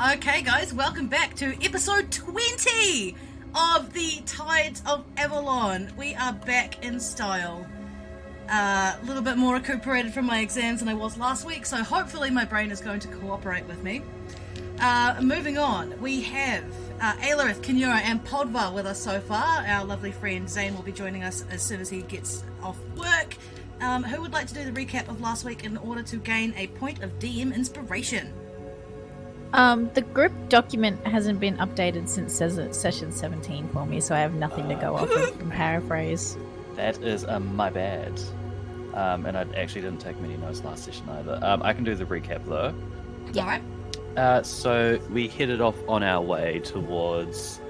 Okay, guys, welcome back to episode 20 of the Tides of Avalon. We are back in style. A little bit more recuperated from my exams than I was last week, so hopefully my brain is going to cooperate with me. Moving on, we have Aelirith, Kinyura, and Podvar with us so far. Our lovely friend Zane will be joining us as soon as he gets off work. Who would like to do the recap of last week in order to gain a point of DM inspiration? The group document hasn't been updated since session 17 for me, so I have nothing to go off of from paraphrase. That is my bad. And I actually didn't take many notes last session either. I can do the recap though. Yeah. Alright. So we headed off on our way towards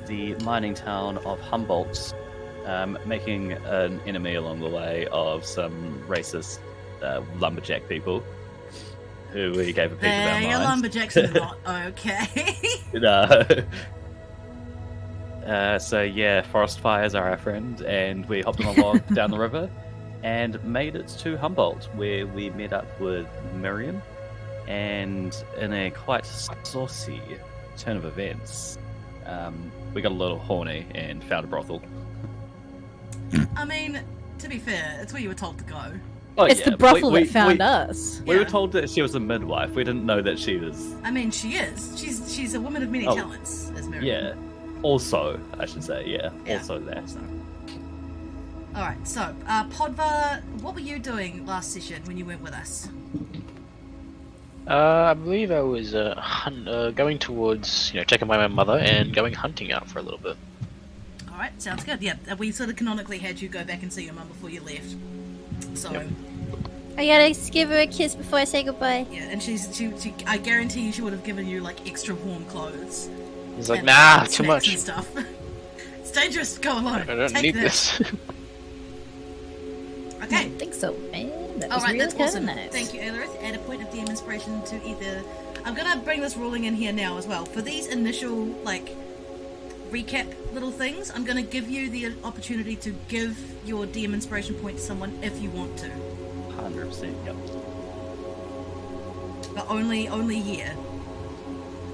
the mining town of Humboldt, making an enemy along the way of some racist lumberjack people who we gave a piece of our minds. Lumberjacks are not okay. No. So yeah, forest fires are our friend, and we hopped on a log down the river and made it to Humboldt, where we met up with Miriam, and in a quite saucy turn of events, we got a little horny and found a brothel. I mean, to be fair, it's where you were told to go. Oh, It's the brothel that found us. We were told that she was a midwife. We didn't know that she was... I mean, she is. She's a woman of many talents, as Miriam. Yeah. Also, I should say, yeah. Also that. Also. Alright, so, Podvar, what were you doing last session when you went with us? I believe I was going towards, checking by my mother and going hunting out for a little bit. Alright, sounds good. Yeah, we sort of canonically had you go back and see your mum before you left. So... Yep. I gotta give her a kiss before I say goodbye. Yeah, and she I guarantee you she would have given you, like, extra warm clothes. He's like, And nah, too snacks much. and stuff. It's dangerous, go alone. I don't Take need this. this. Okay. I don't think so, man. That was Alright, really that's awesome. nice. Thank you, Aelirith. Add a point of DM inspiration to either... I'm gonna bring this ruling in here now as well. For these initial, like, recap little things, I'm gonna give you the opportunity to give your DM inspiration point to someone if you want to. 100%, yep. But only here.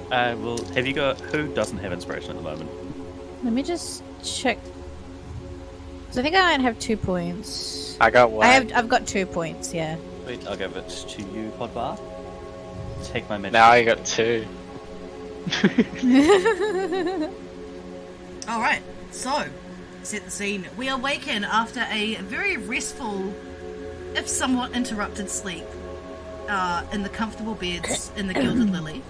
Well, have you got... Who doesn't have inspiration at the moment? Let me just check. So I think I might have 2 points. I got one. I've got 2 points, yeah. Wait, I'll give it to you, Podvar. Take my magic. Now I got 2. Alright, so, set the scene. We awaken after a very restful, if somewhat interrupted sleep, in the comfortable beds in the Gilded Lily.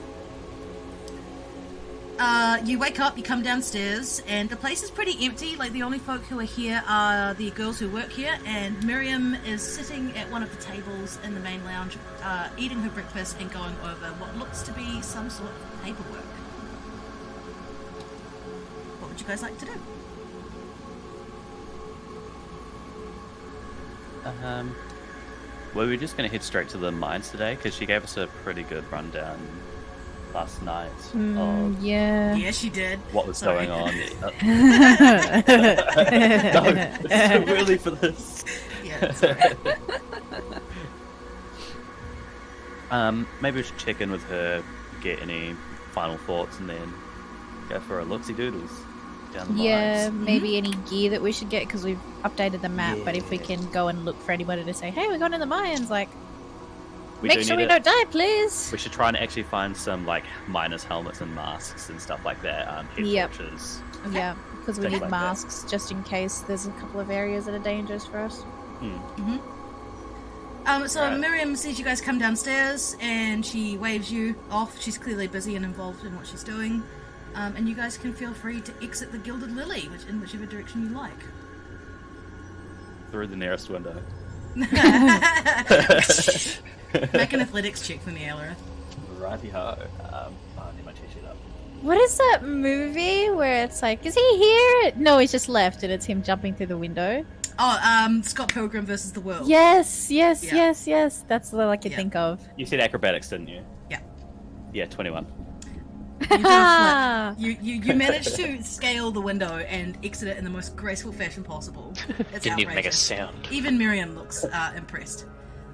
You wake up, you come downstairs, and the place is pretty empty. Like, the only folk who are here are the girls who work here, and Miriam is sitting at one of the tables in the main lounge, eating her breakfast and going over what looks to be some sort of paperwork. What would you guys like to do? Well, we're just going to head straight to the mines today, because she gave us a pretty good rundown last night of Yeah. Yeah, she did. what was Sorry. going on. No, it's too early for this. Yeah, that's alright. Maybe we should check in with her, get any final thoughts, and then go for a look-see-doodles down the Yeah, mines. maybe any gear that we should get because we've updated the map. But if we can go and look for anybody to say, "Hey, we're going to the Mayans," like, make sure we don't die, please. We should try and actually find some like miners' helmets and masks and stuff like that. Head Yep. torches. Yeah, because we Things need like that. masks just in case there's a couple of areas that are dangerous for us. So Right. Miriam sees you guys come downstairs and she waves you off. She's clearly busy and involved in what she's doing. And you guys can feel free to exit the Gilded Lily, in whichever direction you like. Through the nearest window. Make an athletics check for me, Aelirith. Righty-ho. I need my t-shirt up. What is that movie where it's like, is he here? No, he's just left, and it's him jumping through the window. Oh, Scott Pilgrim versus the World. Yes. Yeah. That's all I could Yeah. think of. You said acrobatics, didn't you? Yeah. Yeah, 21. You did a flip. You managed to scale the window and exit it in the most graceful fashion possible. It's Didn't even make a outrageous. sound. Even Miriam looks impressed.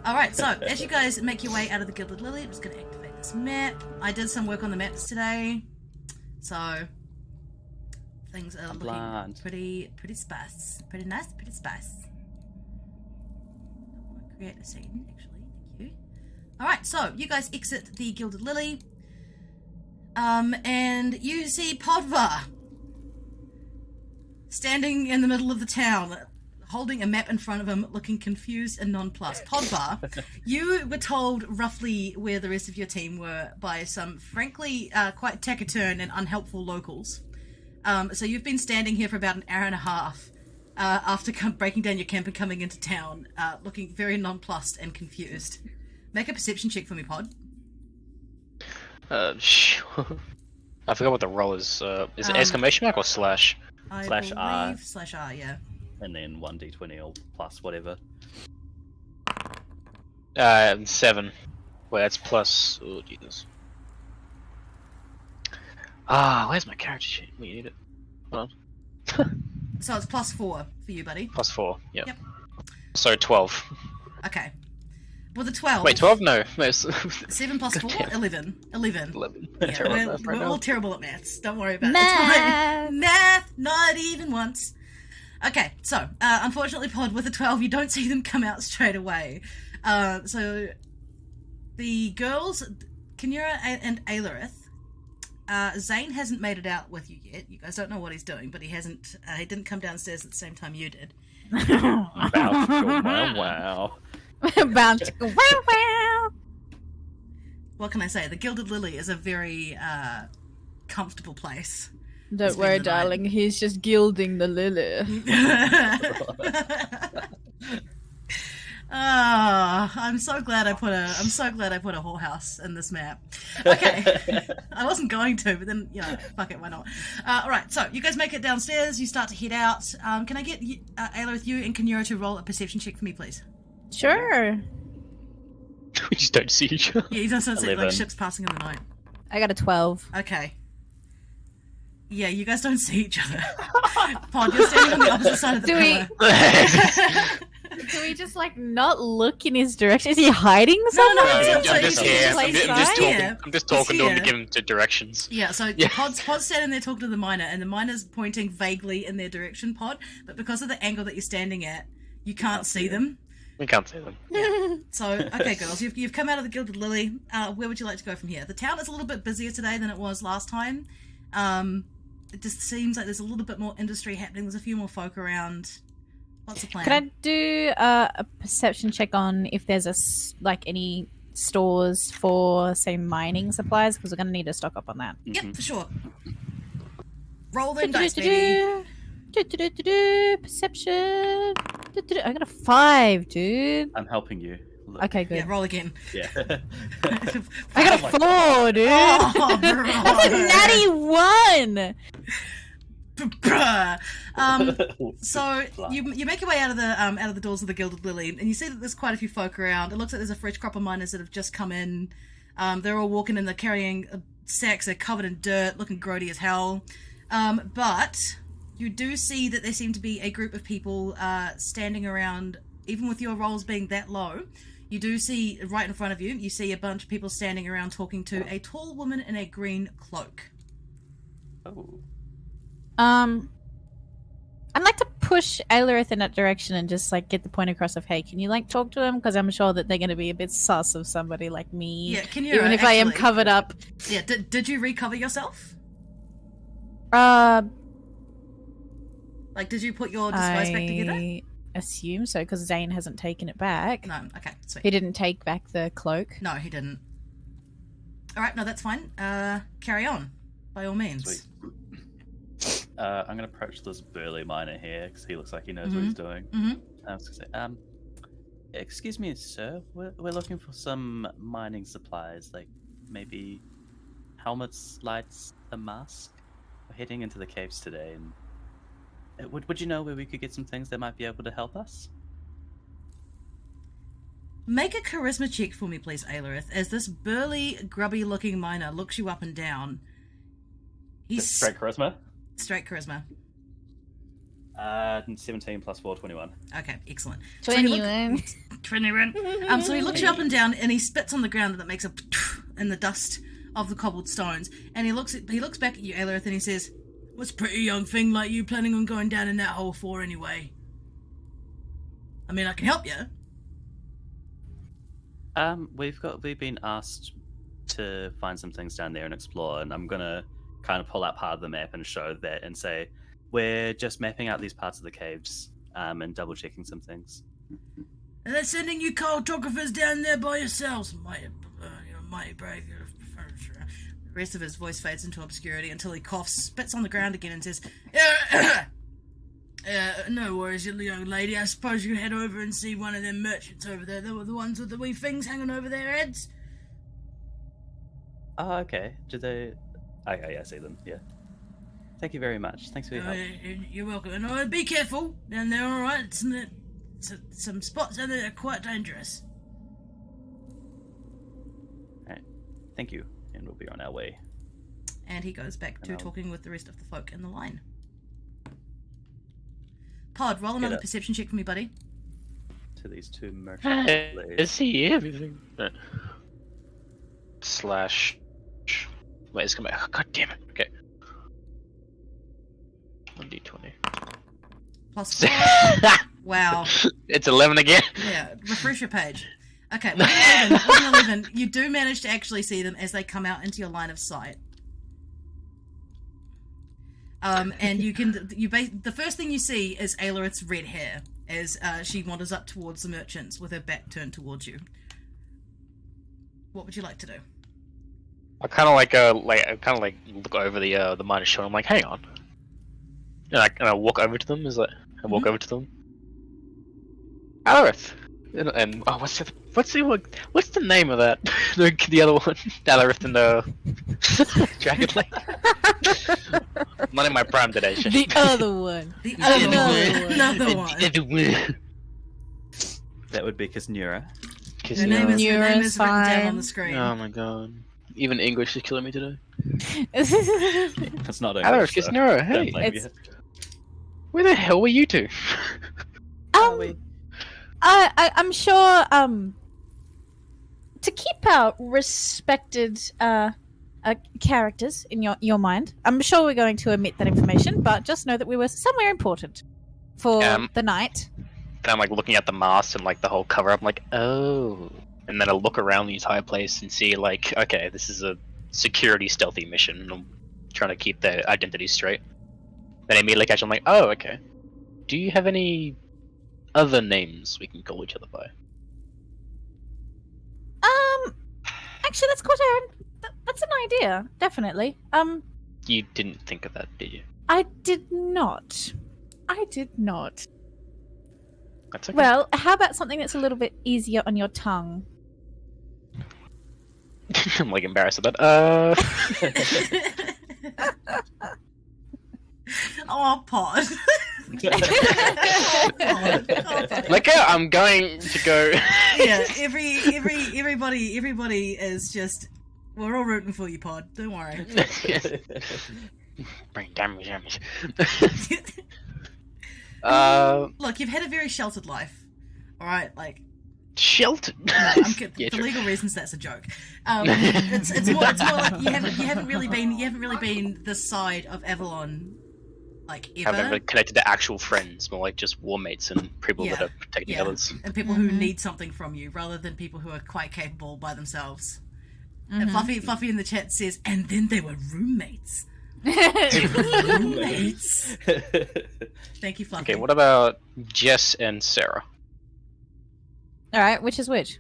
Alright, so as you guys make your way out of the Gilded Lily, I'm just going to activate this map. I did some work on the maps today, so things are looking pretty sparse. Pretty nice, pretty sparse. I want to create a scene, actually. Thank you. Alright, so you guys exit the Gilded Lily. And you see Podva standing in the middle of the town, holding a map in front of him, looking confused and nonplussed. Podva, you were told roughly where the rest of your team were by some, frankly, quite taciturn and unhelpful locals. So you've been standing here for about an hour and a half after breaking down your camp and coming into town, looking very nonplussed and confused. Make a perception check for me, Pod. Sure. I forgot what the roll is. Is it exclamation mark or slash? Slash R. Slash R, yeah. And then 1d20 or plus whatever. 7. Well, that's plus. Oh, Jesus. Where's my character sheet? We need it. Hold on. So it's +4 for you, buddy. +4, yep. Yep. So 12. Okay. With a 12. Wait, 12? No. 7 plus 4? 11. 11. 11. Yeah, we're all terrible at maths. Don't worry about it. Math! Math! Not even once. Okay, so, unfortunately, Pod, with a 12, you don't see them come out straight away. So, the girls, Kinura and Aelerith, Zane hasn't made it out with you yet. You guys don't know what he's doing, but he hasn't, he didn't come downstairs at the same time you did. Wow. Bound to go wow wow. What can I say? The Gilded Lily is a very comfortable place. Don't worry, darling. He's just gilding the lily. I'm so glad I put a whorehouse in this map. Okay, I wasn't going to, but then fuck it, why not? All right, so you guys make it downstairs. You start to head out. Can I get Aelerith, you and Kinura to roll a perception check for me, please? Sure. We just don't see each other. Yeah, you don't see like 11. ships passing in the night. I got a 12. Okay. Yeah, you guys don't see each other. Pod, you're standing on the opposite side of the pillar. Do we just not look in his direction? Is he hiding somewhere? No, I'm just here. I'm just talking to him to here. give him the directions. Yeah, so Pod's standing there talking to the miner, and the miner's pointing vaguely in their direction, Pod, but because of the angle that you're standing at, you can't see them. We can't see them. Yeah. So, okay, girls, you've come out of the Gilded Lily. Where would you like to go from here? The town is a little bit busier today than it was last time. It just seems like there's a little bit more industry happening. There's a few more folk around. What's the plan? Can I do a perception check on if there's any stores for, say, mining supplies? Because we're going to need to stock up on that. Yep, for sure. Roll them dice, baby. Perception. I got a 5, dude. I'm helping you. Look. Okay, good. Yeah, roll again. Yeah. I got a 4, dude. Oh, That's a natty 1. So you make your way out of the doors of the Gilded Lily, and you see that there's quite a few folk around. It looks like there's a fresh crop of miners that have just come in. They're all walking and they're carrying sacks. They're covered in dirt, looking grody as hell. But you do see that there seem to be a group of people standing around, even with your rolls being that low. You do see right in front of you, you see a bunch of people standing around talking to a tall woman in a green cloak. Oh. I'd like to push Aelerith in that direction and just get the point across of, hey, can you talk to him? Because I'm sure that they're going to be a bit sus of somebody like me. Yeah, can you? Even if I am covered up. Yeah, did you recover yourself? Did you put your disguise back together? I assume so, because Zane hasn't taken it back. No, okay, sweet. He didn't take back the cloak. No, he didn't. Alright, no, that's fine. Carry on, by all means. Sweet. I'm going to approach this burly miner here, because he looks like he knows what he's doing. I was going to say, excuse me, sir, we're looking for some mining supplies, maybe helmets, lights, a mask. We're heading into the caves today, and would you know where we could get some things that might be able to help us? Make a charisma check for me, please, Aelerith, as this burly, grubby-looking miner looks you up and down. He's Straight charisma? Straight charisma. 17 plus 4, 21. Okay, excellent. 21. 21. So he looks you up and down, and he spits on the ground, and it makes in the dust of the cobbled stones, and he looks back at you, Aelirith, and he says, "What's a pretty young thing like you planning on going down in that hole for anyway? I mean, I can help you." We've been asked to find some things down there and explore, and I'm gonna kind of pull out part of the map and show that and say, we're just mapping out these parts of the caves, and double checking some things. And they're sending you cartographers down there by yourselves. Mighty brave. The rest of his voice fades into obscurity until he coughs, spits on the ground again, and says, "No worries, you young lady. I suppose you can head over and see one of them merchants over there. They were the ones with the wee things hanging over their heads." Oh, okay. Do they... Okay, yeah, I see them, yeah. Thank you very much. Thanks for your help. You're welcome. And be careful down there, alright? Some spots down there are quite dangerous. Alright. Thank you. And we'll be on our way. And he goes back to talking with the rest of the folk in the line. Pod, roll another perception check for me, buddy. To these two merchants. Is he everything? Slash. Wait, it's coming. Oh, God damn it. Okay. 1d20. Plus 4. Wow. It's 11 again. Yeah, refresh your page. Okay, with an 11, you do manage to actually see them as they come out into your line of sight. And the first thing you see is Aelirith's red hair as she wanders up towards the merchants with her back turned towards you. What would you like to do? I kind of like look over the miner's shoulder. I'm like, hang on. And I walk over to them. Over to them. Aelirith. And oh, what's the name of that? the other one, Aelirith and the Dragon Lake. Not in my prime today. Shit. The other one. Another one. That would be Kisnura. Her name is written down on the screen. Oh my god. Even English is killing me today. That's not English. Aelirith, Kisnura, hey. Where the hell were you two? I'm sure to keep our respected characters in your mind, I'm sure we're going to omit that information, but just know that we were somewhere important for the night. And I'm like looking at the mast and like the whole cover. I'm like, oh. And then I look around the entire place and see like, okay, this is a security stealthy mission. I'm trying to keep their identities straight. Then I immediately catch. I'm like, oh, okay. Do you have any other names we can call each other by? Actually, that's an idea, definitely. You didn't think of that, did you? I did not. That's okay. Well, how about something that's a little bit easier on your tongue? I'm like embarrassed about Oh, Pod. Like I'm going to go. Yeah, everybody is just. We're all rooting for you, Pod. Don't worry. Brain damage. Look, you've had a very sheltered life. All right, like. Sheltered. No, I'm kidding. For legal reasons, that's a joke. It's more like you haven't really been this side of Avalon, like ever. Haven't really connected to actual friends, more like just war mates and people that are protecting others. And people who need something from you, rather than people who are quite capable by themselves. And Fluffy in the chat says, and then they were roommates. Roommates. Thank you, Fluffy. Okay, what about Jess and Sarah? All right, which is which?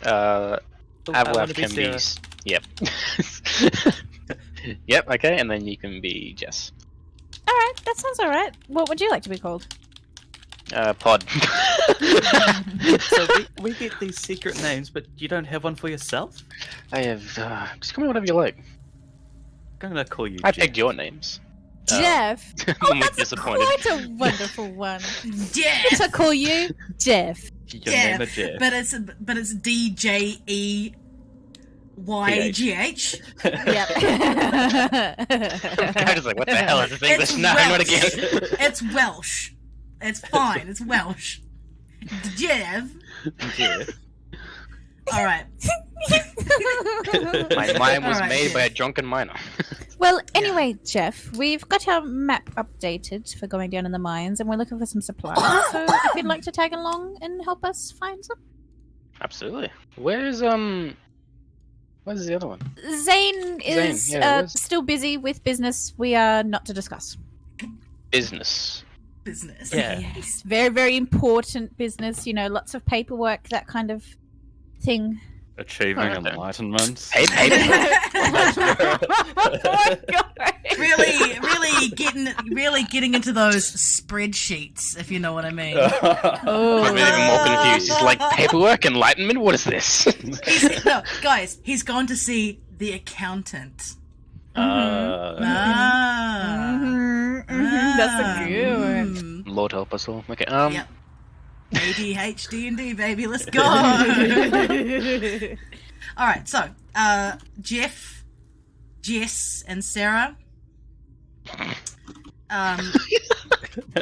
Avalon can be. Yep. Yep. Okay, and then you can be Jess. All right, that sounds all right. What would you like to be called? Pod. So we get these secret names, but you don't have one for yourself? I have. Just call me whatever you like. I'm gonna call you. I picked your names. Jeff. I'm that's disappointed. quite a wonderful one. Jeff. I call you Jeff. Your name is Jeff. But it's DJEYGH. Yep. I was like, what the hell is this English? No, not again. It's Welsh. It's fine. It's Welsh. Jeff. Jeff. All right. My mind was Alright, made by Jeff. a drunken miner. Well, anyway, Jeff, we've got our map updated for going down in the mines, and we're looking for some supplies. So if you'd like to tag along and help us find some. Absolutely. Where's the other one? Zane is where's- still busy with business we are not to discuss. Business. Business. Yeah. Yes, very, very important business. You know, lots of paperwork, that kind of thing. Achieving Alright then. enlightenment. Hey, Oh my God. really getting into those spreadsheets, if you know what I mean. Oh. I'm even more confused. It's like paperwork, enlightenment. What is this? No, guys, he's gone to see the accountant. Uh, That's a good one. Mm. Lord help us all. Okay. Yep. ADHD&D, baby, let's go. All right, so Jeff, Jess, and Sarah.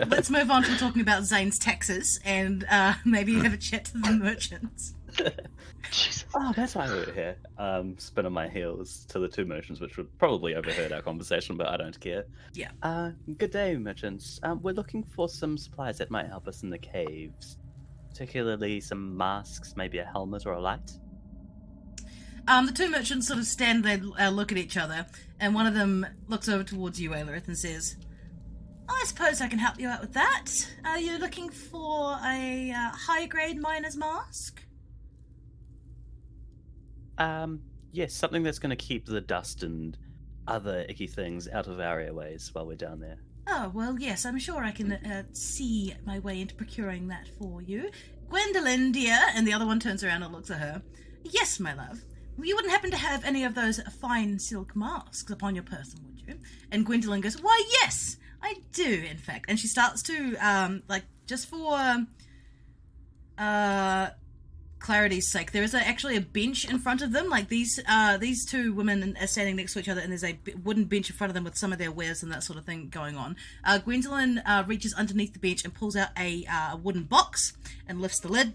Let's move on from talking about Zane's taxes and maybe have a chat to the merchants. Jesus. Oh, that's why we're here. Spinning my heels to the two merchants, which would probably overheard our conversation, but I don't care. Yeah. Good day, merchants. We're looking for some supplies that might help us in the caves. Particularly some masks, maybe a helmet or a light. The two merchants sort of stand there, look at each other, and one of them looks over towards you, Aelirith, and says, I suppose I can help you out with that. Are you looking for a high-grade miner's mask? Yes, something that's going to keep the dust and other icky things out of our airways while we're down there. Oh, well, yes, I'm sure I can see my way into procuring that for you. Gwendolyn, dear, and the other one turns around and looks at her. Yes, my love. You wouldn't happen to have any of those fine silk masks upon your person, would you? And Gwendolyn goes, why, yes, I do, in fact. And she starts to, just for clarity's sake, there is actually a bench in front of them. Like these two women are standing next to each other, and there's a wooden bench in front of them with some of their wares and that sort of thing going on. Gwendolyn reaches underneath the bench and pulls out a wooden box and lifts the lid.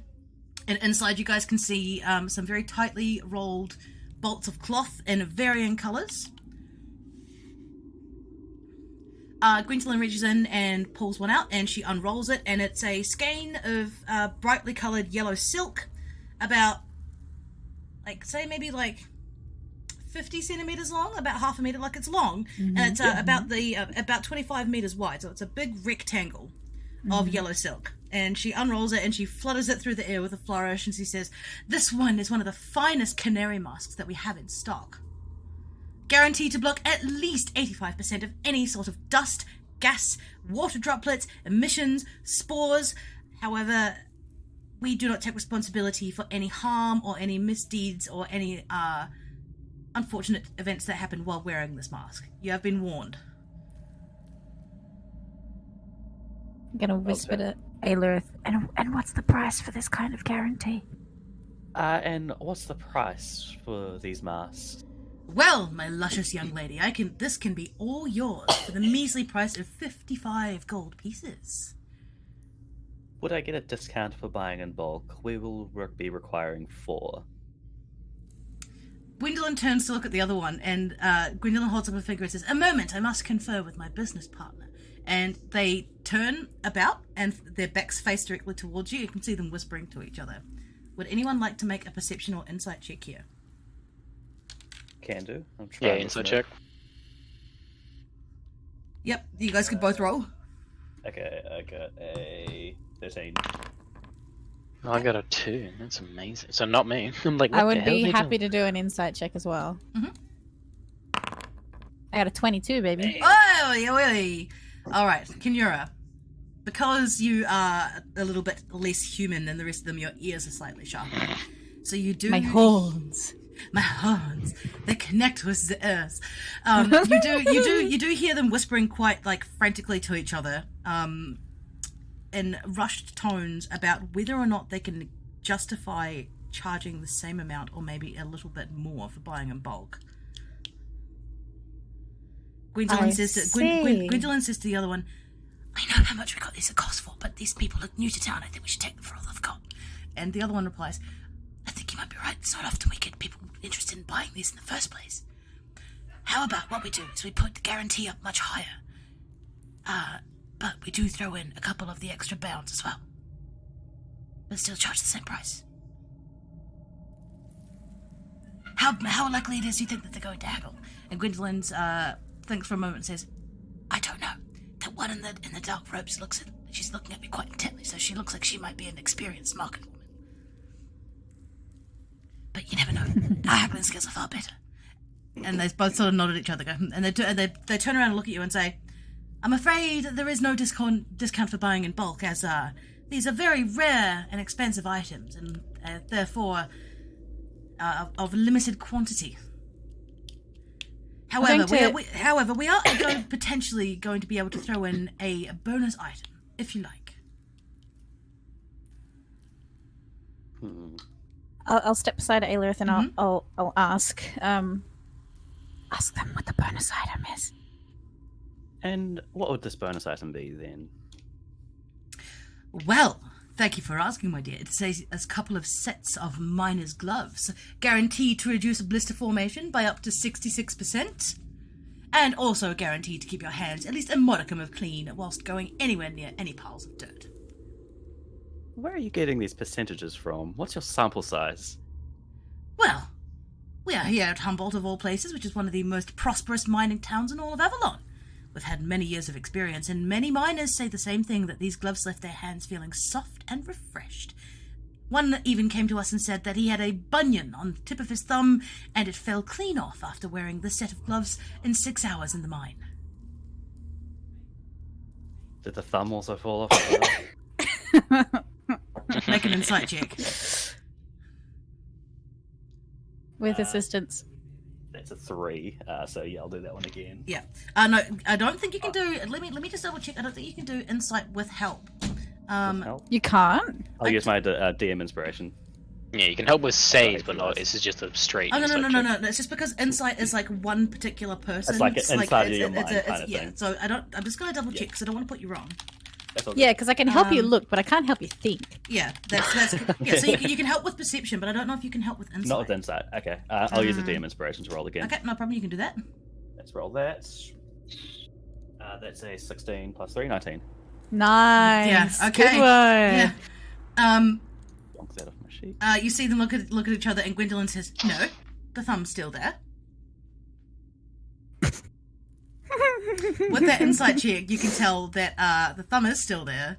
And inside, you guys can see some very tightly rolled bolts of cloth in varying colours. Gwendolyn reaches in and pulls one out, and she unrolls it, and it's a skein of brightly coloured yellow silk, about, maybe 50 centimetres long, about half a metre, it's long, and it's about 25 metres wide, so it's a big rectangle of yellow silk. And she unrolls it and she flutters it through the air with a flourish, and she says, this one is one of the finest canary masks that we have in stock. Guaranteed to block at least 85% of any sort of dust, gas, water droplets, emissions, spores. However, we do not take responsibility for any harm or any misdeeds or any unfortunate events that happen while wearing this mask. You have been warned. I'm gonna whisper to Aelirith, and what's the price for this kind of guarantee? And what's the price for these masks? Well, my luscious young lady, this can be all yours for the measly price of 55 gold pieces. Would I get a discount for buying in bulk? We will be requiring 4. Gwendolyn turns to look at the other one, and Gwendolyn holds up a finger and says, a moment, I must confer with my business partner. And they turn about, and their backs face directly towards you. You can see them whispering to each other. Would anyone like to make a perception or insight check here? Can do. I'm trying. Yeah, insight check. Yep, you guys could both roll. Okay, I got a 13. Oh, I got a 2. That's amazing. So not me. I'm like, what I the would hell be are they happy doing? to do an insight check as well. Mhm. I got a 22, baby. Oh, yeah. All right, Kinura. Because you are a little bit less human than the rest of them, your ears are slightly sharper. So you do... My horns. My horns. They connect with the ears. You do hear them whispering quite, frantically to each other, in rushed tones about whether or not they can justify charging the same amount or maybe a little bit more for buying in bulk. Gwendolyn says to the other one, I know how much we got these at cost for, but these people are new to town. I think we should take them for all they've got. And the other one replies, I think you might be right. It's not often we get people interested in buying these in the first place. How about what we do is we put the guarantee up much higher. But we do throw in a couple of the extra bounds as well. But still charge the same price. How likely it is you think that they're going to haggle? And Gwendolyn thinks for a moment and says, I don't know. That one in the dark robes she's looking at me quite intently, so she looks like she might be an experienced market woman. But you never know. Our haggling skills are far better. And they both sort of nod at each other, and they turn around and look at you and say, I'm afraid there is no discount for buying in bulk, as these are very rare and expensive items, and therefore of limited quantity. However, we are potentially going to be able to throw in a bonus item, if you like. I'll step beside Aelith and I'll ask. Ask them what the bonus item is. And what would this bonus item be then? Well, thank you for asking, my dear. It's a couple of sets of miner's gloves, guaranteed to reduce blister formation by up to 66%, and also guaranteed to keep your hands at least a modicum of clean whilst going anywhere near any piles of dirt. Where are you getting these percentages from? What's your sample size? Well, we are here at Humboldt of all places, which is one of the most prosperous mining towns in all of Avalon. We've had many years of experience, and many miners say the same thing, that these gloves left their hands feeling soft and refreshed. One even came to us and said that he had a bunion on the tip of his thumb, and it fell clean off after wearing this set of gloves in 6 hours in the mine. Did the thumb also fall off? Make an insight check. With assistance. That's a 3, so yeah, I'll do that one again. Yeah. No, I don't think you can do... Let me just double check. I don't think you can do insight with help. Help? You can't? I'll use my DM inspiration. Yeah, you can help with saves, but not. This is just a straight. Oh no! It's just because insight is like one particular person. It's like inside of your mind kind of yeah. thing. So I'm just gonna double check because I don't want to put you wrong. Yeah, because I can help you look, but I can't help you think. Yeah, that's yeah. So you can help with perception, but I don't know if you can help with insight. Not with insight. Okay, I'll use a DM inspiration to roll again. Okay, no problem. You can do that. Let's roll that. That's a 16 plus 3, 19. Nice. Yeah. Okay. Good one. Yeah. Bonk that off my sheet. You see them look at each other, and Gwendolyn says, "No, the thumb's still there." With that insight check, you can tell that the thumb is still there,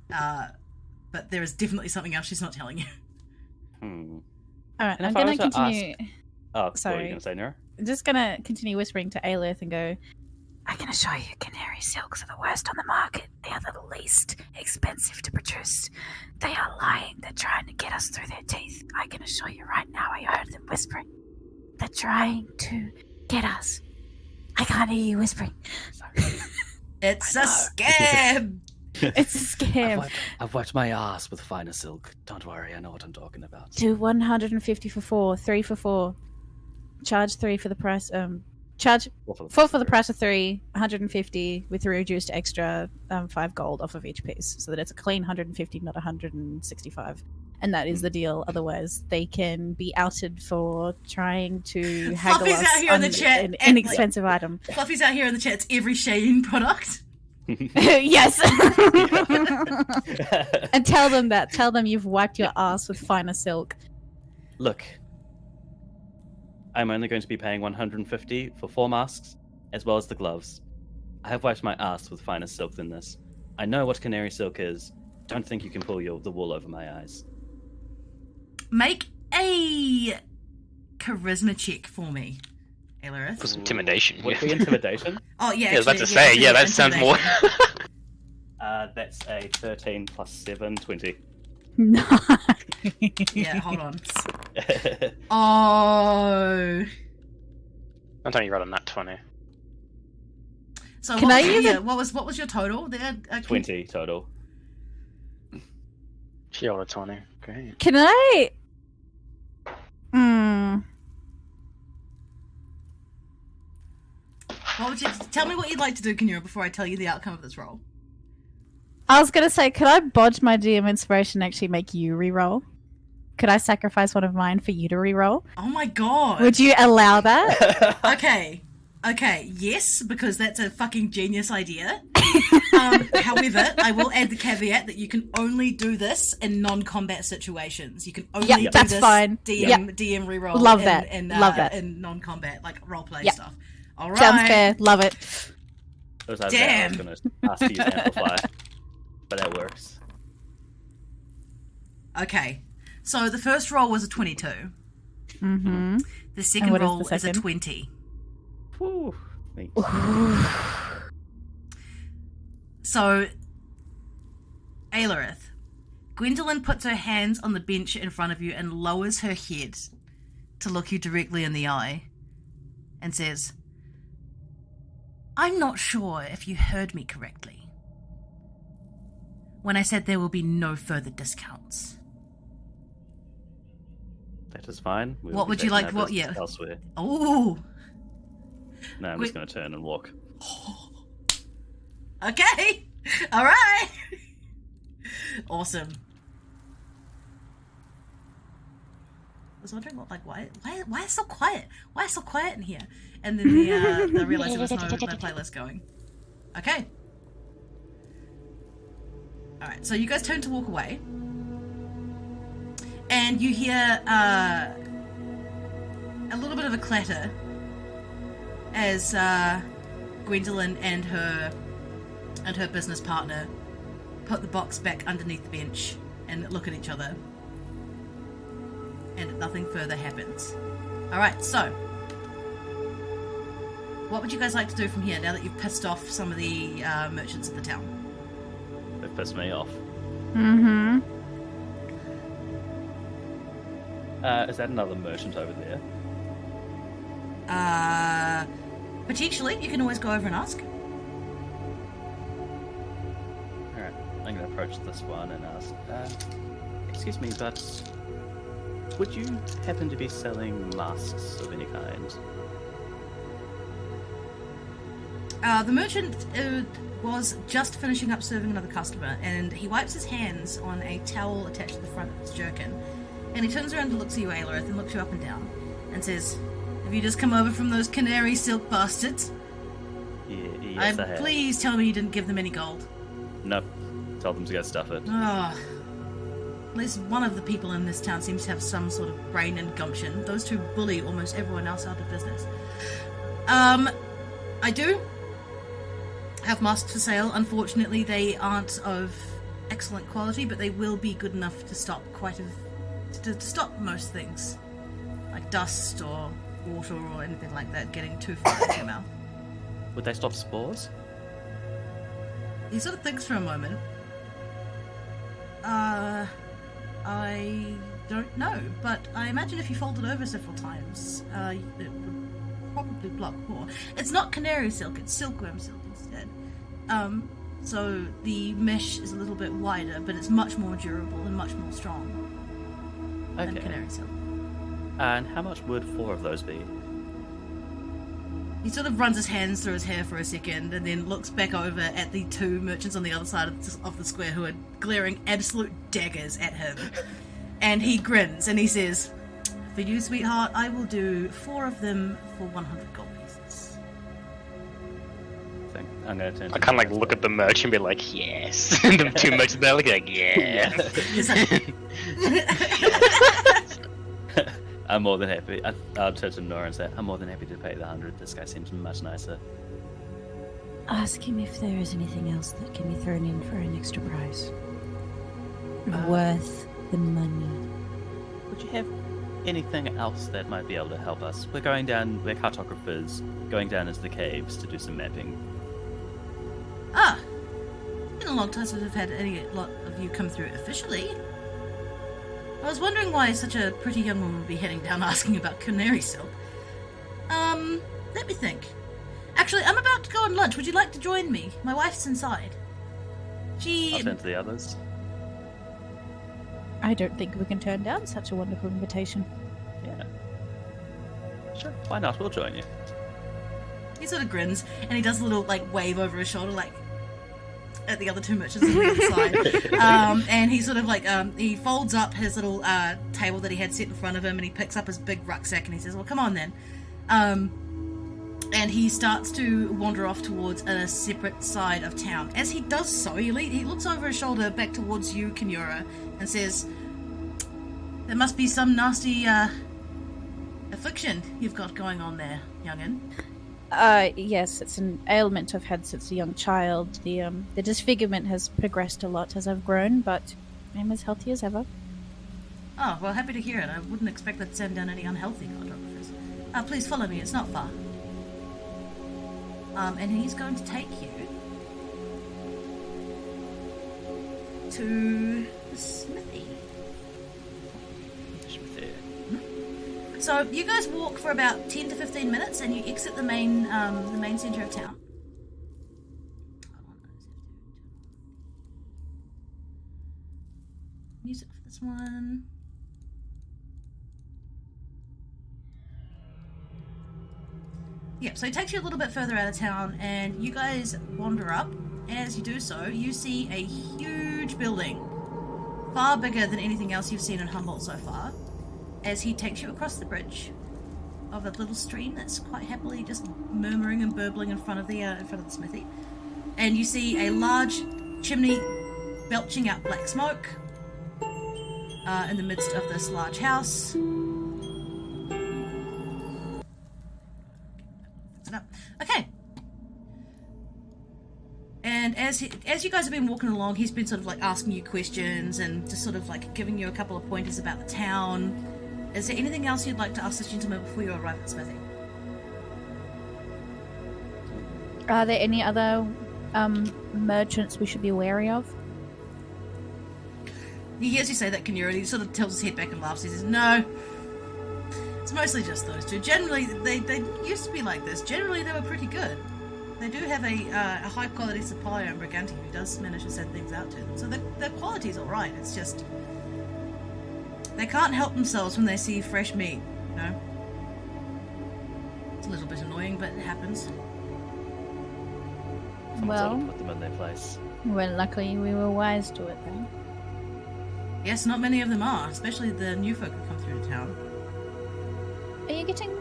but there is definitely something else she's not telling you. All right, And I'm if I going to was to continue. What are you going to say, Nira? I'm just going to continue whispering to Aelith and go, I can assure you canary silks are the worst on the market. They are the least expensive to produce. They are lying. They're trying to get us through their teeth. I can assure you right now, I heard them whispering. They're trying to get us. I can't hear you whispering. It's a scam! It's a scam. I've wiped my ass with finer silk. Don't worry, I know what I'm talking about. Do 150 for 4, 3 for 4. Charge 3 for the price. Charge 4 for the price of 3, 150 with a reduced extra 5 gold off of each piece, so that it's a clean 150, not 165. And that is the deal. Otherwise, they can be outed for trying to haggle Fluffy's us out here in the chat. an inexpensive item. Fluffy's out here in the chat. It's every Shane product. Yes. And tell them that. Tell them you've wiped your ass with finer silk. Look, I'm only going to be paying 150 for 4 masks, as well as the gloves. I have wiped my ass with finer silk than this. I know what canary silk is. Don't think you can pull the wool over my eyes. Make a charisma check for me, Aelith. Was intimidation. Would it be intimidation? Oh, yeah. Yeah, I was about to say, yeah, that sounds more. That's a 13 plus 7, 20. Nice. Yeah, hold on. Oh. I'm telling you, right on that 20. So Can I use it? what was your total there? 20 total. She rolled a 20. Great. Can I? What would you tell me what you'd like to do, Kinura, before I tell you the outcome of this roll? I was gonna say, could I bodge my DM inspiration and actually make you re-roll? Could I sacrifice one of mine for you to re-roll? Oh my god. Would you allow that? Okay, yes, because that's a fucking genius idea. However, I will add the caveat that you can only do this in non-combat situations. You can only do that's this fine. DM reroll. Love that. Love that. In non-combat, like roleplay stuff. All right. Sounds fair. Love it. Damn. I was going to ask to use Amplify, but that works. Okay, so the first roll was a 22. Mm-hmm. The second what is roll the is a second? 20. Whew. Neat. So, Aelorith, Gwendolyn puts her hands on the bench in front of you and lowers her head to look you directly in the eye and says, I'm not sure if you heard me correctly when I said there will be no further discounts. That is fine. What would you like? What? Yeah. Elsewhere. Oh. No, I'm just going to turn and walk. Okay. All right. Awesome. I was wondering why it's so quiet? Why it's so quiet in here? And then they realize there was no playlist going. Okay. All right. So you guys turn to walk away, and you hear a little bit of a clatter as Gwendolyn and her business partner put the box back underneath the bench and look at each other. And nothing further happens. Alright, so what would you guys like to do from here now that you've pissed off some of the merchants of the town? They've pissed me off. Mm-hmm. Is that another merchant over there? Potentially. You can always go over and ask. Alright, I'm going to approach this one and ask, excuse me, but would you happen to be selling masks of any kind? The merchant was just finishing up serving another customer, and he wipes his hands on a towel attached to the front of his jerkin, and he turns around and looks at you, Aelorith, and looks you up and down, and says, have you just come over from those canary silk bastards? Yes, I have. Please tell me you didn't give them any gold. Nope. Tell them to go stuff it. Oh. At least one of the people in this town seems to have some sort of brain and gumption. Those two bully almost everyone else out of business. I do have masks for sale. Unfortunately, they aren't of excellent quality, but they will be good enough to stop to stop most things, like dust or water or anything like that getting too far into your mouth. Would they stop spores? He sort of thinks for a moment. I don't know, but I imagine if you fold it over several times, it would probably block more. It's not canary silk, it's silkworm silk instead. So the mesh is a little bit wider, but it's much more durable and much more strong than canary silk. And how much would 4 of those be? He sort of runs his hands through his hair for a second and then looks back over at the 2 merchants on the other side of the square who are glaring absolute daggers at him. And he grins and he says, for you, sweetheart, I will do 4 of them for 100 gold pieces. I'm going to turn to I kind of like look at the merchant and be like, yes. And the 2 merchants there look like, yes. I'm more than happy. I'll turn to Nora and say, I'm more than happy to pay the 100. This guy seems much nicer. Ask him if there is anything else that can be thrown in for an extra price. Worth the money. Would you have anything else that might be able to help us? We're cartographers, going down into the caves to do some mapping. It's been a long time since we've had a lot of you come through officially. I was wondering why such a pretty young woman would be heading down asking about canary silk. Let me think. Actually, I'm about to go on lunch. Would you like to join me? My wife's inside. I'll turn to the others. I don't think we can turn down such a wonderful invitation. Yeah. Sure, why not? We'll join you. He sort of grins, and he does a little, wave over his shoulder, at the other two merchants on the other side. And he sort of like, he folds up his little table that he had set in front of him, and he picks up his big rucksack and he says, well, come on then. And he starts to wander off towards a separate side of town. As he does so, he looks over his shoulder back towards you, Kinura, and says, there must be some nasty affliction you've got going on there, young'un. Yes, it's an ailment I've had since a young child. The disfigurement has progressed a lot as I've grown, but I'm as healthy as ever. Oh, well, happy to hear it. I wouldn't expect that to send down any unhealthy cartographers. Please follow me, it's not far. And he's going to take you to the smithy. So you guys walk for about 10 to 15 minutes, and you exit the main center of town. Music for this one. Yep, so it takes you a little bit further out of town, and you guys wander up. As you do so, you see a huge building, far bigger than anything else you've seen in Humboldt so far, as he takes you across the bridge of a little stream that's quite happily just murmuring and burbling in front of the smithy. And you see a large chimney belching out black smoke in the midst of this large house. Okay. And as you guys have been walking along, he's been sort of like asking you questions and just sort of like giving you a couple of pointers about the town. Is there anything else you'd like to ask this gentleman before you arrive at Smithy? Are there any other merchants we should be wary of? He hears you say that, Kinura, and he sort of tilts his head back and laughs. He says, no. It's mostly just those two. Generally, they used to be like this. Generally, they were pretty good. They do have a high-quality supplier in Briganti who does manage to send things out to them. So their quality's alright. It's just... they can't help themselves when they see fresh meat, you know? It's a little bit annoying, but it happens. Someone's Well- got to put them in their place. Well, luckily we were wise to it then. Yes, not many of them are, especially the new folk who come through the town. Are you getting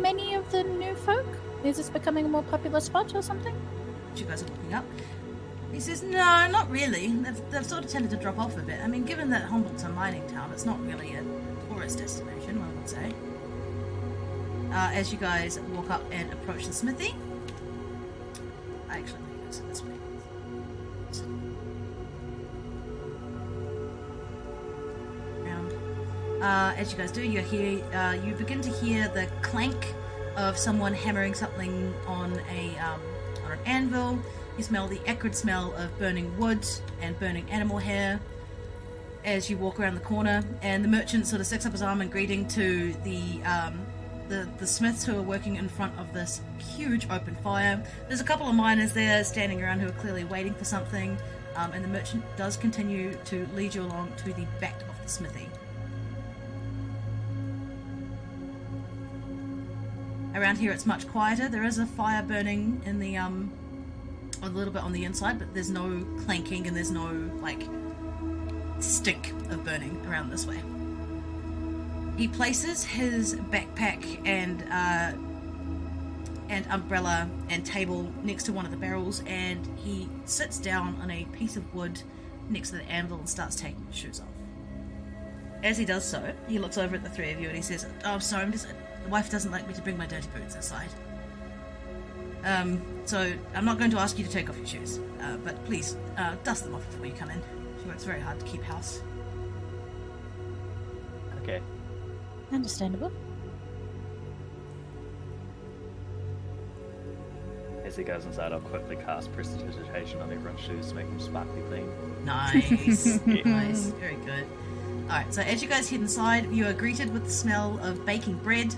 many of the new folk? Is this becoming a more popular spot or something? You guys are looking up. He says, no, not really. They've sort of tended to drop off a bit. I mean, given that Humboldt's a mining town, it's not really a tourist destination, I would say. As you guys walk up and approach the smithy. Actually, let me go this way. Around. As you guys do, you begin to hear the clank of someone hammering something on an anvil. You smell the acrid smell of burning wood and burning animal hair as you walk around the corner, and the merchant sort of sticks up his arm in greeting to the smiths who are working in front of this huge open fire. There's a couple of miners there standing around who are clearly waiting for something, and the merchant does continue to lead you along to the back of the smithy. Around here it's much quieter. There is a fire burning in the a little bit on the inside, but there's no clanking and there's no like stink of burning around this way. He places his backpack and umbrella and table next to one of the barrels, and he sits down on a piece of wood next to the anvil and starts taking his shoes off. As he does so, he looks over at the three of you and he says, "Oh, sorry, the wife doesn't like me to bring my dirty boots inside. So I'm not going to ask you to take off your shoes, but please dust them off before you come in. She works very hard to keep house." Okay. Understandable. As he goes inside, I'll quickly cast prestidigitation on everyone's shoes to make them sparkly clean. Nice. Yeah. Nice. Very good. Alright, so as you guys head inside, you are greeted with the smell of baking bread.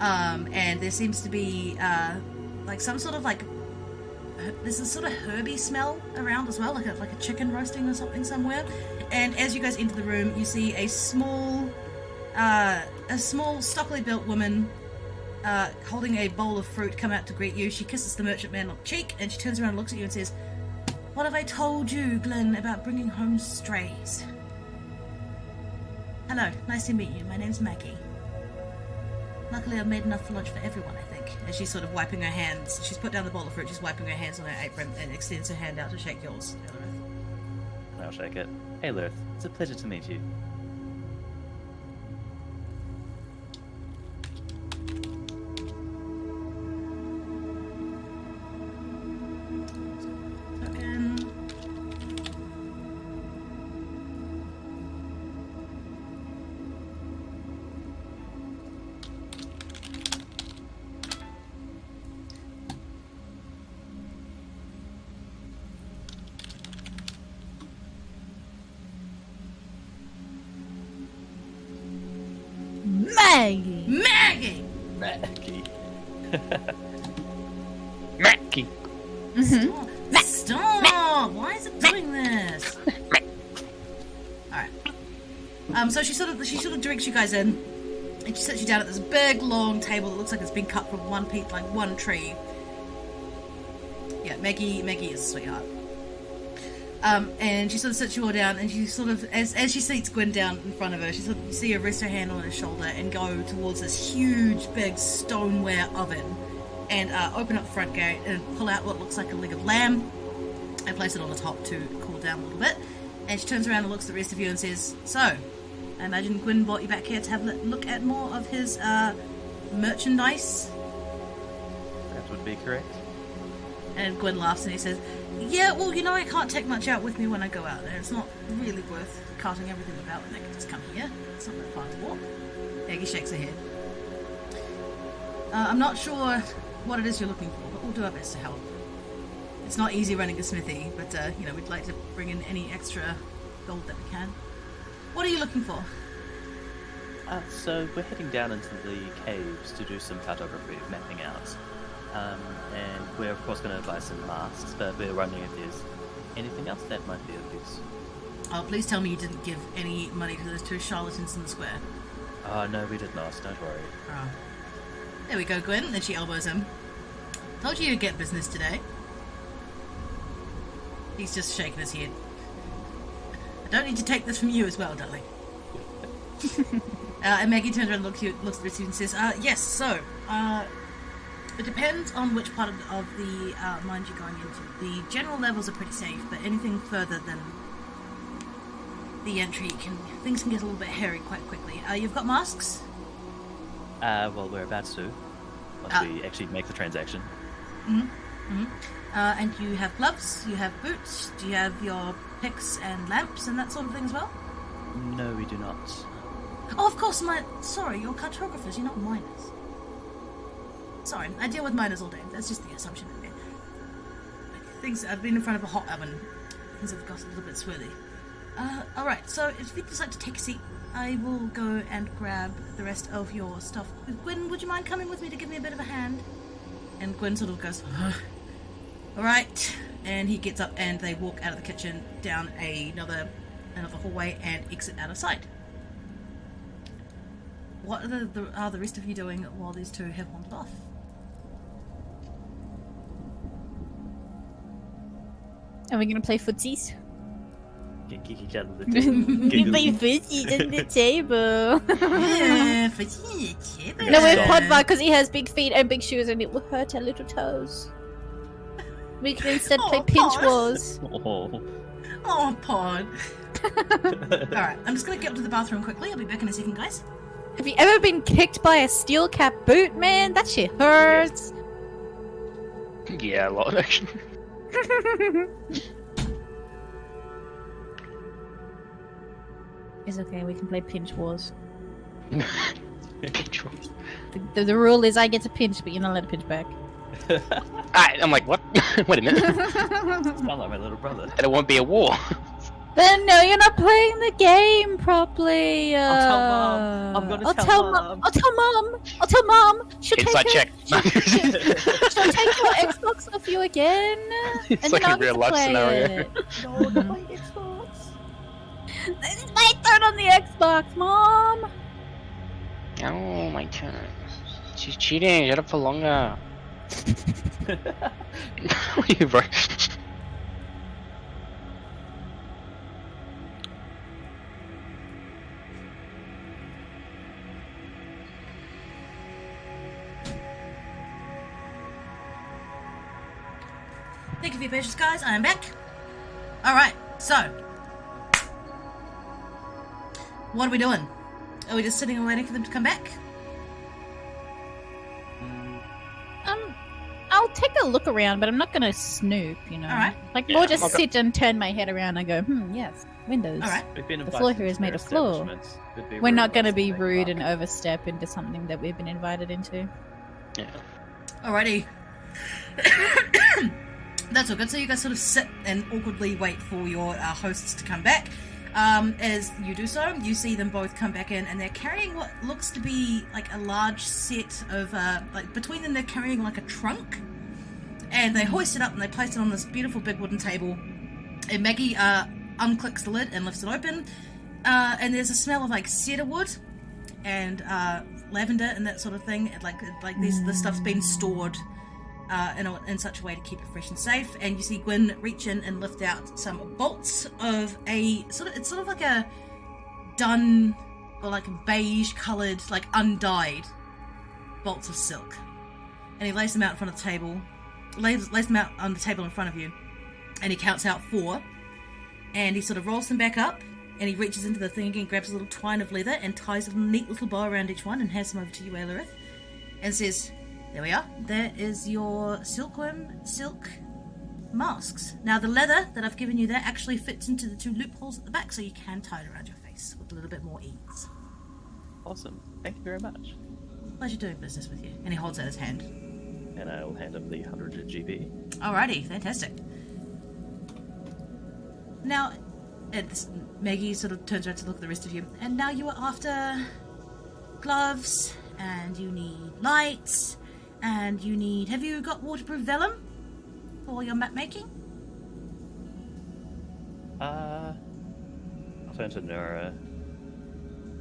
And there seems to be like some sort of like there's a sort of herby smell around as well, like a chicken roasting or something somewhere. And as you guys enter the room, you see a small stockily built woman holding a bowl of fruit come out to greet you. She kisses the merchant man on the cheek, and she turns around and looks at you and says, What have I told you, Glenn, about bringing home strays? Hello, nice to meet you. My name's Maggie. Luckily, I've made enough for lunch for everyone, I think. And she's sort of wiping her hands. She's put down the bowl of fruit, she's wiping her hands on her apron and extends her hand out to shake yours, Elrith. I'll shake it. Hey, Lurth. It's a pleasure to meet you. Maggie! Maggie! Maggie. Mackie. Stop! Stop! Why is it doing this? Alright. So she sort of directs you guys in, and she sits you down at this big long table that looks like it's been cut from one tree. Yeah, Maggie is a sweetheart. And she sort of sits you all down, and she sort of, as she seats Gwyn down in front of her, she sort of, you see her rest her hand on her shoulder and go towards this huge, big stoneware oven, and open up the front gate and pull out what looks like a leg of lamb, and place it on the top to cool down a little bit. And she turns around and looks at the rest of you and says, "So, I imagine Gwyn brought you back here to have a look at more of his merchandise?" That would be correct. And Gwyn laughs and he says, "Yeah, well, you know, I can't take much out with me when I go out there. It's not really worth carting everything about when they can just come here. It's not that far to walk." Maggie shakes her head. "I'm not sure what it is you're looking for, but we'll do our best to help. It's not easy running a smithy, but, you know, we'd like to bring in any extra gold that we can. What are you looking for?" So we're heading down into the caves to do some cartography, mapping out. And we're of course going to buy some masks, but we're wondering if there's anything else that might be of use. Oh, please tell me you didn't give any money to those two charlatans in the square. Oh, no, we did not, don't worry. Oh. There we go, Gwyn. Then she elbows him. "Told you you'd get business today." He's just shaking his head. "I don't need to take this from you as well, darling." And Maggie turns around and looks at the receipt and says, "Yes, so, it depends on which part of the mine you're going into. The general levels are pretty safe, but anything further than the entry, things can get a little bit hairy quite quickly. You've got masks?" Well, we're about to, once we actually make the transaction. And you have gloves, you have boots, do you have your picks and lamps and that sort of thing as well? No, we do not. Oh, of course, sorry, you're cartographers, you're not miners. Sorry, I deal with miners all day. That's just the assumption. I've been in front of a hot oven. Things have got a little bit swirly. Alright, so if you'd just like to take a seat, I will go and grab the rest of your stuff. Gwyn, would you mind coming with me to give me a bit of a hand? And Gwyn sort of goes, "Alright." And he gets up and they walk out of the kitchen down another hallway and exit out of sight. What are the rest of you doing while these two have wandered off? Are we going to play footsies? Get Kiki out of the We table. play footsies on the table. Yeah, for you, Chip. No, we're Podvar because he has big feet and big shoes and it will hurt our little toes. We can instead play pinch Pod. wars. Oh. Oh, Pod. Alright, I'm just gonna get up to the bathroom quickly. I'll be back in a second, guys. Have you ever been kicked by a steel cap boot, man? That shit hurts. Yeah, a lot actually. It's okay, we can play pinch wars. Pinch wars. The rule is I get to pinch, but you're not allowed to pinch back. I'm like, what? Wait a minute. Sound like my little brother. And it won't be a war. Then no, you're not playing the game properly. I'll tell Mom. I'm gonna I'll tell tell Mom. I'll tell Mom. I'll tell Mom. She'll Inside take check. She'll take your Xbox off you again. It's and like then a I'll get real to life play scenario. it. No, not my Xbox. It's my turn on the Xbox, Mom. Oh, my turn. She's cheating. Shut up for longer. What are you, bro? Thank you for your patience, guys. I am back. Alright, so. What are we doing? Are we just sitting and waiting for them to come back? I'll take a look around, but I'm not going to snoop, you know. Alright. Like, Yeah, more just okay. sit and turn my head around and go, yes, windows. Alright. We've been The floor invited here is to made their of floor. establishments. It'd be We're rude not going to of us be make rude luck. and overstep into something that we've been invited into. Yeah. Alrighty. That's all good. So you guys sort of sit and awkwardly wait for your hosts to come back. As you do so, you see them both come back in, and they're carrying what looks to be like a large set of, like between them they're carrying like a trunk. And they hoist it up and they place it on this beautiful big wooden table. And Maggie unclicks the lid and lifts it open. And there's a smell of like cedar wood and lavender and that sort of thing. Like this stuff's been stored in such a way to keep it fresh and safe. And you see Gwyn reach in and lift out some bolts of it's sort of like a dun or like a beige coloured, like undyed bolts of silk. And he lays them out in front of the table. Lays them out on the table in front of you, and he counts out 4, and he sort of rolls them back up, and he reaches into the thing again, grabs a little twine of leather and ties a neat little bow around each one and hands them over to you, Aelirith, and says, there we are, there is your silkworm silk masks. Now the leather that I've given you there actually fits into the 2 loopholes at the back, so you can tie it around your face with a little bit more ease. Awesome. Thank you very much. Pleasure doing business with you. And he holds out his hand. And I'll hand him the 100 GP. Alrighty, fantastic. Now, Maggie sort of turns around to look at the rest of you. And now you are after gloves, and you need lights, and you need... Have you got waterproof vellum for your map making? I'll turn to Nora.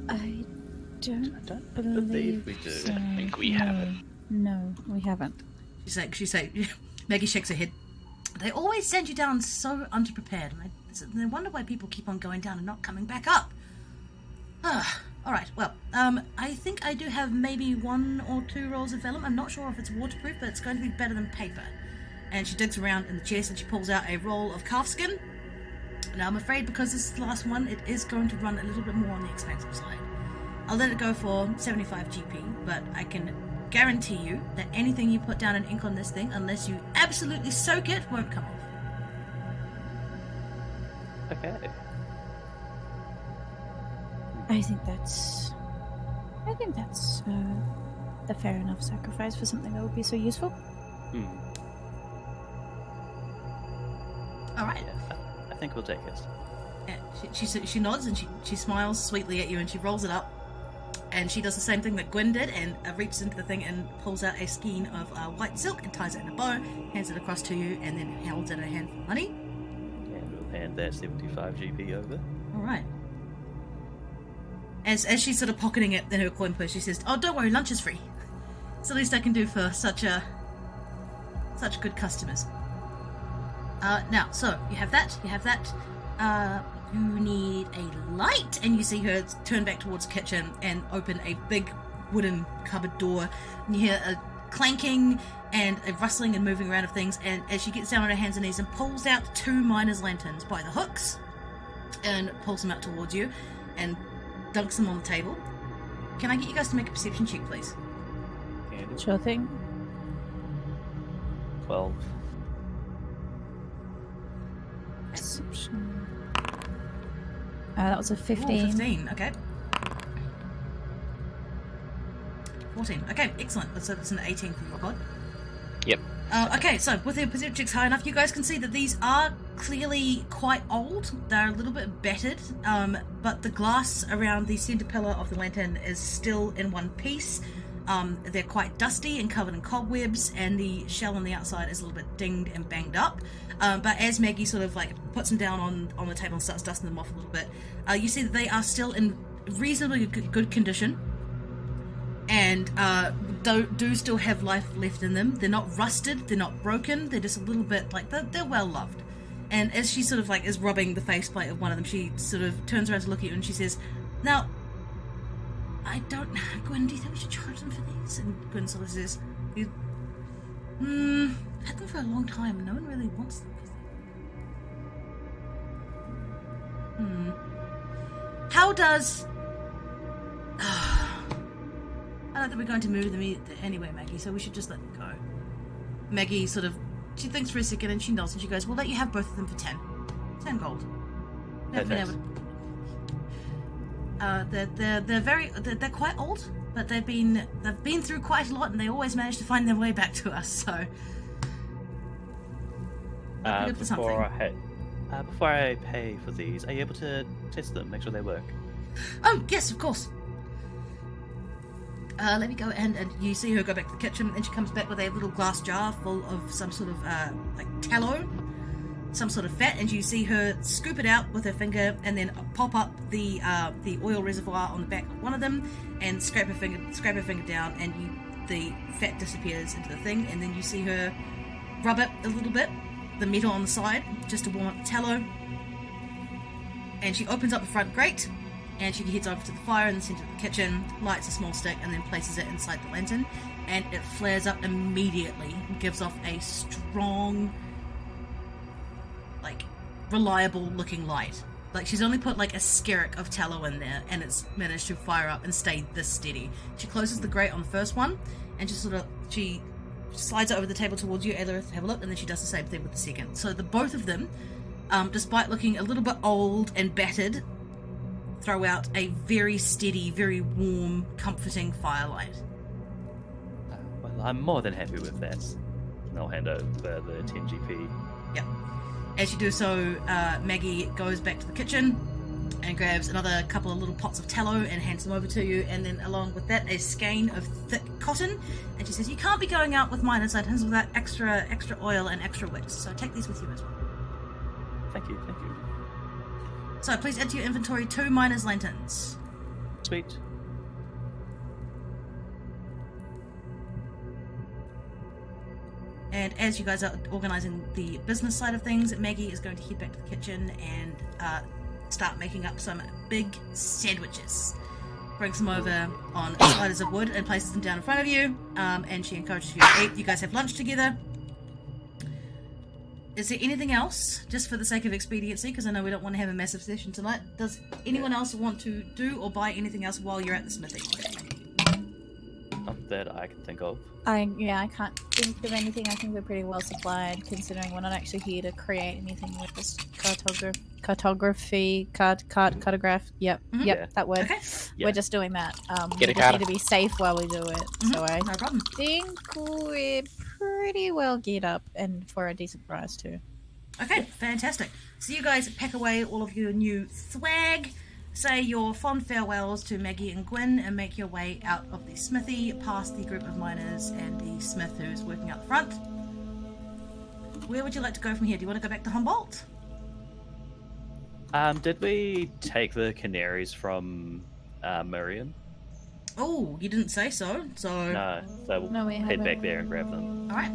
I don't, believe we do. so. I think we No. haven't. No, we haven't. Maggie shakes her head. They always send you down so underprepared, and they wonder why people keep on going down and not coming back up. Alright, well, I think I do have maybe 1 or 2 rolls of vellum. I'm not sure if it's waterproof, but it's going to be better than paper. And she digs around in the chest and she pulls out a roll of calfskin. Now, I'm afraid because this is the last one, it is going to run a little bit more on the expensive side. I'll let it go for 75 GP, but I can guarantee you that anything you put down in ink on this thing, unless you absolutely soak it, won't come off. Okay. I think that's a fair enough sacrifice for something that would be so useful. Alright. Yeah, I think we'll take it. Yeah, she nods and she smiles sweetly at you and she rolls it up. And she does the same thing that Gwyn did and reaches into the thing and pulls out a skein of white silk and ties it in a bow, hands it across to you, and then holds it in her hand for money. And we'll hand that 75 GP over. Alright. As she's sort of pocketing it in her coin purse, she says, "Oh, don't worry, lunch is free. It's the least I can do for such good customers." Now, so you have that. You need a light, and you see her turn back towards the kitchen and open a big wooden cupboard door. And you hear a clanking and a rustling and moving around of things. And as she gets down on her hands and knees and pulls out 2 miner's lanterns by the hooks, and pulls them out towards you, and dunks them on the table. Can I get you guys to make a perception check, please? And Sure thing. 12. Perception. That was a 15. Ooh, 15, okay. 14, okay, excellent. So that's an 18 for your pod. Yep. Okay, so with your perception checks high enough, you guys can see that these are clearly quite old. They're a little bit battered, but the glass around the centre pillar of the lantern is still in one piece. They're quite dusty and covered in cobwebs, and the shell on the outside is a little bit dinged and banged up. But as Maggie sort of like puts them down on the table and starts dusting them off a little bit, you see that they are still in reasonably good condition, and do still have life left in them. They're not rusted, they're not broken, they're just a little bit like they're well loved. And as she sort of like is rubbing the faceplate of one of them, she sort of turns around to look at you and she says, "Now, I don't know, Gwen, do you think we should charge them for these?" And Gwen sort of says, I've had them for a long time and no one really wants them. How does... I don't think we're going to move them anyway, Maggie, so we should just let them go. Maggie sort of... She thinks for a second and she nods and she goes, we'll let you have both of them for 10. 10 gold. Never been able to... They're quite old, but they've been through quite a lot and they always manage to find their way back to us, so... good for something. Before I pay for these, are you able to test them, make sure they work? Oh, yes, of course. Let me go and you see her go back to the kitchen and she comes back with a little glass jar full of some sort of like tallow, some sort of fat, and you see her scoop it out with her finger and then pop up the oil reservoir on the back of one of them and scrape her finger down, and the fat disappears into the thing, and then you see her rub it a little bit, the metal on the side, just to warm up the tallow, and she opens up the front grate and she heads over to the fire in the center of the kitchen, lights a small stick and then places it inside the lantern, and it flares up immediately and gives off a strong, like, reliable looking light. Like, she's only put like a skerrick of tallow in there and it's managed to fire up and stay this steady. She closes the grate on the first one and just she slides it over the table towards you, Aelirith, to have a look, and then she does the same thing with the second. So the both of them, despite looking a little bit old and battered, throw out a very steady, very warm, comforting firelight. Well, I'm more than happy with that. And I'll hand over the 10 GP. Yep. As you do so, Maggie goes back to the kitchen and grabs another couple of little pots of tallow and hands them over to you, and then along with that a skein of thick cotton, and she says, you can't be going out with miners items without extra oil and extra wicks, so take these with you as well. Thank you. So please enter your inventory 2 miners' lanterns. Sweet. And as you guys are organising the business side of things, Maggie is going to head back to the kitchen and start making up some big sandwiches. Brings them over on sliders of wood and places them down in front of you, and she encourages you to eat. You guys have lunch together. Is there anything else, just for the sake of expediency, because I know we don't want to have a massive session tonight? Does anyone else want to do or buy anything else while you're at the smithy? Not that I can think of. I can't think of anything. I think we're pretty well supplied, considering we're not actually here to create anything with this cartograph. Yep, Yeah. that word. Okay. Yeah. We're just doing that. Get We a just card. need to be safe while we do it. So I No problem. think we're pretty well geared up, and for a decent price too. Okay, fantastic. So you guys pack away all of your new swag, say your fond farewells to Maggie and Gwyn, and make your way out of the smithy, past the group of miners and the smith who's working out the front. Where would you like to go from here? Do you want to go back to Humboldt? Did we take the canaries from Miriam? Oh, you didn't say so. So, No, so we'll No, we head haven't. back there and grab them all right.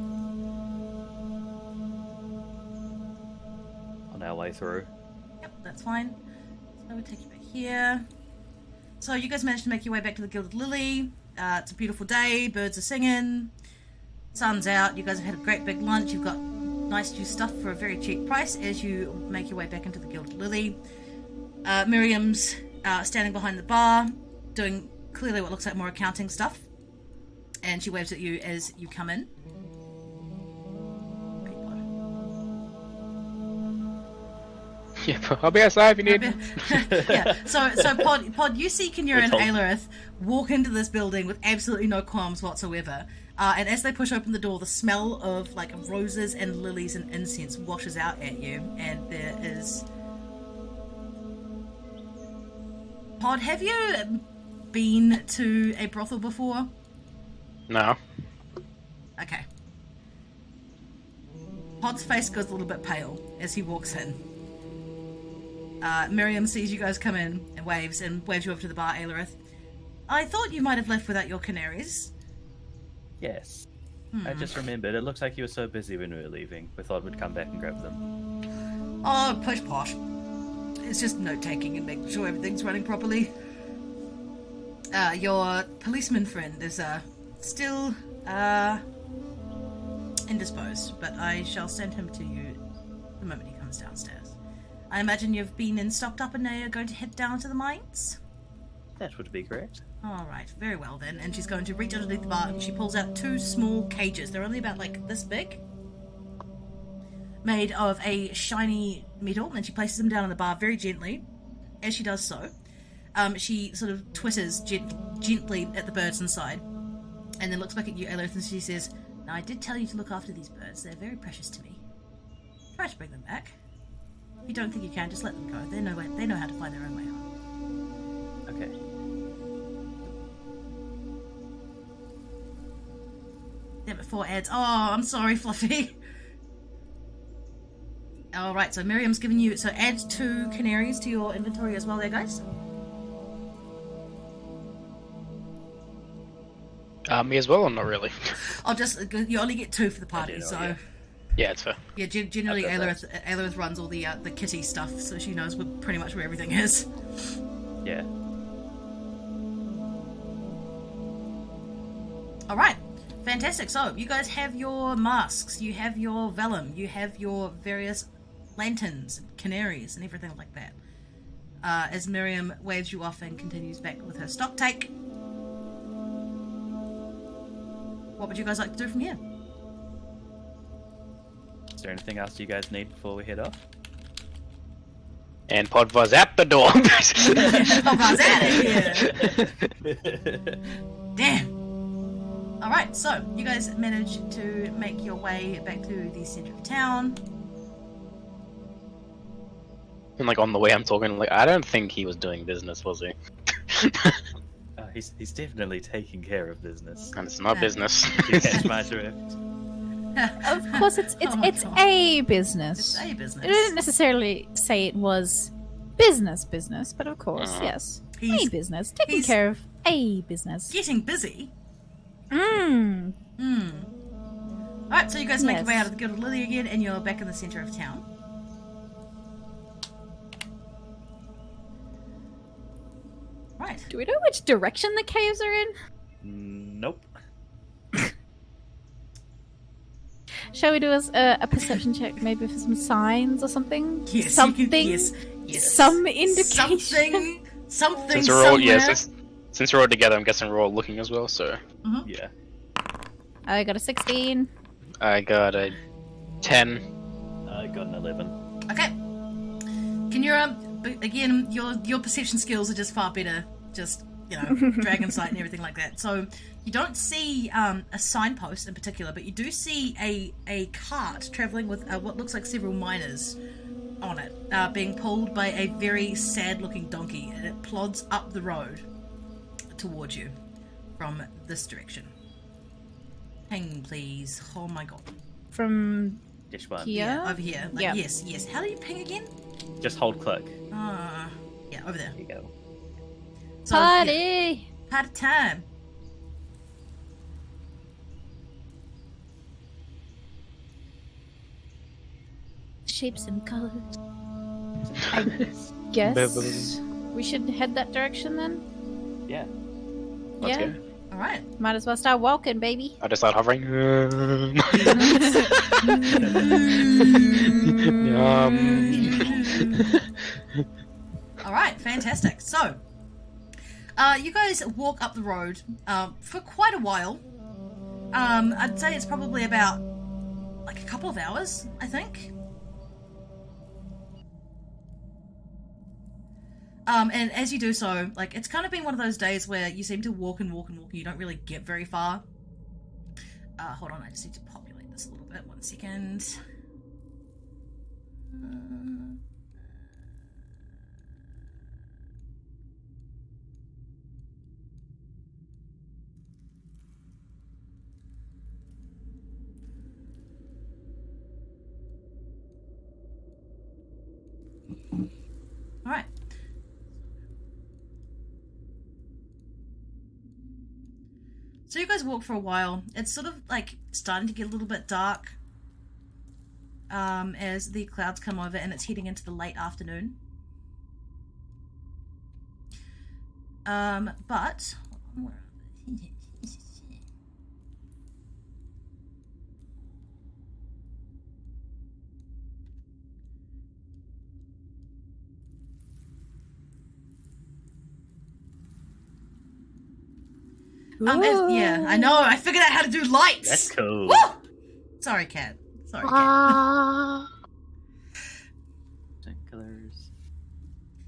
on our way through. Yep, that's fine. So we'll take you back here. So you guys managed to make your way back to the Gilded Lily. It's a beautiful day. Birds are singing. Sun's out. You guys have had a great big lunch. You've got nice new stuff for a very cheap price as you make your way back into the Gilded Lily. Miriam's standing behind the bar, doing clearly what looks like more accounting stuff. And she waves at you as you come in. Yeah, I'll be outside if you need. Yeah. So Pod, you see Kinura and told- Aelirith walk into this building with absolutely no qualms whatsoever. And as they push open the door, the smell of like roses and lilies and incense washes out at you, and there is. Pod, have you been to a brothel before? No. Okay. Pod's face goes a little bit pale as he walks in. Miriam sees you guys come in and waves you over to the bar, Aelirith. I thought you might have left without your canaries. Yes. I just remembered. It looks like you were so busy when we were leaving. We thought we'd come back and grab them. Oh, push posh. It's just note-taking and making sure everything's running properly. Your policeman friend is still indisposed, but I shall send him to you the moment he comes downstairs. I imagine you've been and stocked up and now you're going to head down to the mines? That would be correct. Alright, very well then. And she's going to reach underneath the bar and she pulls out 2 small cages. They're only about like this big. Made of a shiny metal, and she places them down on the bar very gently. As she does so, she sort of twitters gently at the birds inside, and then looks back at you, Aelith, and she says, "Now, I did tell you to look after these birds. They're very precious to me. Try to bring them back. If you don't think you can, just let them go. They know how to find their own way home." Okay. Yeah, but 4 adds. Oh, I'm sorry, Fluffy. Alright, so Miriam's giving you... So add 2 canaries to your inventory as well there, guys. Me as well, or not really? I'll just... You only get 2 for the party, know, so... yeah. Yeah, it's fair. Yeah, generally Okay, Aelith runs all the kitty stuff, so she knows pretty much where everything is. Yeah. Alright, fantastic. So, you guys have your masks, you have your vellum, you have your various lanterns, canaries, and everything like that. As Miriam waves you off and continues back with her stock take. What would you guys like to do from here? Is there anything else you guys need before we head off? And Podvar's at the door. Podvar's out of here! Damn! Alright, so you guys manage to make your way back to the centre of town. And like on the way I'm talking, like, I don't think he was doing business, was he? He's definitely taking care of business. And it's not business. You catch my drift? Of course, it's Oh my it's God. a business. It's a business. I didn't necessarily say it was business, but of course, Uh-huh. yes, He's a business taking he's- care of a business. getting busy. Mm. Alright, so you guys make your way Yes. out of the Guild of Lily again, and you're back in the centre of town. Right. Do we know which direction the caves are in? Nope. Shall we do a perception check, maybe for some signs or something? Yes, something. yes. Some indication. Something Since we're all somewhere. since we're all together, I'm guessing we're all looking as well. So Yeah. I got a 16. I got a 10. I got an 11. Okay. Can you again, your perception skills are just far better. Just, you know, dragon sight and everything like that. So you don't see a signpost in particular, but you do see a cart travelling with what looks like several miners on it, being pulled by a very sad-looking donkey, and it plods up the road towards you from this direction. Ping, please. Oh my god. From Dish one. here? Yeah, over here. Like, Yeah. yes. How do you ping again? Just hold click. Yeah, over there. There you go. So, yeah, Party! party time. Shapes and colors. I guess we should head that direction then? Yeah. Let's yeah? go. All right. Might as well start walking, baby. I just start hovering. All right, fantastic. So, you guys walk up the road for quite a while. I'd say it's probably about like a couple of hours, I think. And as you do so, like, it's kind of been one of those days where you seem to walk and walk and walk and you don't really get very far. Hold on, I just need to populate this a little bit. 1 second. All right. So you guys walk for a while. It's sort of like starting to get a little bit dark as the clouds come over and it's heading into the late afternoon. But Yeah, I know. I figured out how to do lights. That's cool. Woo! Sorry, cat. Sorry, cat. Colors.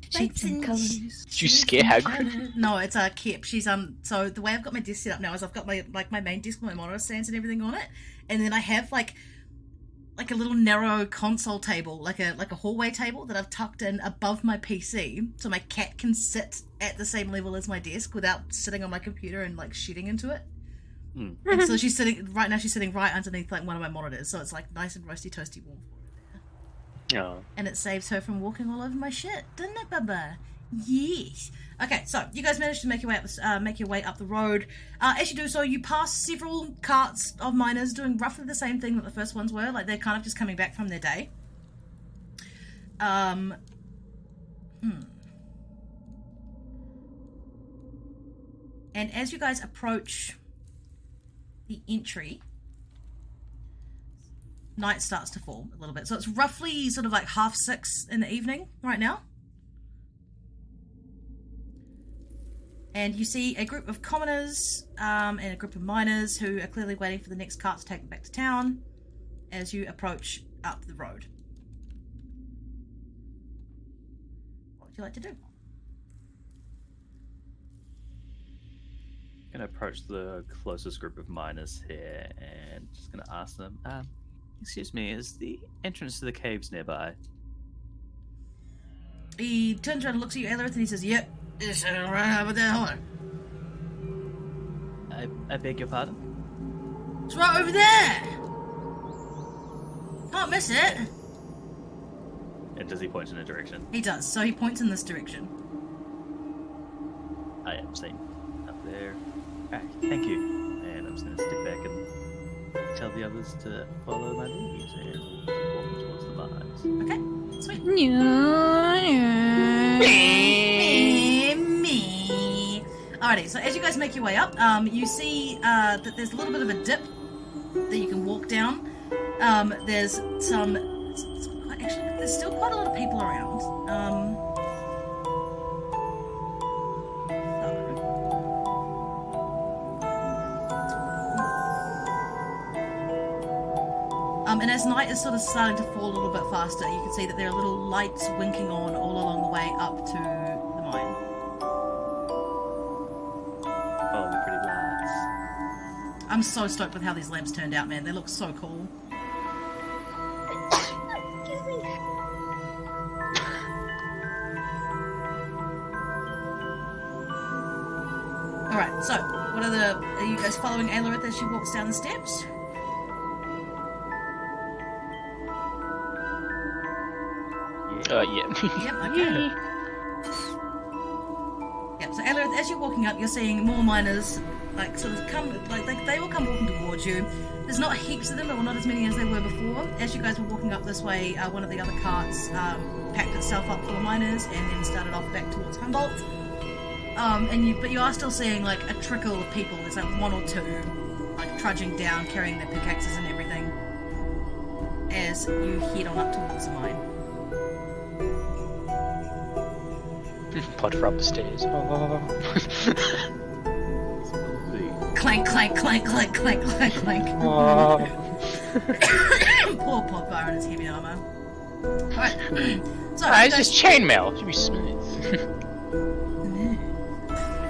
Shapes and colors. Did you scare Hagrid? No, it's Kip. She's So the way I've got my desk set up now is I've got my main desk with my monitor stands and everything on it, and then I have like a little narrow console table, like a hallway table that I've tucked in above my PC, so my cat can sit at the same level as my desk without sitting on my computer and like shooting into it. And so she's sitting right underneath like one of my monitors, so it's like nice and roasty toasty warm for her there. Oh. And it saves her from walking all over my shit, doesn't it, Baba? Yes. Okay, so you guys managed to make your way up the road. As you do so, you pass several carts of miners doing roughly the same thing that the first ones were. Like they're kind of just coming back from their day. And as you guys approach the entry, night starts to fall a little bit. So it's roughly sort of like 6:30 in the evening right now. And you see a group of commoners and a group of miners who are clearly waiting for the next cart to take them back to town as you approach up the road. What would you like to do? I'm gonna approach the closest group of miners here and just gonna ask them, excuse me, is the entrance to the caves nearby? He turns around and looks at you, Aelirith, and he says, "Yep, it's right over there. Hold on. I beg your pardon? It's right over there. Can't miss it." And does he point in a direction? He does. So he points in this direction. I am seen up there. Alright, thank you. And I'm just gonna step back and tell the others to follow my lead and walk towards the mines. Okay, sweet. Me. Alrighty, so as you guys make your way up, you see that there's a little bit of a dip that you can walk down. There's there's still quite a lot of people around. And as night is sort of starting to fall a little bit faster, you can see that there are little lights winking on all along the way up to the mine. Oh, the pretty lights. I'm so stoked with how these lamps turned out, man. They look so cool. Alright, so, are you guys following Aelirith as she walks down the steps? Yeah. Yep, okay. Yep, so Aelirith, as you're walking up, you're seeing more miners, like, sort of come, like, they all come walking towards you. There's not heaps of them, but not as many as there were before. As you guys were walking up this way, one of the other carts packed itself up full of miners and then started off back towards Humboldt. But you are still seeing, like, a trickle of people. There's, like, one or two, like, trudging down, carrying their pickaxes and everything, as you head on up towards the mine. Potter up the stairs. Oh. Clank, clank, clank, clank, clank, clank, clank. Oh. Poor Podbar and his heavy armor. Alright. So, It's just chainmail. It should be smooth.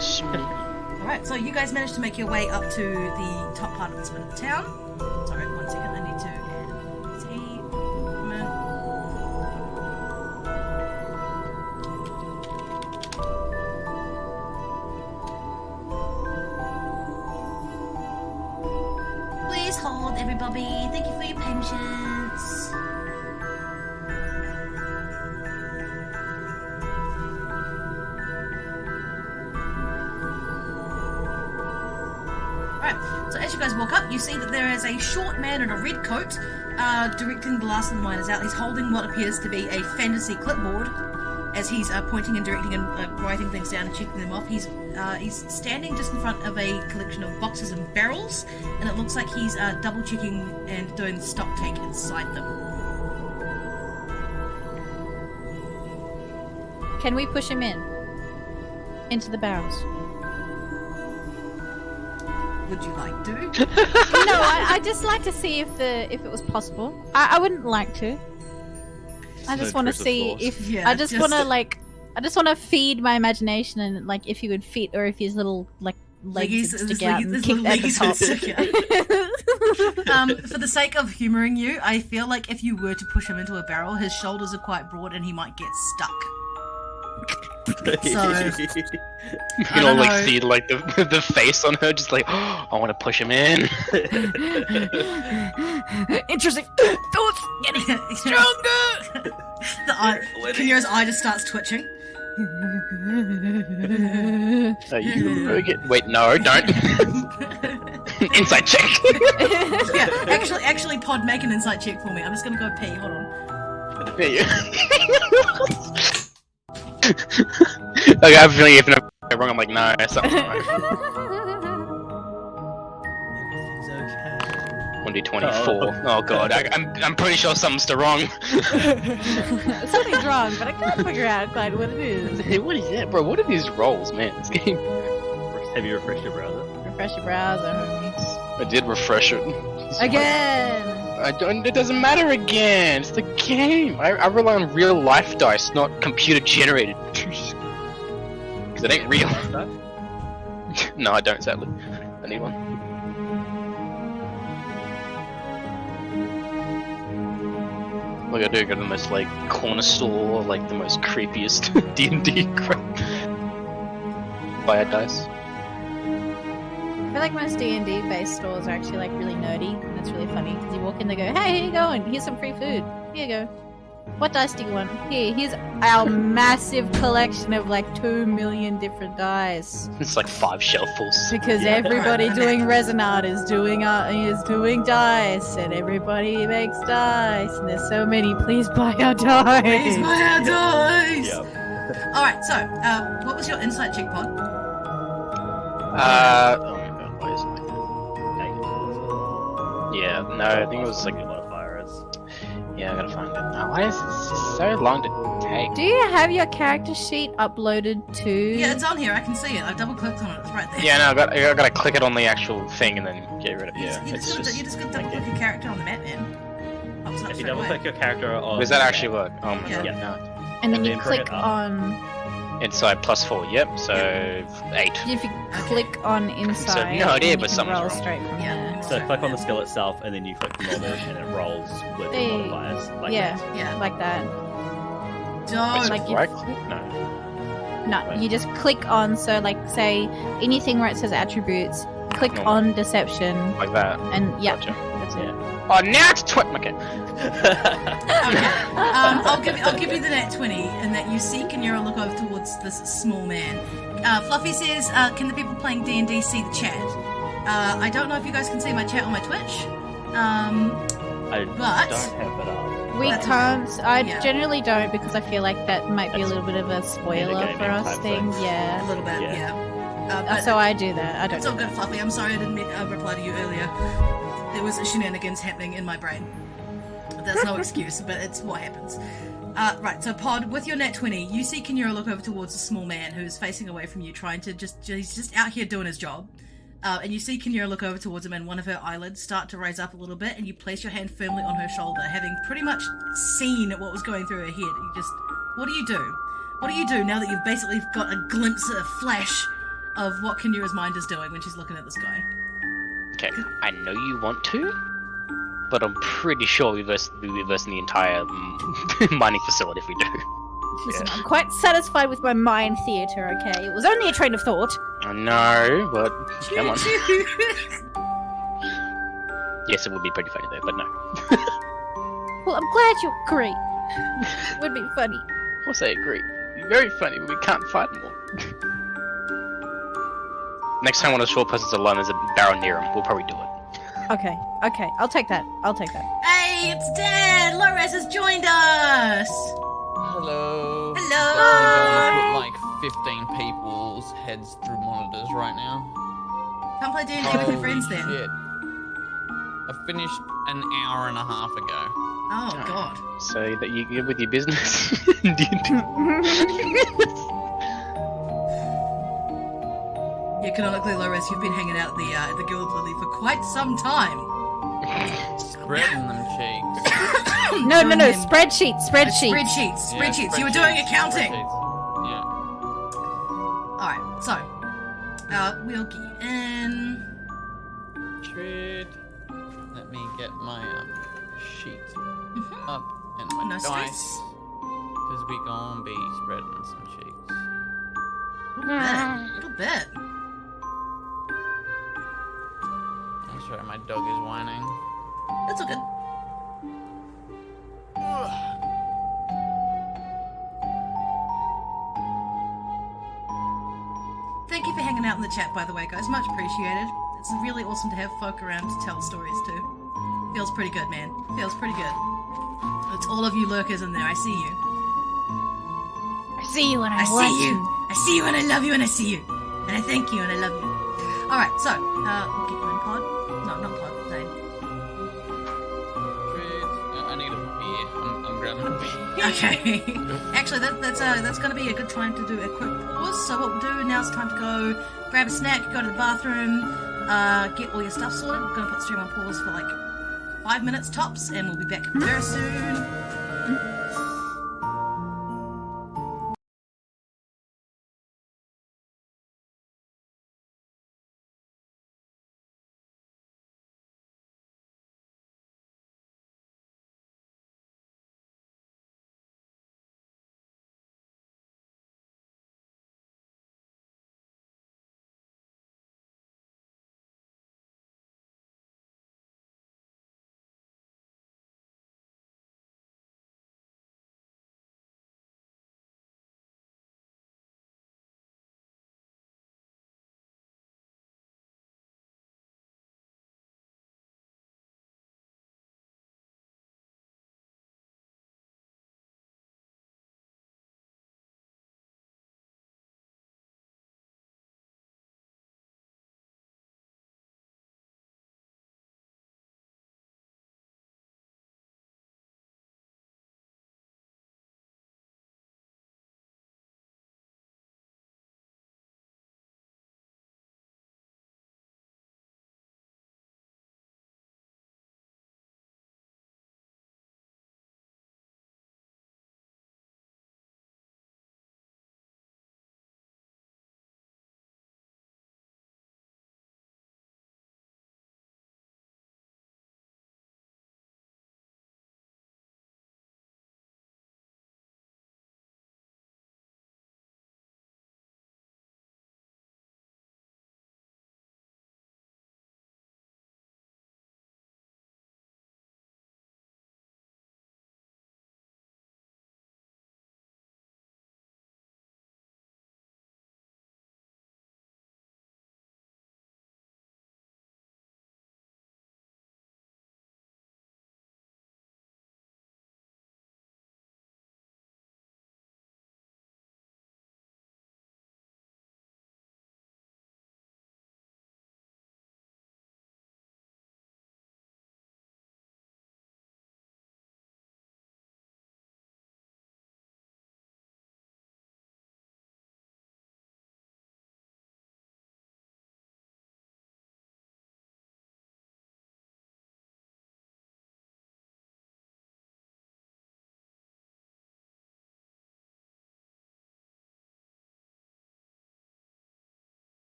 Smooth. Alright, so you guys managed to make your way up to the top part of this bit of the town. Sorry, 1 second, I need to add tea. Please hold, everybody. Thank you for your patience. So as you guys walk up, you see that there is a short man in a red coat directing the last of the miners out. He's holding what appears to be a fantasy clipboard as he's pointing and directing and writing things down and checking them off. He's standing just in front of a collection of boxes and barrels, and it looks like he's double checking and doing the stock take inside them. Can we push him into the barrels? would you like to? No, I just like to see if it was possible. I wouldn't like to. I just want to see if I just want to feed my imagination and like if he would fit or if his little like legs would stick out and kick at the top. For the sake of humouring you, I feel like if you were to push him into a barrel, his shoulders are quite broad and he might get stuck. So You can all like see like the face on her, just like I want to push him in. Interesting thoughts getting stronger. Kinura's eye just starts twitching. Wait, no, don't. Inside check. Yeah, actually, Pod, make an insight check for me. I'm just gonna go pee. Hold on. There you. Like I have a feeling if I'm wrong, I'm like, no, something's wrong. Everything's okay. 1d24. Oh god, I'm pretty sure something's still wrong. Something's wrong, but I can't figure out quite what it is. Hey, what is that, bro? What are these rolls, man? This game. Have you refreshed your browser? Refresh your browser, homie. I did refresh it. Again! It doesn't matter again. It's the game. I rely on real life dice, not computer generated. Because it ain't real. No, I don't, sadly. I need one. Like I do go to the most like corner store, like the most creepiest D&D crap. Buy a dice. I feel like most D&D based stores are actually like really nerdy, and it's really funny because you walk in, they go, "Hey, here you going? Here's some free food. Here you go. What dice do you want? Here's our massive collection of like 2 million different dice." It's like 5 shelffuls. Because everybody doing Resonart is doing dice, and everybody makes dice, and there's so many. Please buy our dice. Please buy our dice. Yep. All right. So, what was your insight check, Pod? Oh my god, why is it like that? Yeah, no, I think it was like a modifier is. yeah, I gotta find it. Oh, why is this so long to take? Do you have your character sheet uploaded to? Yeah, it's on here. I can see it. I double clicked on it. It's right there. Yeah, no, I gotta click it on the actual thing and then get rid of it. Yeah, You just got double click your character on the map, man. Pops up If you straight double away. click your character on. Does that actually work? Oh my Yeah. god, no. And then and you then bring click it up. on. Inside +4, yep, so 8. If you click on inside, no idea, then but you can something's roll wrong. straight from Yeah. there. So click on the skill itself, and then you click the normal, and it rolls with the Hey. modifiers. Like Yeah. that. Yeah. Like that. Don't. like you- right click? No. No, you just click on. So, like, say anything where it says attributes, click Normal. on deception, Like that. and yeah, Gotcha. that's it. Oh, now it's okay. Okay. I'll give you the nat 20, and that you see Kinura look over towards this small man. Fluffy says, "Can the people playing D&D see the chat?" I don't know if you guys can see my chat on my Twitch. I But- don't have it up. We That's- can't. I yeah. generally don't because I feel like that might be a That's little bit of a spoiler metagaming for us type thing. thing. A Yeah. little bit, Yeah. yeah. But So I do that. I don't. it's all good, Fluffy. I'm sorry I didn't reply to you earlier. There was shenanigans happening in my brain. There's no excuse, but it's what happens. Right, so Pod, with your nat 20, you see Kinura look over towards a small man who's facing away from you, trying to he's just out here doing his job. And you see Kinura look over towards him, and one of her eyelids start to raise up a little bit, and you place your hand firmly on her shoulder, having pretty much seen what was going through her head. You just, what do you do? What do you do now that you've basically got a glimpse, a flash of what Kinura's mind is doing when she's looking at this guy? Okay, I know you want to, but I'm pretty sure we'll be reversing the entire mining facility if we do. Listen, I'm quite satisfied with my mind theater. Okay, it was only a train of thought. I know, but come on. Yes, it would be pretty funny though, but no. Well, I'm glad you agree. It would be funny. Of course I agree. It'd be very funny, but we can't fight them all. Next time one of the short persons alone is a barrel near him, we'll probably do it. Okay, I'll take that. Hey, it's Dad! Lores has joined us! Hello. Hello! I've got like 15 people's heads through monitors right now. Come play D&D with your friends then. Shit. I finished an hour and a half ago. Oh, God. So that you good with your business? Yeah, canonically, Loris, you've been hanging out at the Guild Lily for quite some time. Spreading them cheeks. No, Doing them- spreadsheets. Spreadsheets. Yeah, You were doing accounting. spreadsheets. Yeah. Alright, so, we'll get you in. Trade. Let me get my sheet Mhm. up and my No dice. stress. Because we gonna be spreading some cheeks. Little bit. I'm sorry, my dog is whining. That's all good. Thank you for hanging out in the chat, by the way, guys. Much appreciated. It's really awesome to have folk around to tell stories too. Feels pretty good, man. Feels pretty good. It's all of you lurkers in there. I see you. I see you and I, I want see you. I see you and I love you and I see you. And I thank you and I love you. Alright, so, we'll get you in pod. No, not pod, Zane. Trade. I need a beer. I'm grabbing a beer. Okay. Actually, that's going to be a good time to do a quick pause. So what we'll do now is time to go grab a snack, go to the bathroom, get all your stuff sorted. We're going to put the stream on pause for like 5 minutes tops, and we'll be back very soon.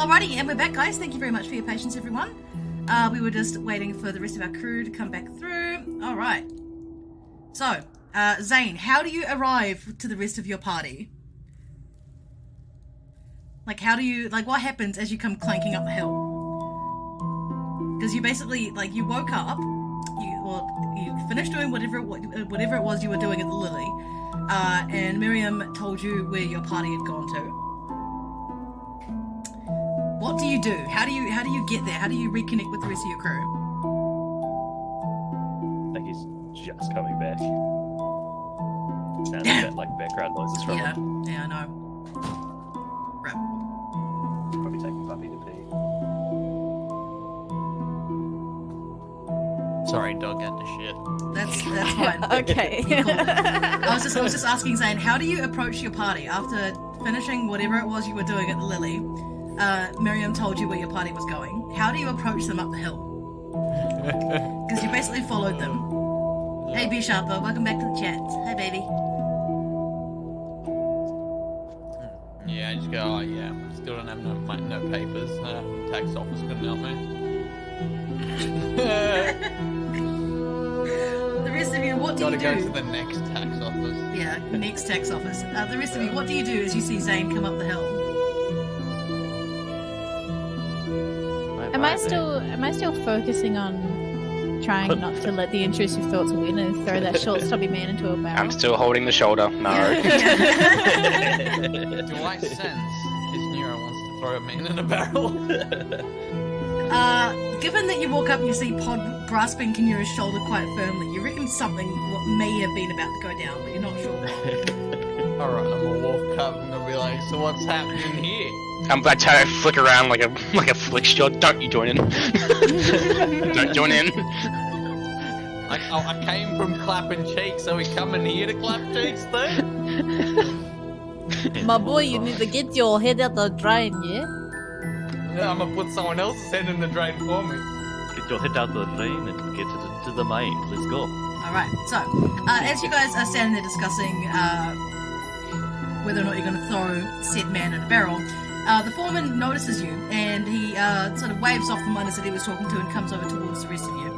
Alrighty, and we're back, guys. Thank you very much for your patience, everyone. We were just waiting for the rest of our crew to come back through. Alright. So, Zane, how do you arrive to the rest of your party? Like, how do you, like, what happens as you come clanking up the hill? Because you basically, like, you woke up, you finished doing whatever it was you were doing at the Lily, and Miriam told you where your party had gone to. What do you do? How do you get there? How do you reconnect with the rest of your crew? I think he's just coming back. Sounds a bit like background noises from him. Yeah, I know. Rip. Probably taking Puppy to pee. Sorry, dog had to shit. That's fine. Okay. Cool. I was just asking Zane, how do you approach your party after finishing whatever it was you were doing at the Lily? Miriam told you where your party was going. How do you approach them up the hill? Because you basically followed them. Hey B Sharper, welcome back to the chat. Hey baby. Yeah, I just go, oh yeah, still don't have no papers. Tax office couldn't help me. The rest of you, what do you do? Gotta go to the next tax office. Yeah, next tax office. The rest of you, what do you do as you see Zane come up the hill? Am I still focusing on trying not to let the intrusive thoughts win and throw that short stubby man into a barrel? I'm still holding the shoulder. No. Yeah. Do I sense Kisnira wants to throw a man in a barrel? Given that you walk up and you see Pod grasping Kinura's shoulder quite firmly, you reckon something may have been about to go down, but you're not sure what. Alright, I'm gonna walk up and I'll be like, so what's happening here? I try to flick around like a flick shot. Don't you join in? Don't join in. I came from clapping cheeks, so we coming here to clap cheeks too? My boy, you need to get your head out the drain, yeah? Yeah, I'm gonna put someone else's head in the drain for me. Get your head out the drain and get to the main. Let's go. Alright, so, as you guys are standing there discussing whether or not you're going to throw said man in a barrel, the foreman notices you, and he sort of waves off the miners that he was talking to and comes over towards the rest of you.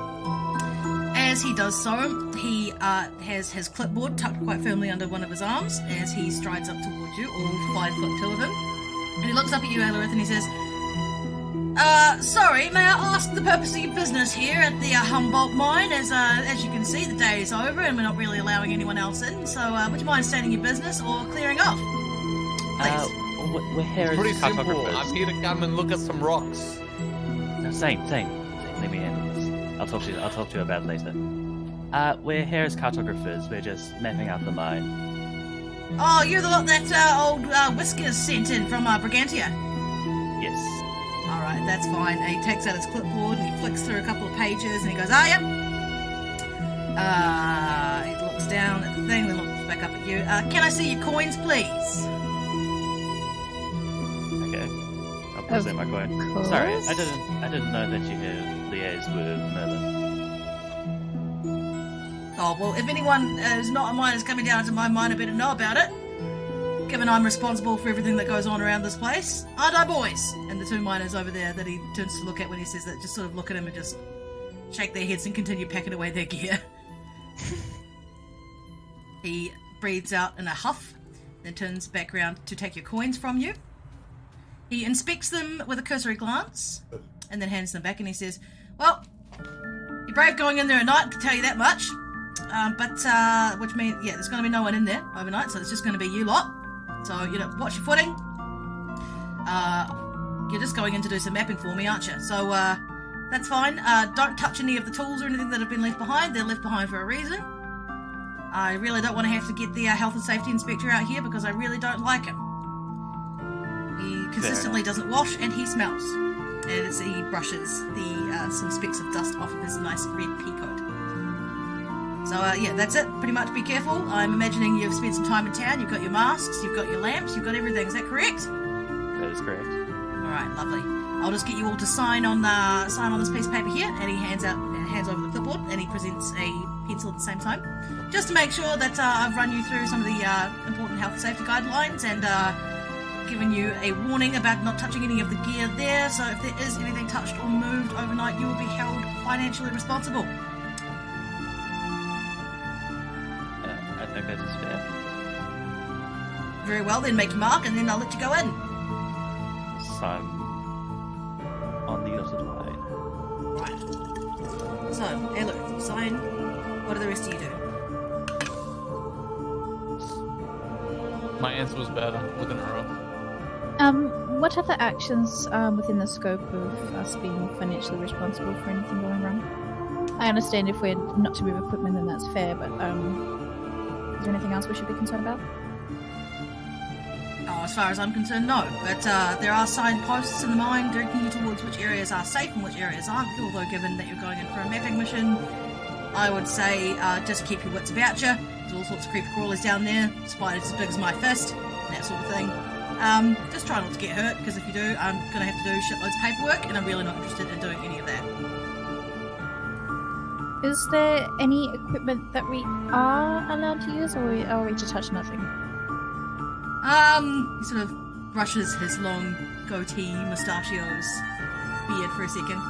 As he does so, he has his clipboard tucked quite firmly under one of his arms as he strides up towards you, all 5'2" of him. And he looks up at you, Aelorith, and he says, sorry, may I ask the purpose of your business here at the Humboldt mine? As you can see, the day is over and we're not really allowing anyone else in, so would you mind stating your business or clearing off? Please. We're here as Pretty simple. cartographers. I'm here to come and look at some rocks. No, same. Let me handle this. I'll talk to you about it later. We're here as cartographers. We're just mapping out the mine. Oh, you're the lot that old Whiskers sent in from Brigantia? Yes. Alright, that's fine. And he takes out his clipboard and he flicks through a couple of pages and he goes, yep. He looks down at the thing, then looks back up at you. Can I see your coins, please? Okay. I'll present my coin. course. Sorry, I didn't know that you had liaised with Merlin. Oh, well, if anyone who's not a miner is coming down to my mine, I better know about it. Given I'm responsible for everything that goes on around this place. Aren't I, boys? And the two miners over there that he turns to look at when he says that just sort of look at him and just shake their heads and continue packing away their gear. He breathes out in a huff, then turns back around to take your coins from you. He inspects them with a cursory glance, and then hands them back, and he says, well, you're brave going in there at night, I can tell you that much. Which means, yeah, there's going to be no one in there overnight, so it's just going to be you lot. So, watch your footing. You're just going in to do some mapping for me, aren't you? So, that's fine. Don't touch any of the tools or anything that have been left behind. They're left behind for a reason. I really don't want to have to get the health and safety inspector out here because I really don't like him. He consistently doesn't wash and he smells. And he brushes some specks of dust off of his nice red pea coat. So, yeah, that's it. Pretty much be careful. I'm imagining you've spent some time in town. You've got your masks, you've got your lamps, you've got everything. Is that correct? That is correct. Alright, lovely. I'll just get you all to sign on this piece of paper here, and he hands over the clipboard, and he presents a pencil at the same time. Just to make sure that I've run you through some of the important health and safety guidelines, and given you a warning about not touching any of the gear there, so if there is anything touched or moved overnight, you will be held financially responsible. I think that is fair. Very well, then make your mark, and then I'll let you go in. Sign on the dotted line. Right. So, hello, sign. What do the rest of you do? My answer was better. Looking at her. What other actions within the scope of us being financially responsible for anything going wrong? I understand if we're not to move equipment, then that's fair, but is there anything else we should be concerned about? Oh, as far as I'm concerned, no. But there are signposts in the mine directing you towards which areas are safe and which areas aren't. Although, given that you're going in for a mapping mission, I would say just keep your wits about you. There's all sorts of creepy crawlers down there, spiders as big as my fist, that sort of thing. Just try not to get hurt, because if you do, I'm going to have to do shitloads of paperwork, and I'm really not interested in doing any of that. Is there any equipment that we are allowed to use, or are we to touch nothing? He sort of brushes his long goatee, mustachios, beard for a second.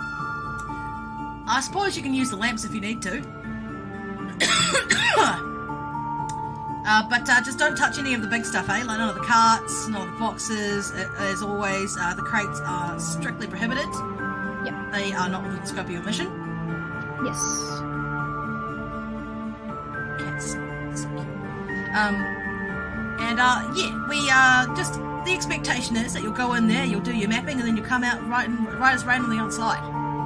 I suppose you can use the lamps if you need to. But just don't touch any of the big stuff, eh? Like none of the carts, none of the boxes. As always, the crates are strictly prohibited. Yep. They are not within the scope of your mission. Yes. Cats. So cute. Yeah, we just the expectation is that you'll go in there, you'll do your mapping, and then you'll come out right as rain on the outside.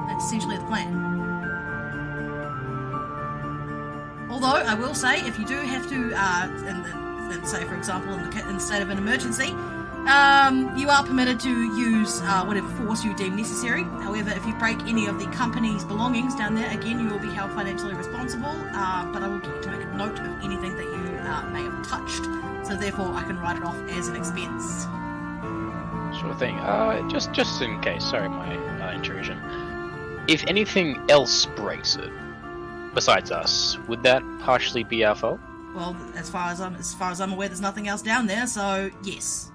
That's essentially the plan. Although I will say, if you do have to, say for example in the state of an emergency, you are permitted to use whatever force you deem necessary. However, if you break any of the company's belongings down there, again you will be held financially responsible. But I will get you to make a note of anything that you may have touched. So therefore, I can write it off as an expense. Sure thing. Just in case. Sorry, my intrusion. If anything else breaks it, besides us, would that partially be our fault? Well, as far as I'm aware, there's nothing else down there. So yes.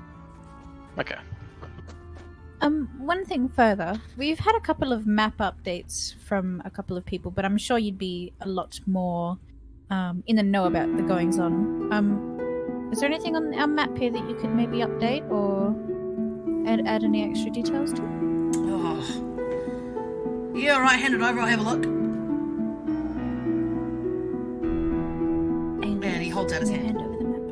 Okay. One thing further, we've had a couple of map updates from a couple of people, but I'm sure you'd be a lot more in the know about the goings on. Is there anything on our map here that you could maybe update or add any extra details to? Oh. Yeah, right, hand it over, I'll have a look. And he holds out his hand. Over the map.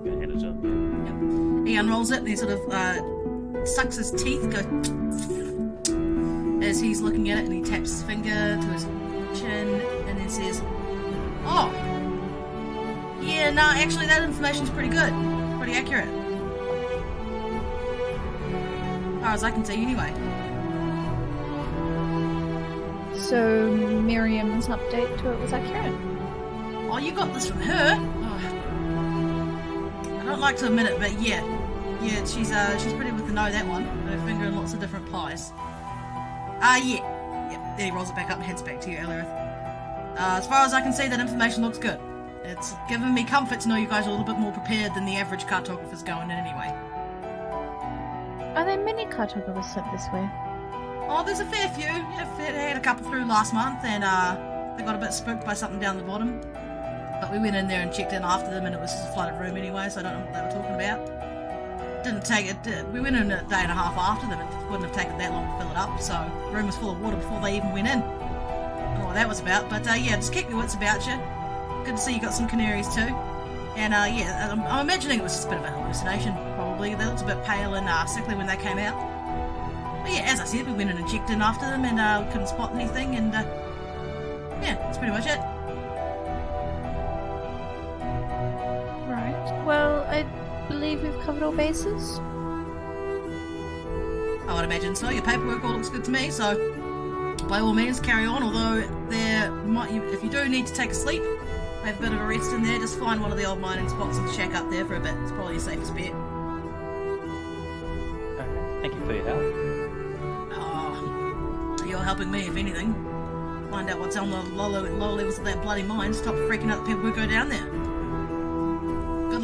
Gonna hand it to him. He unrolls it and he sort of sucks his teeth, goes as he's looking at it, and he taps his finger to his chin and then says, "Oh, yeah, no, actually that information's pretty good. Pretty accurate. As far as I can see anyway." So Miriam's update to it was accurate? Oh, you got this from her? Oh. I don't like to admit it, but yeah, she's pretty with the know, that one. Her finger in lots of different pies. Yeah. Then he rolls it back up and hands it back to you, Ellerith. As far as I can see, that information looks good. It's given me comfort to know you guys are a little bit more prepared than the average cartographers going in anyway. Are there many cartographers sent this way? Oh, there's a fair few. Yeah, I had a couple through last month, and they got a bit spooked by something down the bottom. But we went in there and checked in after them, and it was just a flooded room anyway, so I don't know what they were talking about. Didn't take it. We went in a day and a half after them. It wouldn't have taken that long to fill it up, so the room was full of water before they even went in. I don't know what that was about, but yeah, just keep your wits about you. Good to see you got some canaries too. And yeah, I'm imagining it was just a bit of a hallucination, probably. They looked a bit pale and sickly when they came out. But yeah, as I said, we went in and checked in after them, and we couldn't spot anything, and yeah, that's pretty much it. Right. Well, I believe we've covered all bases. I would imagine so. Your paperwork all looks good to me, so by all means carry on, although if you do need to take a sleep, have a bit of a rest in there, just find one of the old mining spots and shack up there for a bit. It's probably your safest bet. Okay, thank you for your help. Oh, you're helping me, if anything. Find out what's on the low levels of that bloody mine. Stop freaking out the people who go down there. Good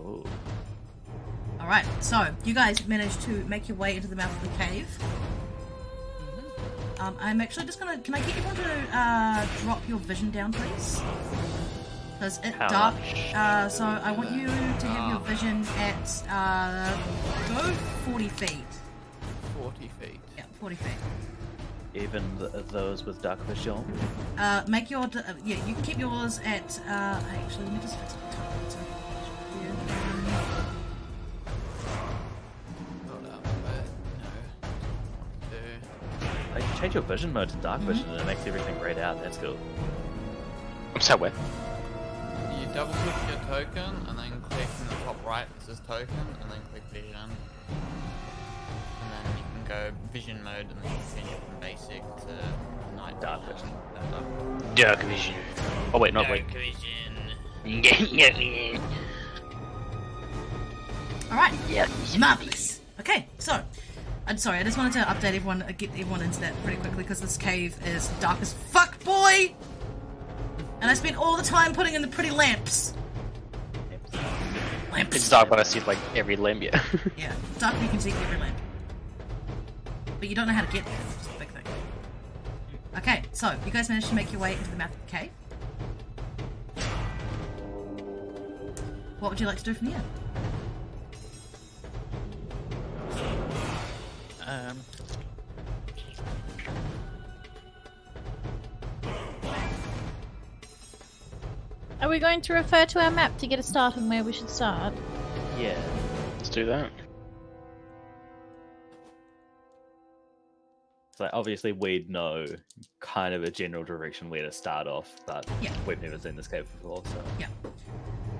Ooh. Alright, so you guys managed to make your way into the mouth of the cave. I'm actually just gonna. Can I get everyone to drop your vision down, please? Because it's How dark. much? So I want you to have your vision at go 40 feet. 40 feet. Yeah, 40 feet. Even those with dark vision. Make your yeah. You can keep yours at. Actually, let me just fix the time. So, Hold up, but no. Like, change your vision mode to dark vision and it makes everything grayed out. That's cool. I'm so wet. You double click your token and then click in the top right it says token and then click vision. And then you can go vision mode and then you change it from basic to night Dark vision. Dark vision. Oh wait, no wait. vision. Alright. Yeah. Marvelous. Okay, so I'm sorry, I just wanted to update everyone, get everyone into that pretty quickly because this cave is dark as fuck, boy! And I spent all the time putting in the pretty lamps. Lamps. It's dark, but I see like every limb. Yeah. Yeah, dark you can see every lamp. But you don't know how to get there, which is the big thing. Okay, so you guys managed to make your way into the mouth of the cave. What would you like to do from here? Are we going to refer to our map to get a start on where we should start? Yeah. Let's do that. So obviously we'd know kind of a general direction where to start off, but Yeah. we've never seen this cave before, so Yeah.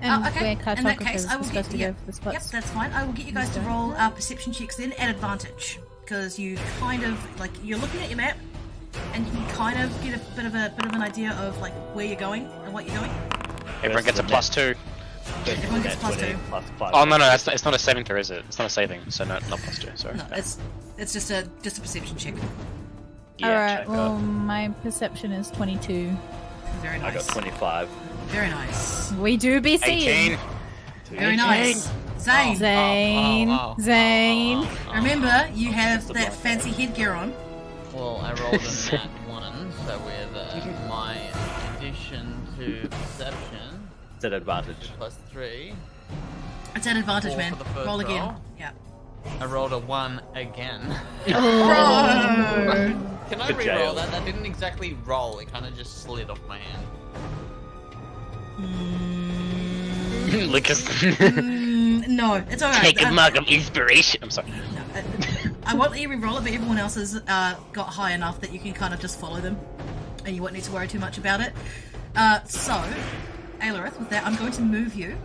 And Okay, where in that cartographers case, I are will supposed get to yeah. go for the spots. Yep, that's fine. I will get you guys to roll perception checks then at advantage because you kind of like you're looking at your map and you can kind of get a bit of an idea of like where you're going and what you're doing. Everyone gets a +2. Everyone gets +2. Plus 5. Oh no, that's not, it's not a saving throw, is it? It's not a saving, so no, not +2. Sorry. No, it's just a perception check. Yeah, Alright, check well, out. my perception is 22. Very I nice. got 25. Very nice. We do be seeing. 18. Very nice. Zane. Zane. Zane. Remember, you have that fancy headgear on. Well, I rolled a nat 1, so with my addition to perception, It's at advantage. +3, It's at advantage, 4 man. for the first Roll again. roll. Yeah. I rolled a 1 again. Bro! Can I Good re-roll jail. that? That didn't exactly roll, it kind of just slid off my hand. Lucas. No, it's alright. Take a mug of inspiration. I'm sorry. I won't let you re-roll it, but everyone else has got high enough that you can kind of just follow them, and you won't need to worry too much about it. So, Aelarith, with that, I'm going to move you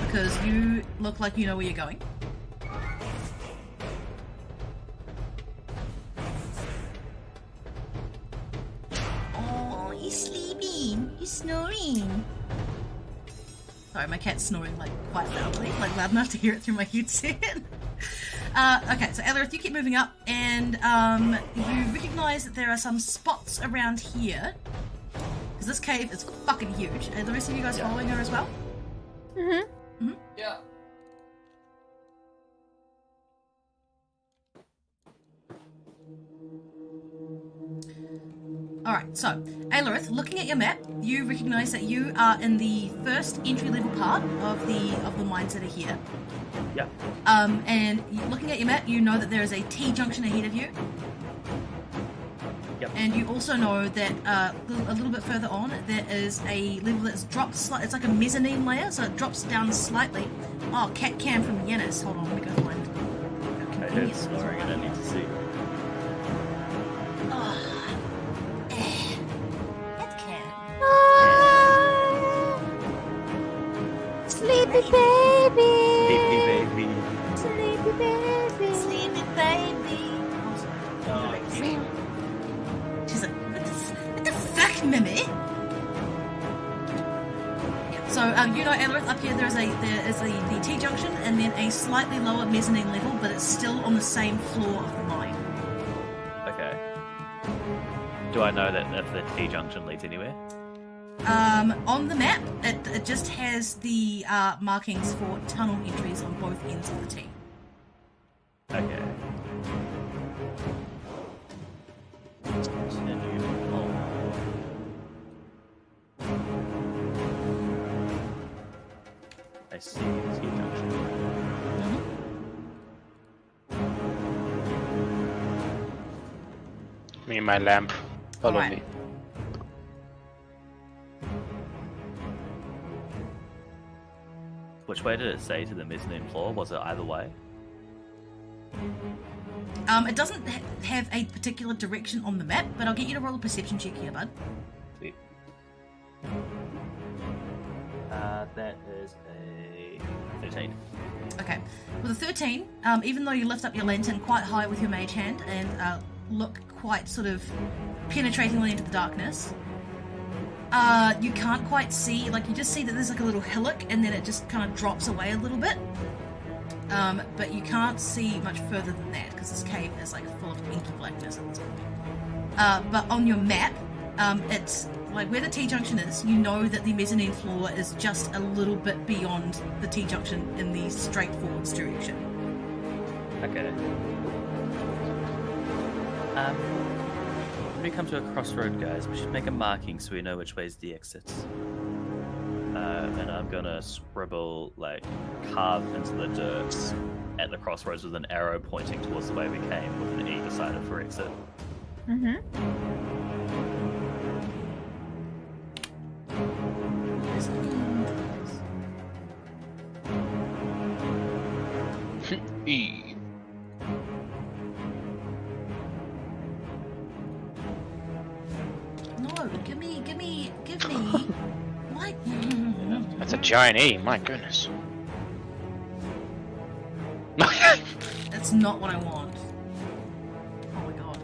because you look like you know where you're going. Oh, he's sleeping. He's snoring. Sorry, my cat's snoring like quite loudly, like loud enough to hear it through my headset. Okay, so Aelarith, you keep moving up, and you recognise that there are some spots around here. Because this cave is fucking huge. Are the rest of you guys following her as well? Yeah. Alright, so, Aelarith, looking at your map, you recognise that you are in the first entry-level part of the mines that are here. Yeah. And looking at your map, you know that there is a T-junction ahead of you. Yep. And you also know that a little bit further on, there is a level that's dropped slightly. It's like a mezzanine layer, so it drops down slightly. Oh, cat cam from Yanis. Hold on, let me go find. I heard snoring and I need to see. Cat cam. Sleepy baby. Baby, baby. Sleepy baby. Sleepy baby. She's like, what the fuck, Mimi? Yeah, so you know, Aelarith, up here there is the T junction and then a slightly lower mezzanine level, but it's still on the same floor of the mine. Okay. Do I know that if the T junction leads anywhere? On the map, it just has the markings for tunnel entries on both ends of the T. Okay. Continue on. I see the T-junction. Me and my lamp. Follow Alright. me. Which way did it say to the mezzanine floor? Was it either way? It doesn't have a particular direction on the map, but I'll get you to roll a perception check here, bud. Sweet. That is a 13. Okay. With a 13, even though you lift up your lantern quite high with your mage hand and look quite sort of penetratingly into the darkness, you can't quite see, like, you just see that there's like a little hillock and then it just kind of drops away a little bit. But you can't see much further than that because this cave is like full of inky blackness at this point. But on your map, it's like where the T-junction is, you know that the mezzanine floor is just a little bit beyond the T-junction in the straightforwards direction. Okay. When we come to a crossroad, guys, we should make a marking so we know which way's the exits. And I'm gonna scribble, like, carve into the dirt at the crossroads with an arrow pointing towards the way we came with an E decided for exit. Mm-hmm. E. No, give me. What? That's a giant E, my goodness. That's not what I want. Oh my god.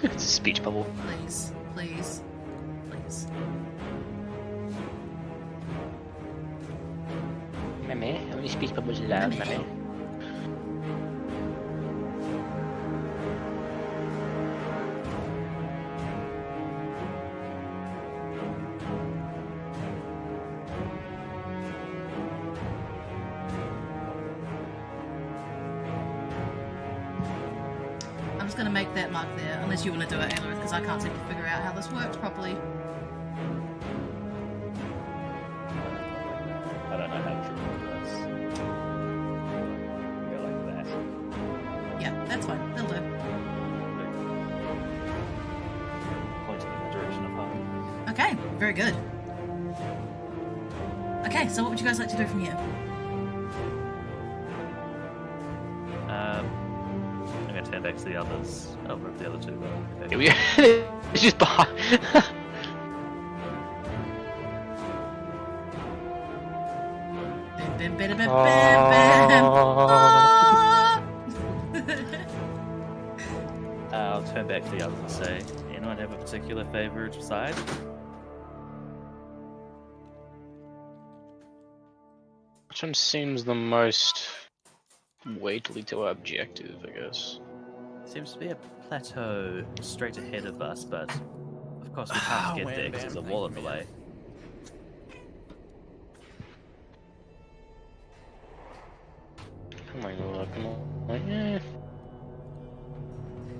It's a speech bubble. Please. Meme, how many speech bubbles you have, meme? I'm just gonna make that mark there, unless you want to do it, Ayla, because I can't seem to figure out how this works properly. I don't know how to draw this. Go like that. Yeah, that's fine. That'll do. Pointing in the direction of home. Okay, very good. Okay, so what would you guys like to do from here? I'm gonna turn back to the others. I'll move the other two. Here we go. It's just behind. Bam, bam, bam, bam, bam, bam. Ah! I'll turn back to the others and say, anyone have a particular favorite side? Which one seems the most weightly to our objective, I guess? Seems to be a plateau straight ahead of us, but of course we can't get there because there's a wall in the way. Come on, come on. Yeah.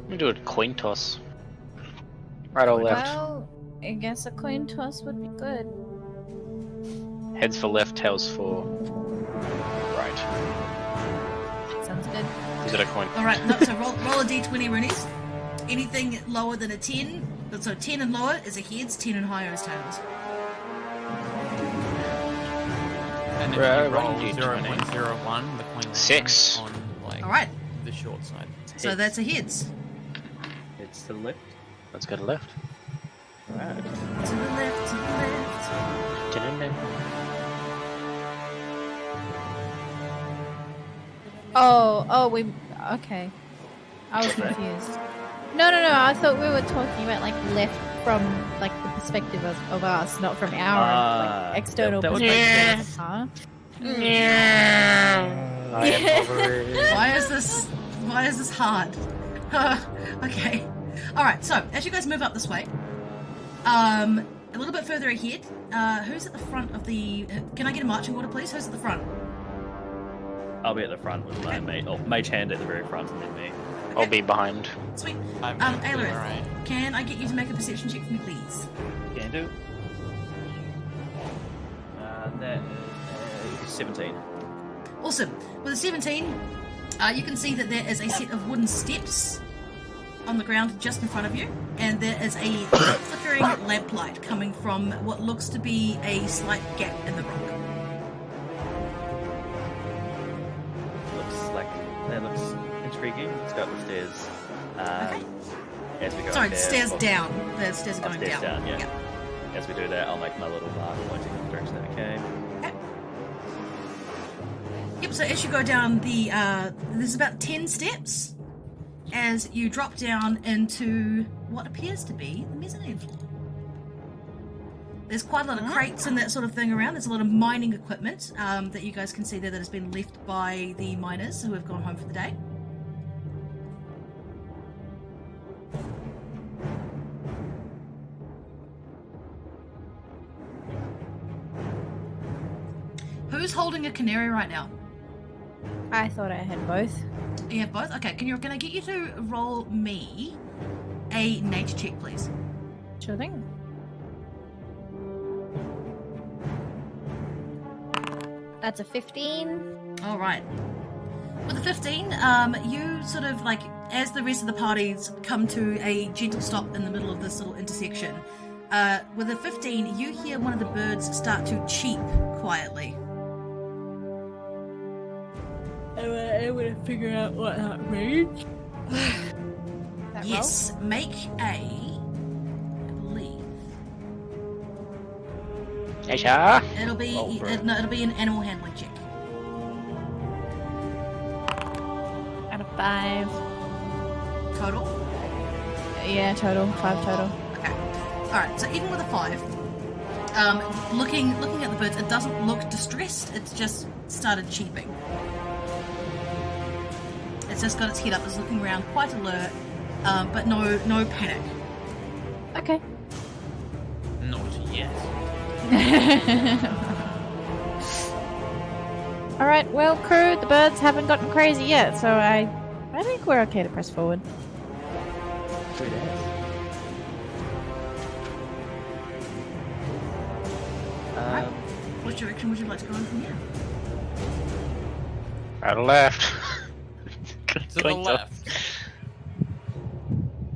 Let me do a coin toss. Right or left? Well, I guess a coin toss would be good. Heads for left, tails for right. Sounds good. Is it a coin? Alright, no, so roll a d20, Roonies. Anything lower than a 10, so 10 and lower is a heads, 10 and higher is tails. And if Right, you roll right, 0.01, the coin 6. lands on like Alright, the short side. so that's a heads. It's to the left. Let's go to left. Alright. To the left, to the left. Dun-dun-dun. Okay. I was confused. No, I thought we were talking about like left from like the perspective of us, not from our like, external that would perspective. Huh? I am over it. Why is this hard? Okay. Alright, so as you guys move up this way, a little bit further ahead, who's at the front of the... Can I get a marching order, please? Who's at the front? I'll be at the front with my mate, or mage hand at the very front, and then me. I'll be behind. Sweet. I'm Aelorith, alright. can I get you to make a perception check for me, please? Can do. That is 17. Awesome. With a 17, you can see that there is a set of wooden steps on the ground just in front of you, and there is a flickering lamplight coming from what looks to be a slight gap in the rock. That looks intriguing. Let's go up the stairs. Okay. As we go Sorry, up there, stairs down. The stairs are going Stairs down. down, yeah. As we do that, I'll make my little mark pointing in the direction that we came. Okay. Yep, so as you go down the, there's about 10 steps as you drop down into what appears to be the mezzanine floor. There's quite a lot of crates and that sort of thing around. There's a lot of mining equipment that you guys can see there that has been left by the miners who have gone home for the day. Who's holding a canary right now? I thought I had both. You have both? Okay, can I get you to roll me a nature check, please? Sure thing. That's a 15. All right. With the 15, you sort of like, as the rest of the parties come to a gentle stop in the middle of this little intersection, with a 15, you hear one of the birds start to cheep quietly. I want to figure out what that means. Yes, make a, I believe, Nature. it'll be Roll for it. no, it'll be an animal handling check. Out of 5. Total. Yeah, total. 5 total. Okay. All right. So even with a 5, looking at the birds, it doesn't look distressed. It's just started cheeping. It's just got its head up. It's looking around, quite alert, but no panic. Okay. Not yet. Alright, well, crew, the birds haven't gotten crazy yet, so I think we're okay to press forward. Sweet ass. What direction would you like to go in from here? Right or left. To the left.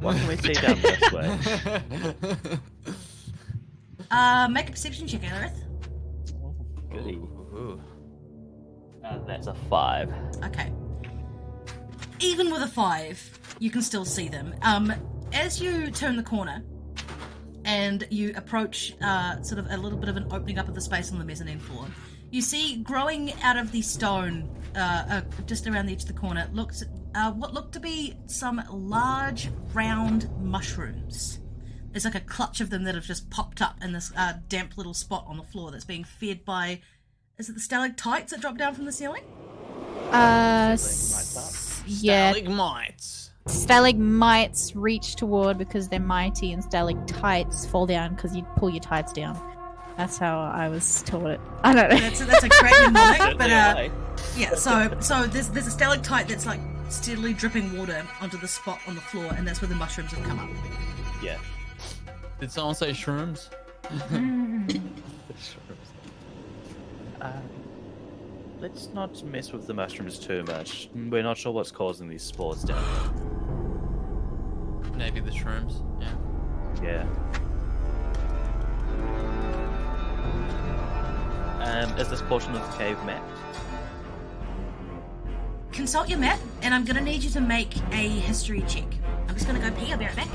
What can we see down this way? Make a perception check, Aelorith. Goody. Ooh. That's a 5. Okay. Even with a 5, you can still see them. As you turn the corner and you approach sort of a little bit of an opening up of the space on the mezzanine floor, you see growing out of the stone just around the edge of the corner what look to be some large round mushrooms. There's like a clutch of them that have just popped up in this damp little spot on the floor that's being fed by, is it the stalactites that drop down from the ceiling? Yeah. Stalagmites. Stalagmites reach toward because they're mighty, and stalactites fall down because you pull your tights down. That's how I was taught it. I don't know. That's a great mnemonic, but Certainly yeah. So there's a stalactite that's like steadily dripping water onto the spot on the floor, and that's where the mushrooms have come up. Yeah. Did someone say shrooms? Let's not mess with the mushrooms too much. We're not sure what's causing these spores down Maybe the shrooms. Yeah. there. Yeah. Is this portion of the cave mapped? Consult your map, and I'm gonna need you to make a history check. I'm just gonna go pee. I'll be right back.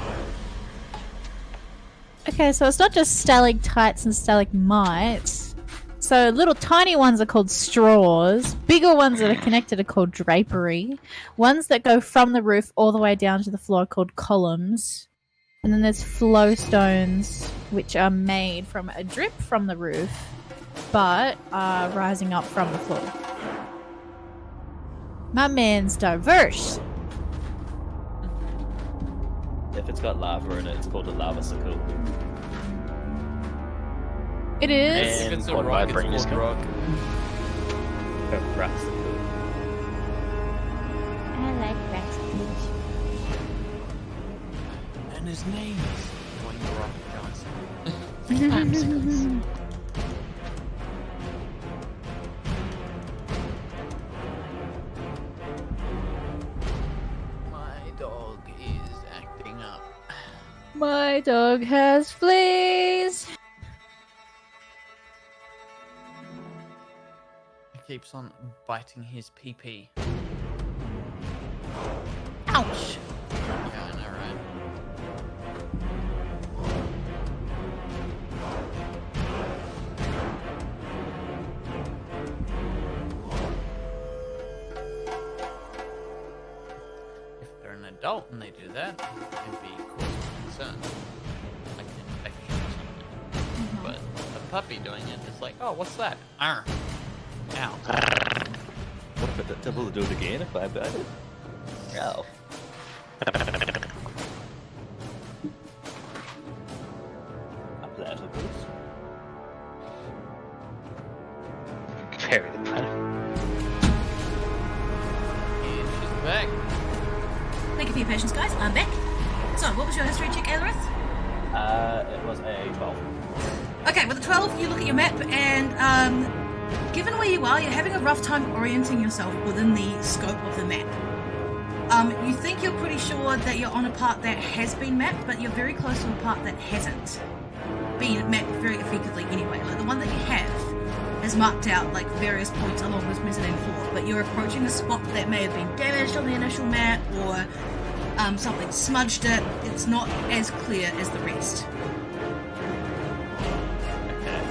Okay, so it's not just stalactites and stalagmites. So little tiny ones are called straws. Bigger ones that are connected are called drapery. Ones that go from the roof all the way down to the floor are called columns. And then there's flow stones, which are made from a drip from the roof, but are rising up from the floor. My man's diverse. If it's got lava in it, it's called a lava sickle. It is. If And it's a what rock, about bringing it's this called rock. Rats. I like rats. And his name is Dwayne Rock Johnson. My dog is acting up. My dog has fleas. He keeps on biting his pee-pee. Ouch. Yeah, I know, right? If they're an adult and they do that, it'd be cause of concern. Like an infection or something. But a puppy doing it is like, oh, what's that? Arr. Ow. What if it will do it again if I bite it? Oh. Up there, of course. Very bad. And she's back. Thank you for your patience, guys. I'm back. So, what was your history check, Aelirith? It was a 12. Okay, with a 12, you look at your map, and given where you are, you're having a rough time orienting yourself within the scope of the map. You think you're pretty sure that you're on a part that has been mapped, but you're very close to a part that hasn't been mapped very effectively anyway. Like the one that you have is marked out like various points along this mezzanine floor, but you're approaching a spot that may have been damaged on the initial map, or something smudged it. It's not as clear as the rest. Okay.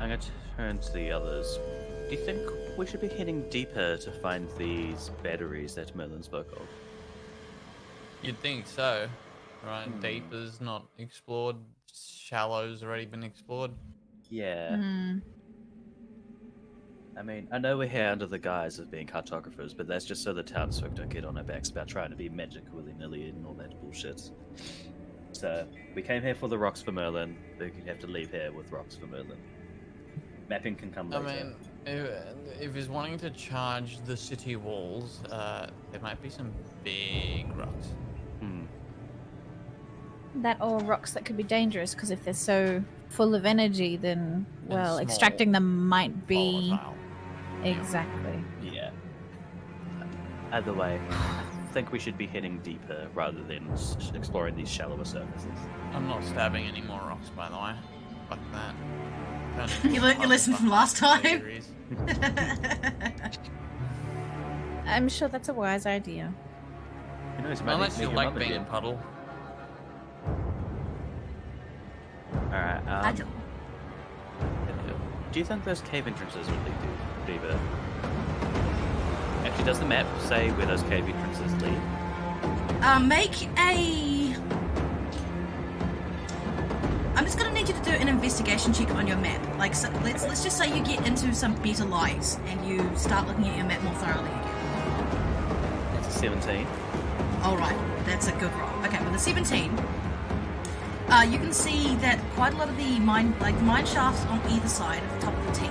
I'm going to turn to the others. Do you think we should be heading deeper to find these batteries that Merlin spoke of? You'd think so, right? Deep is not explored. Shallow's already been explored. Yeah. Hmm. I mean, I know we're here under the guise of being cartographers, but that's just so the townsfolk don't get on our backs about trying to be magic willy-nilly and all that bullshit. So, we came here for the rocks for Merlin, but we have to leave here with rocks for Merlin. Mapping can come I later. mean, if he's wanting to charge the city walls, there might be some big rocks. Hmm. That or rocks that could be dangerous, because if they're so full of energy, then, well, small. extracting them might be... Volatile. Exactly. Yeah. Either way, I think we should be heading deeper rather than exploring these shallower surfaces. I'm not stabbing any more rocks, by the way. Fuck that. You learned your lesson from last time. Batteries. I'm sure that's a wise idea. Who knows, might Unless meet you your like mum being a again. puddle. Alright, I don't. do you think those cave entrances would lead deeper? Actually, does the map say where those cave entrances lead? Make a... I'm just gonna need you to do an investigation check on your map. Like, so let's just say you get into some better light and you start looking at your map more thoroughly again. It's a 17. Alright, that's a good roll. Okay, with a 17, you can see that quite a lot of the mine shafts on either side of the top of the T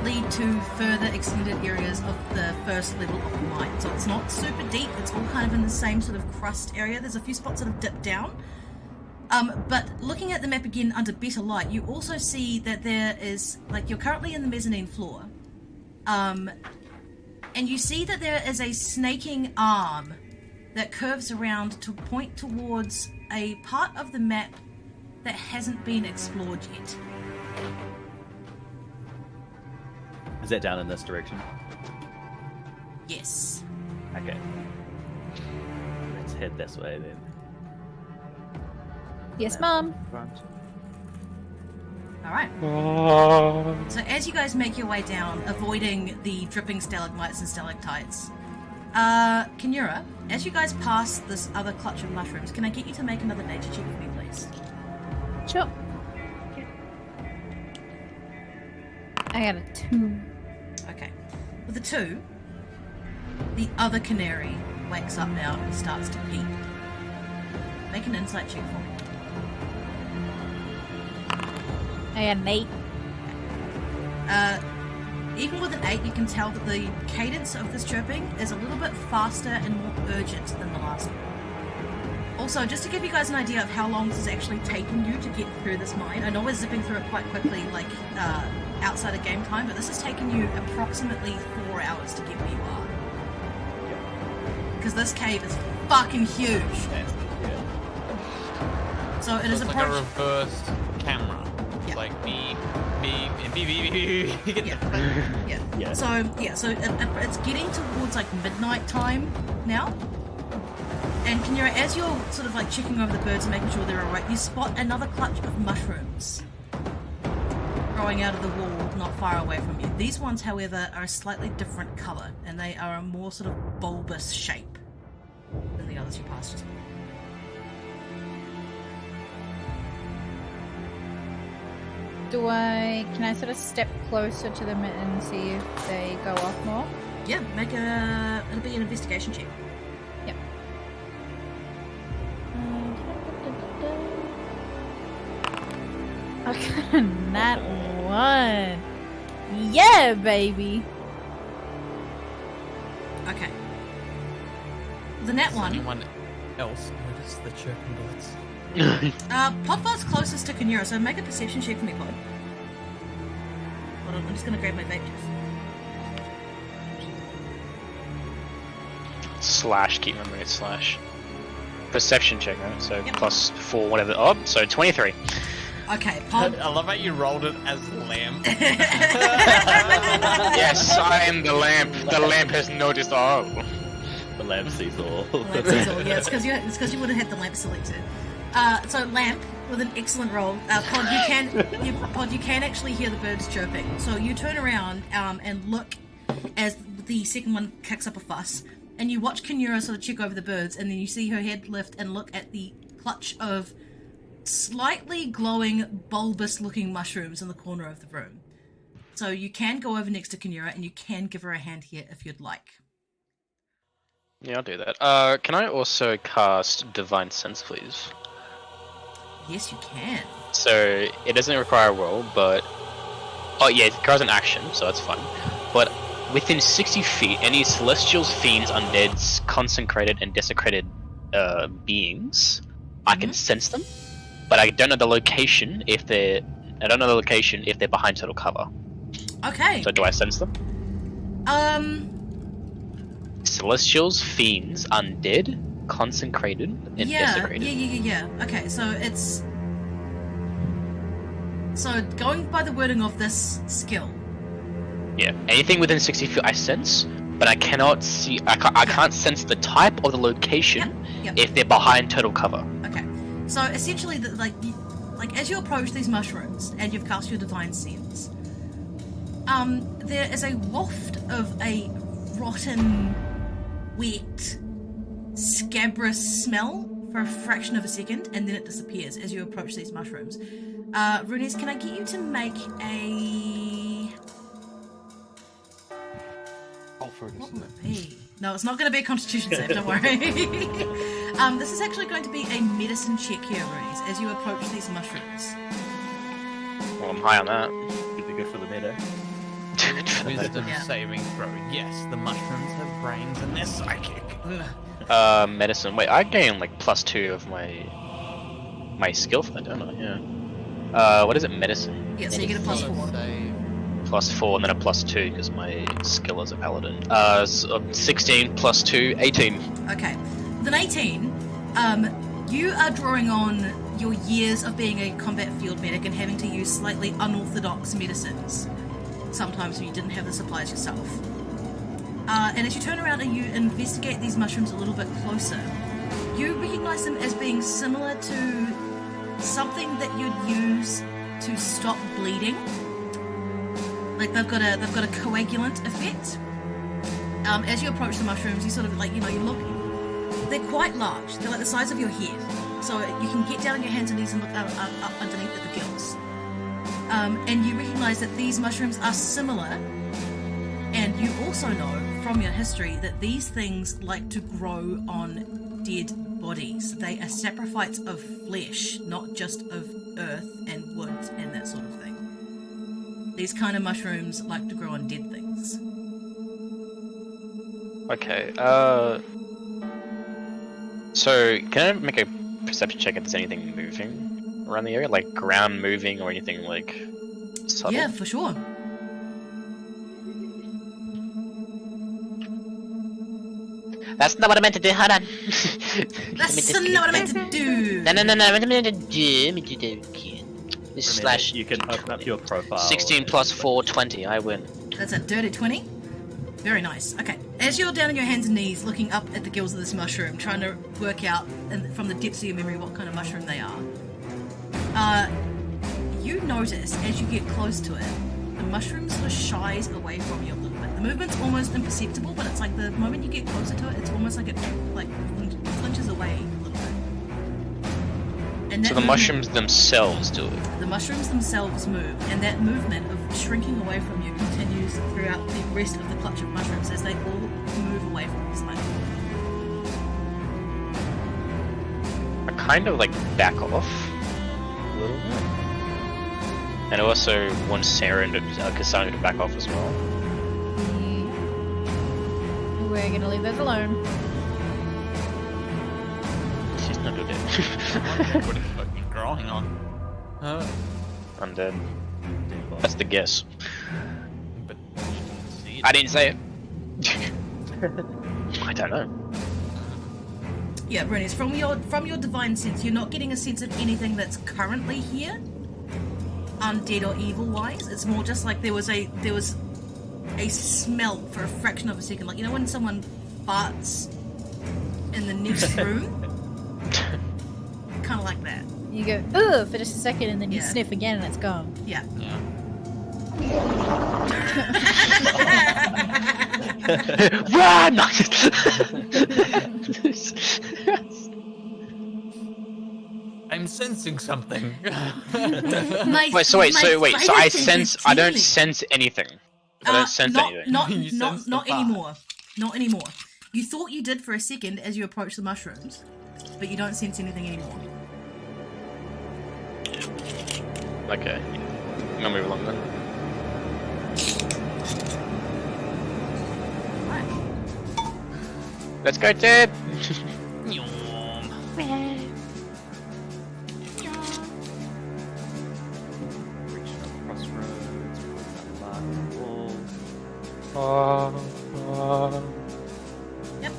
lead to further extended areas of the first level of the mine. So it's not super deep, it's all kind of in the same sort of crust area. There's a few spots that have dipped down. But looking at the map again under better light, you also see that there is, like, you're currently in the mezzanine floor. And you see that there is a snaking arm that curves around to point towards a part of the map that hasn't been explored yet. Is that down in this direction? Yes. Okay. Let's head this way then. Yes, Mom. Front. Alright. So as you guys make your way down, avoiding the dripping stalagmites and stalactites, Kinura, as you guys pass this other clutch of mushrooms, can I get you to make another nature check for me, please? Sure. I got a 2. Okay. With the 2, the other canary wakes up now and starts to peep. Make an insight check for me. I got an 8. Even with an 8, you can tell that the cadence of this chirping is a little bit faster and more urgent than the last one. Also, just to give you guys an idea of how long this has actually taken you to get through this mine, I know we're zipping through it quite quickly, like outside of game time, but this has taken you approximately 4 hours to get where you are. Because this cave is fucking huge. So it is it's like a reversed camera. Yeah. Like beep, beep, beep, beep, beep, beep. Yeah. So it's getting towards like midnight time now. And Kinura, as you're sort of like checking over the birds and making sure they're alright, you spot another clutch of mushrooms growing out of the wall not far away from you. These ones, however, are a slightly different colour, and they are a more sort of bulbous shape than the others you passed just before. Can I sort of step closer to them and see if they go off more? Yeah, it'll be an investigation check. Yep. I got a nat 1. Yeah, baby. Okay. The nat Does one. anyone else notice the chirping birds? Podvar's closest to Kinura, so make a perception check for me, Pod. Hold on, I'm just gonna grab my vape juice. Slash, keep remembering it's slash. Perception check, right? So Yep. +4, whatever. Oh, so 23. Okay, Pod. I love how you rolled it as lamp. Yes, I am the lamp. The lamp has noticed. Oh. The lamp sees all. Lamp sees all. Yeah, it's because you would have had the lamp selected. So lamp with an excellent roll. Pod, you can actually hear the birds chirping. So you turn around and look as the second one kicks up a fuss, and you watch Kinura sort of check over the birds, and then you see her head lift and look at the clutch of slightly glowing, bulbous-looking mushrooms in the corner of the room. So you can go over next to Kinura, and you can give her a hand here if you'd like. Yeah, I'll do that. Can I also cast Divine Sense, please? Yes, you can. So it doesn't require a roll, but oh yeah, it requires an action, so that's fine. But within 60 feet, any celestials, fiends, undeads, consecrated, and desecrated beings, I can sense them, but I don't know the location if they're behind total cover. Okay. So do I sense them? Celestials, fiends, undead, consecrated, and desecrated. Yeah. Okay, so it's... So, going by the wording of this skill... Yeah, anything within 60 feet I sense, but I cannot see... I can't sense the type or the location Yep. if they're behind total cover. Okay. So, essentially, as you approach these mushrooms, and you've cast your Divine Sense, there is a waft of a rotten, wet, scabrous smell for a fraction of a second, and then it disappears as you approach these mushrooms. Runes, can I get you to make a... What will it be? No, it's not going to be a constitution save, don't worry. This is actually going to be a medicine check here, Runes, as you approach these mushrooms. Well, I'm high on that. Could be good for the meta. Wisdom saving throw. Yes, the mushrooms have brains and they're psychic. Medicine. Wait, I gain like +2 of my skill for that, don't I? Yeah. What is it? Medicine. Yeah, so you get a +4. Save. +4 and then a +2 because my skill is a paladin. So 16 +2, 18. Okay. With an 18, you are drawing on your years of being a combat field medic and having to use slightly unorthodox medicines. Sometimes when you didn't have the supplies yourself. And as you turn around and you investigate these mushrooms a little bit closer, you recognize them as being similar to something that you'd use to stop bleeding. Like they've got a coagulant effect. As you approach the mushrooms, you sort of you look. They're quite large. They're like the size of your head, so you can get down on your hands and knees and look up underneath at the gills. And you recognize that these mushrooms are similar, and you also know from your history that these things like to grow on dead bodies. They are saprophytes of flesh, not just of earth and wood and that sort of thing. These kind of mushrooms like to grow on dead things. Okay, so can I make a perception check if there's anything moving around the area? Like ground moving or anything like subtle? Yeah, for sure. That's not what I meant to do, hold on. That's not what I meant to do! No, what I meant to do, let me do that again. This slash You can open up your profile. 16 plus 4, 20, I win. That's a dirty 20. Very nice. Okay, as you're down on your hands and knees looking up at the gills of this mushroom, trying to work out from the depths of your memory what kind of mushroom they are, you notice as you get close to it, the mushroom sort of shies away from you a little bit. The movement's almost imperceptible, but it's like the moment you get closer to it, it's almost like it flinches away a little bit. And So the mushrooms themselves do it. The mushrooms themselves move, and that movement of shrinking away from you continues throughout the rest of the clutch of mushrooms as they all move away from you slightly. I kind of like back off a little bit. And I also want Sarah and Cassandra to back off as well. We're gonna leave those alone. She's not good at What is fucking growing on? Huh? undead. That's the guess. But you didn't see it. I didn't say it. I don't know. Yeah, Brunius, from your divine sense, you're not getting a sense of anything that's currently here, undead or evil-wise. It's more just like there was a smell for a fraction of a second, like you know when someone farts in the next room, kind of like that. You go, ugh, for just a second, and then you Yeah. sniff again, and it's gone. Yeah. Yeah. Run! I'm sensing something. Wait, so I sense. I don't sense anything. I don't sense anything. You sense the Not fart. anymore. Not anymore. You thought you did for a second as you approach the mushrooms, but you don't sense anything anymore. Okay. I'm gonna move along then. Right. Let's go, Ted! Crossroads, market wall. Yep.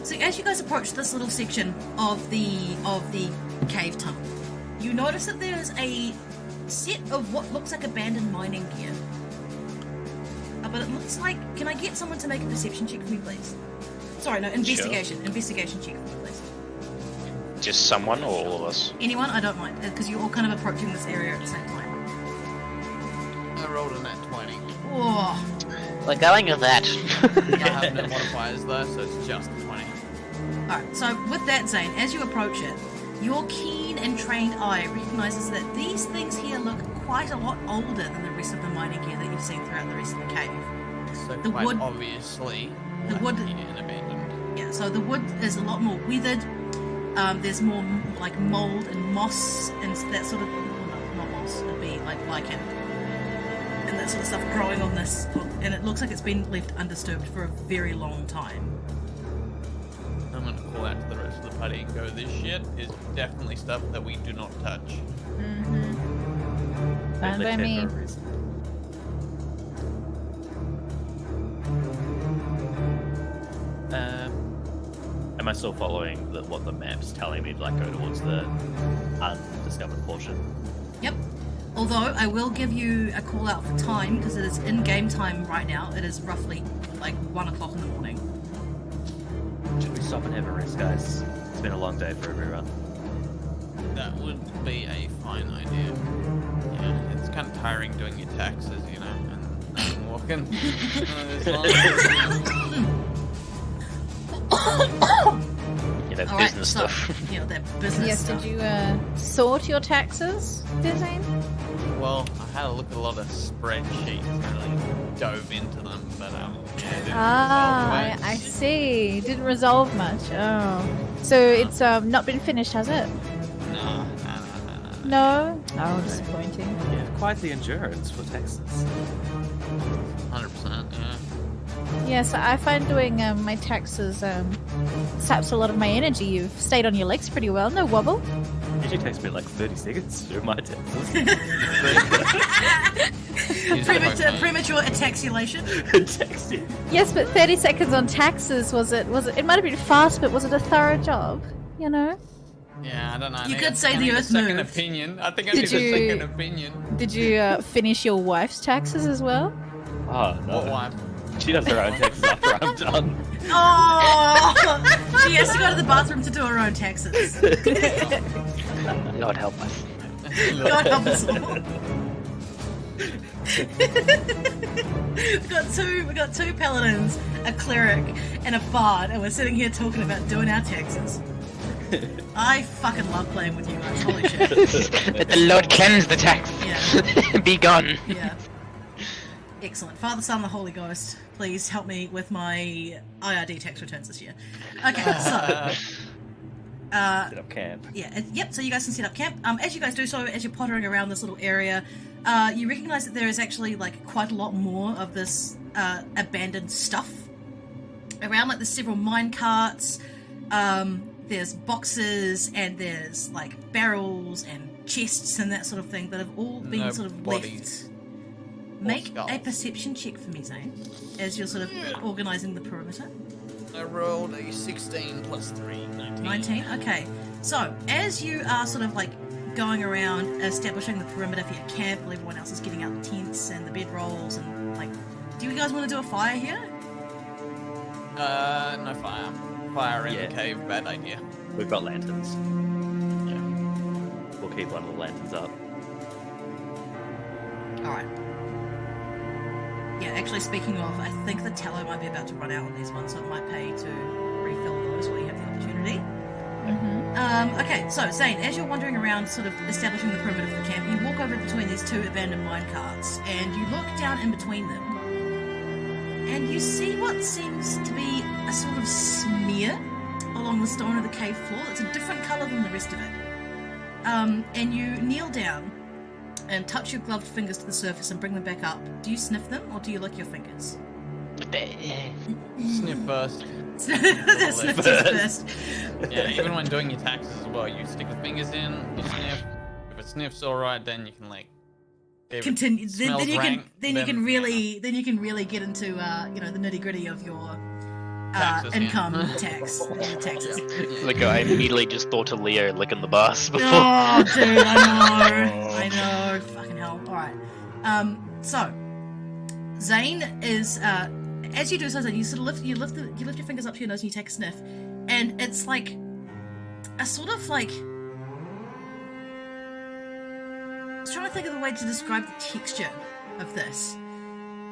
So as you guys approach this little section of the cave tunnel, you notice that there's a set of what looks like abandoned mining gear. But it looks like... Can I get someone to make a perception check for me, please? Sorry, no, investigation. Sure. Investigation check for me, please. Just someone or all of us? Anyone? I don't mind, because you're all kind of approaching this area at the same time. I rolled a nat 20. Oh, We're going with that. I have no modifiers though, so it's just a 20. Alright, so with that, Zane, as you approach it, your keen and trained eye recognizes that these things here look quite a lot older than the rest of the mining gear that you've seen throughout the rest of the cave. So The quite wood- obviously the wood- lucky and abandoned. Yeah, so the wood is a lot more withered. There's more like mold and moss and that sort of... No, not moss, it'd be like lichen. And that sort of stuff growing on this. And it looks like it's been left undisturbed for a very long time. I'm gonna call out to the rest of the party and go, this shit is definitely stuff that we do not touch. Mm-hmm. Fine by me. Am I still following what the map's telling me to like go towards the undiscovered portion? Yep. Although I will give you a call out for time because it is in-game time right now. It is roughly like 1 o'clock in the morning. Should we stop and have a rest, guys? It's been a long day for everyone. That would be a fine idea. Yeah, it's kind of tiring doing your taxes, you know, and walking. Yeah, that Alright, business so, stuff. you know, that business Yes, stuff. did you sort your taxes, Dizane? Well, I had a look at a lot of spreadsheets and really dove into them, but yeah, it didn't Ah, resolve I see. Didn't resolve much. Oh. So it's not been finished, has it? No. No? Oh, disappointing. Yeah, quite the endurance for Texas. 100%, yeah. Yeah, so I find doing my taxes saps a lot of my energy. You've stayed on your legs pretty well. No wobble. It usually takes me like 30 seconds to do my Texas. Premature ataxulation. Texting. Yes, but 30 seconds on taxes, was it? It might have been fast, but was it a thorough job? You know? Yeah, I don't know. You I could say need the a Earth second moved. opinion. I think I Did need a you- second opinion. Did you finish your wife's taxes as well? Oh, no. What wife? She does her own Texas after I'm done. Oh, she has to go to the bathroom to do her own taxes. God help us. God help us all. we got two paladins, a cleric, and a bard, and we're sitting here talking about doing our taxes. I fucking love playing with you guys. Holy shit. Let the Lord cleanse the tax. Yeah. Be gone. Yeah. Excellent. Father, Son, the Holy Ghost, please help me with my IRD tax returns this year. Okay, so. Set up camp. Yeah, yep, so you guys can set up camp. As you guys do so, as you're pottering around this little area, you recognize that there is actually, like, quite a lot more of this abandoned stuff around. Like, there's several mine carts, there's boxes, and there's, like, barrels and chests and that sort of thing that have all been No sort of bodies. left. Make skulls. a perception check for me, Zane, as you're sort of organising the perimeter. I rolled a 16 plus 3, 19. 19? Okay. So, as you are sort of like going around establishing the perimeter for your camp while everyone else is getting out the tents and the bedrolls and like, do you guys want to do a fire here? No fire. Fire in Yeah. the cave, bad idea. We've got lanterns. Yeah. We'll keep one of the lanterns up. Alright. Yeah, actually speaking of, I think the tallow might be about to run out on these ones, so it might pay to refill those while you have the opportunity. Okay, so Zane, as you're wandering around sort of establishing the perimeter for the camp, you walk over between these two abandoned mine carts and you look down in between them and you see what seems to be a sort of smear along the stone of the cave floor. It's a different colour than the rest of it. And you kneel down and touch your gloved fingers to the surface and bring them back up. Do you sniff them or do you lick your fingers? Sniff first. Sniff first. Yeah, even when doing your taxes as well, you stick the fingers in, you sniff. If it sniffs alright, then you can like if it Continue. smells Then you rank, can really get into you know, the nitty gritty of your Taxes, yeah. income taxes. Like I immediately just thought of Leo licking the bus before. Oh, dude, I know. Fucking hell. All right. So Zane is as you do so, Zane, you sort of lift your fingers up to your nose and you take a sniff, and it's like a sort of like. I was trying to think of the way to describe the texture of this.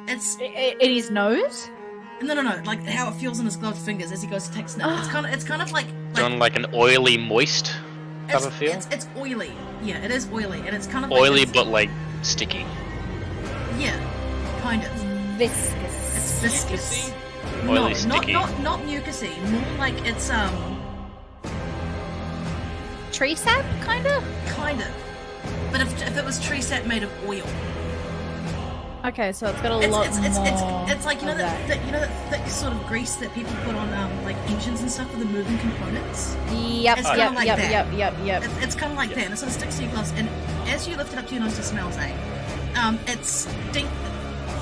It's In his nose? no, like how it feels in his gloved fingers as he goes to take a sniff. It's kind of like Done like an oily, moist type of feel. It's oily. Yeah, it is oily, and it's kind of Oily, like this, but like sticky. yeah, kind of. Viscous. It's viscous. Oily, No, sticky. not mucusy. More like it's Tree sap, kinda? kind of. But if it was tree sap made of oil, Okay, so it's got a lot more. it's like you know of that thick sort of grease that people put on like engines and stuff for the moving components. Yep, It's kinda like that. yep. It's kind of like that, and it sort of sticks to your gloves. And as you lift it up to your nose to smell, Zane, it's stink.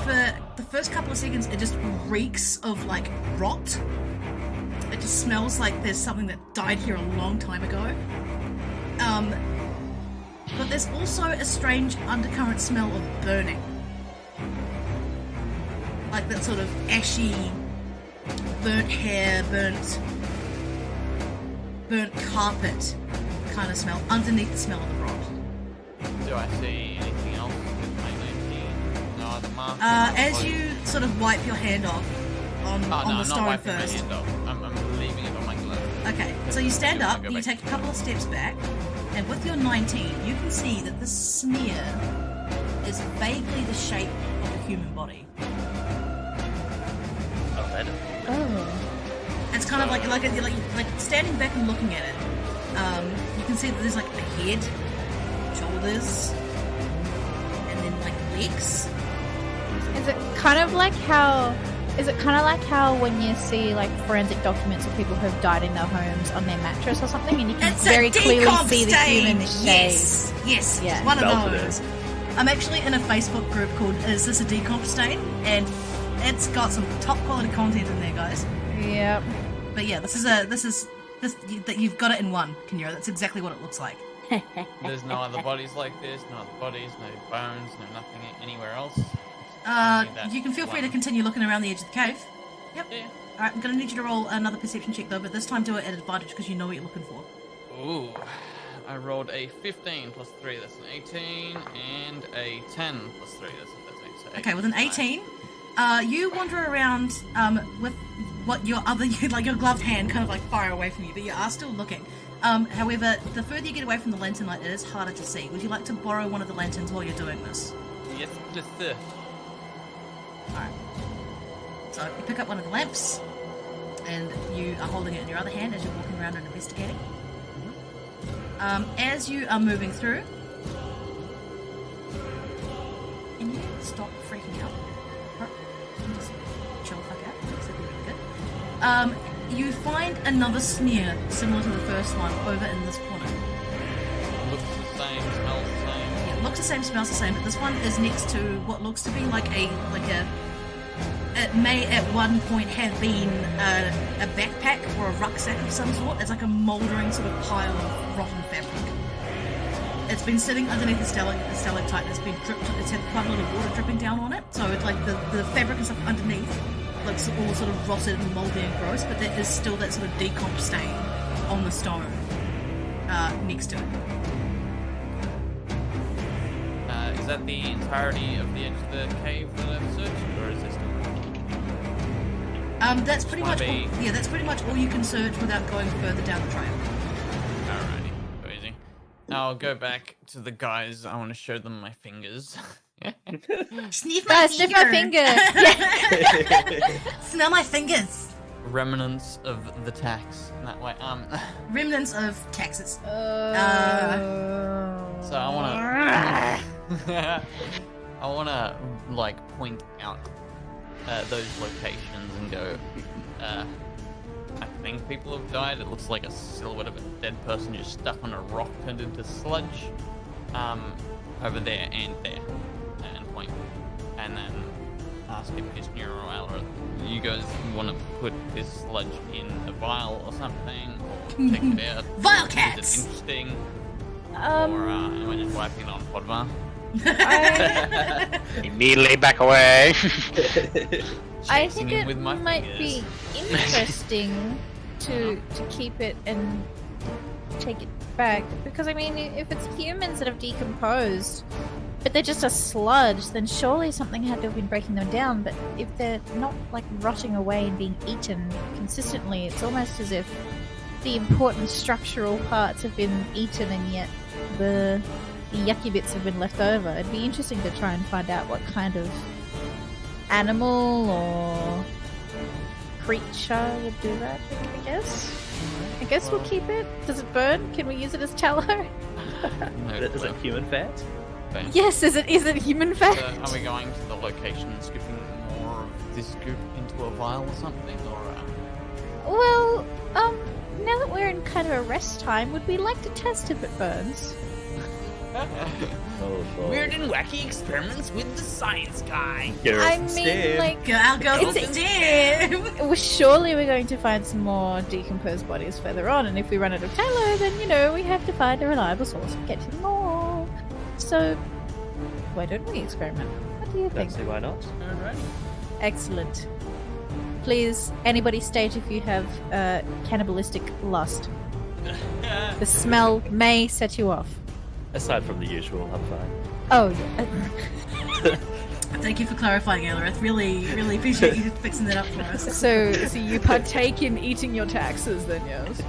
For the first couple of seconds, it just reeks of like rot. It just smells like there's something that died here a long time ago. But there's also a strange undercurrent smell of burning. Like that sort of ashy, burnt hair, burnt carpet kind of smell underneath the smell of the rot. Do I see anything else with my 19? No other marks? As you sort of wipe your hand off on no, the I'm not stone wiping first. my hand off. I'm leaving it on my glove. Okay, so you stand up, Go you back. take a couple of steps back, and with your 19, you can see that the smear is vaguely the shape of a human body. Oh, that. Oh. It's kind of like standing back and looking at it. You can see that there's like a head, shoulders, and then like legs. Is it kind of like how when you see like forensic documents of people who have died in their homes on their mattress or something, and you can It's very a clearly decomp see the stain. human shades? Yes, Yeah. it's one of Melted those. I'm actually in a Facebook group called "Is This a Decomp Stain?" and it's got some top quality content in there, guys. Yep. But yeah, that you've got it in one, Kinyo. That's exactly what it looks like. There's no other bodies like this, no other bodies, no bones, no nothing anywhere else. You can feel free to continue looking around the edge of the cave. Yep. Yeah. Alright, I'm gonna need you to roll another perception check though, but this time do it at advantage because you know what you're looking for. Ooh. I rolled a 15 plus 3, that's an 18, and a 10 plus 3, that's a 13. So Okay, with an 18, you wander around with what your gloved hand kind of like far away from you, but you are still looking. However, the further you get away from the lantern light, it is harder to see. Would you like to borrow one of the lanterns while you're doing this? Yes, just the. Alright. So you pick up one of the lamps, and you are holding it in your other hand as you're walking around and investigating. As you are moving through, can you stop freaking out? And just chill the fuck out. That's really good. You find another smear similar to the first one over in this corner. Looks the same, smells the same. Yeah, looks the same, smells the same, but this one is next to what looks to be like a it may at one point have been a backpack or a rucksack of some sort. It's like a mouldering sort of pile of rotten fabric. It's been sitting underneath the stalactite and it's been dripped. It's had quite a lot of water dripping down on it, so it's like the fabric and stuff underneath looks all sort of rotted and mouldy and gross, but there is still that sort of decomp stain on the stone next to it. Is that the entirety of the edge of the cave that I've searched, or is there still more? That's pretty much Might be- that's pretty much all you can search without going further down the trail. Alrighty, so easy. Now I'll go back to the guys. I want to show them my fingers. Sniff my Guys, sniff my finger. Yeah. Smell my fingers. Remnants of the tax. That way. Remnants of taxes. So I wanna like point out those locations and go. I think people have died. It looks like a silhouette of a dead person just stuck on a rock turned into sludge. Over there and there, and point, and then ask if Pisnir or Alra, you guys want to put this sludge in a vial or something, or take it out. Vial Is cats! it interesting? Or am I just wiping it on Podvar? Immediately back away. I think Chasing it with my might fingers. be interesting to keep it and take it back, because I mean, if it's humans that have decomposed, but they're just a sludge, then surely something had to have been breaking them down. But if they're not like rotting away and being eaten consistently, it's almost as if the important structural parts have been eaten and yet the yucky bits have been left over. It'd be interesting to try and find out what kind of animal or creature would do that, I guess. I guess we'll keep it. Does it burn? Can we use it as tallow? No Is clue. it human fat? Okay. Yes, is it human fat? So are we going to the location and scooping more of this goop into a vial or something, or? Well, now that we're in kind of a rest time, would we like to test if it burns? Weird and wacky experiments with the science guy. I mean, like, I'll go It's- Steve. well, surely we're going to find some more decomposed bodies further on, and if we run out of tallow, then, you know, we have to find a reliable source of getting more. So, why don't we experiment? What do you think? Don't see why not. Alright. Excellent. Please, anybody state if you have cannibalistic lust. The smell may set you off. Aside from the usual, I'm fine. Oh, yeah. Thank you for clarifying, Elrith. Really, really appreciate you fixing that up for us. So you partake in eating your taxes, then, yes?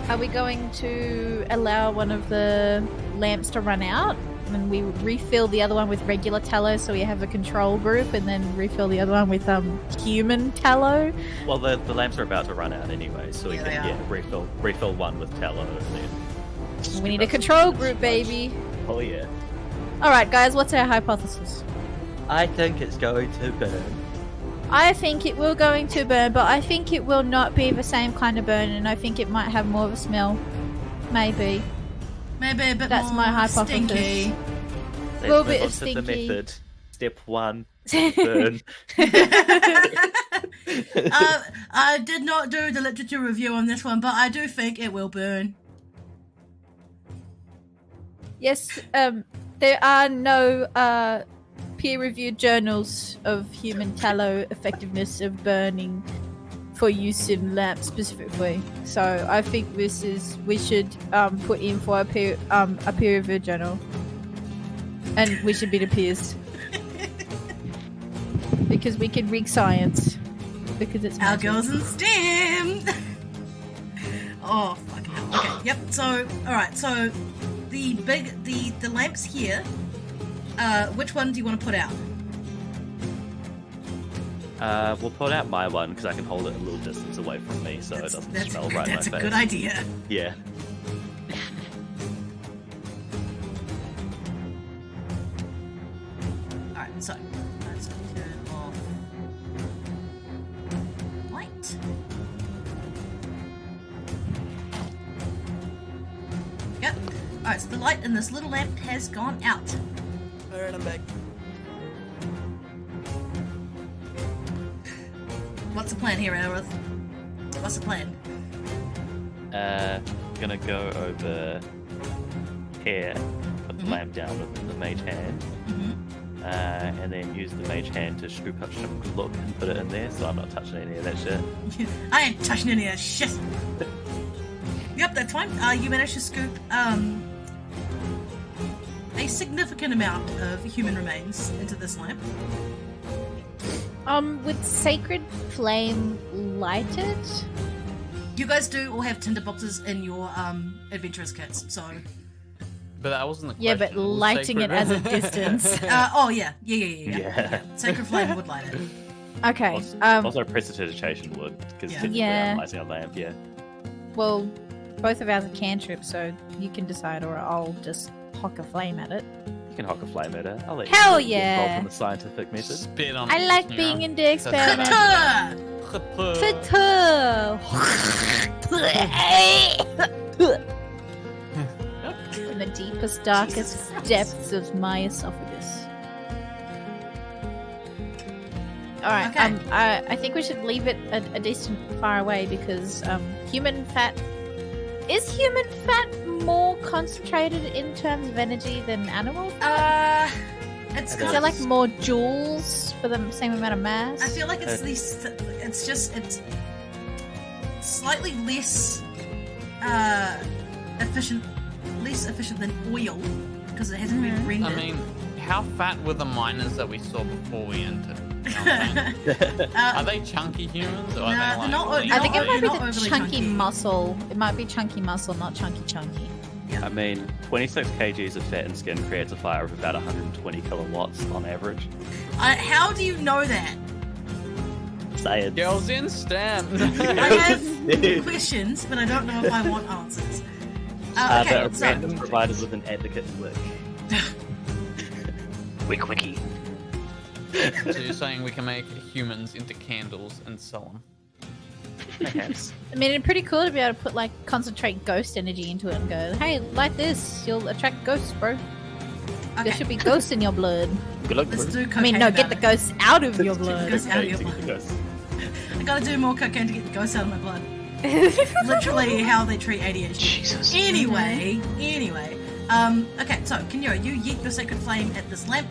Are we going to allow one of the lamps to run out? And we refill the other one with regular tallow, so we have a control group, and then refill the other one with human tallow. Well, the lamps are about to run out anyway, so we Yeah, can they refill one with tallow and then. We need a control group, baby. Oh yeah. All right, guys, what's our hypothesis? I think it's going to burn. I think it will going to burn, but I think it will not be the same kind of burn, and I think it might have more of a smell. Maybe. Maybe a bit That's more my hypothesis. stinky. Little bit of Let's look at the stinky. method. Step 1, burn. I did not do the literature review on this one, but I do think it will burn. Yes, there are no peer-reviewed journals of human tallow effectiveness of burning for use in lamps specifically. So I think we should put in for a peer-reviewed journal, and we should be the peers because we can rig science because it's Our magic. girls in STEM. Oh fuck hell. Okay. Yep. So all right. So the lamps here. Which one do you want to put out? We'll put out my one because I can hold it a little distance away from me, so it doesn't smell right in my That's a face. good idea. Yeah. Alright, so let's turn off light. Yep. Alright, so the light in this little lamp has gone out. Alright, I'm back. What's the plan here, Aerith? What's the plan? Gonna go over here, put the lamp down with the mage hand, Mm-hmm. and then use the mage hand to scoop up some look and put it in there, so I'm not touching any of that shit. I ain't touching any of that shit. Yep, that's fine. You managed to scoop a significant amount of human remains into this lamp. With sacred flame lighted. You guys do all have tinder boxes in your adventurous kits, so. But that wasn't the question. Yeah, but It was lighting it sacred as a rhythm. distance. Oh yeah. Yeah. Yeah. Sacred flame would light it. Okay. Also, prestidigitation would, because Yeah. technically Yeah. I'm lighting a lamp, yeah. Well, both of ours are cantrips, so you can decide, or I'll just hock a flame at it. You can hock a flame at it. I'll let Hell you get yeah. involved in the scientific method. Spit on I it, like you being know. in the experiment. In the deepest, darkest depths of my esophagus. Alright, Okay. I think we should leave it a decent far away because human fat... Is human fat more concentrated in terms of energy than animal fat? It's Is Is got, there like more joules for the same amount of mass? I feel like it's it's slightly less efficient than oil because it hasn't been rendered. I mean, how fat were the miners that we saw before we entered? You know what I'm saying? Are they chunky humans or are Nah, they they're not- lean? I think it might be Not the overly chunky chunky. muscle. It might be chunky muscle, not chunky. I mean, 26 kgs of fat and skin creates a fire of about 120 kilowatts on average. How do you know that? Science. Girls in STEM. I have questions, but I don't know if I want answers. Okay, But so random providers with an advocate work. Wiki. So you're saying we can make humans into candles and sell them? Perhaps. I mean, it'd be pretty cool to be able to put like concentrate ghost energy into it and go, hey, like this, you'll attract ghosts, bro. There okay, should be ghosts in your blood. Good luck, let's bro. do cocaine. I mean, no, about get the it. ghosts out of your blood. Ghosts out of your To get the blood. ghost. I gotta do more cocaine to get the ghosts out of my blood. Literally how they treat ADHD. Jesus. Anyway. Okay, so Kenyora, you yeet your sacred flame at this lamp,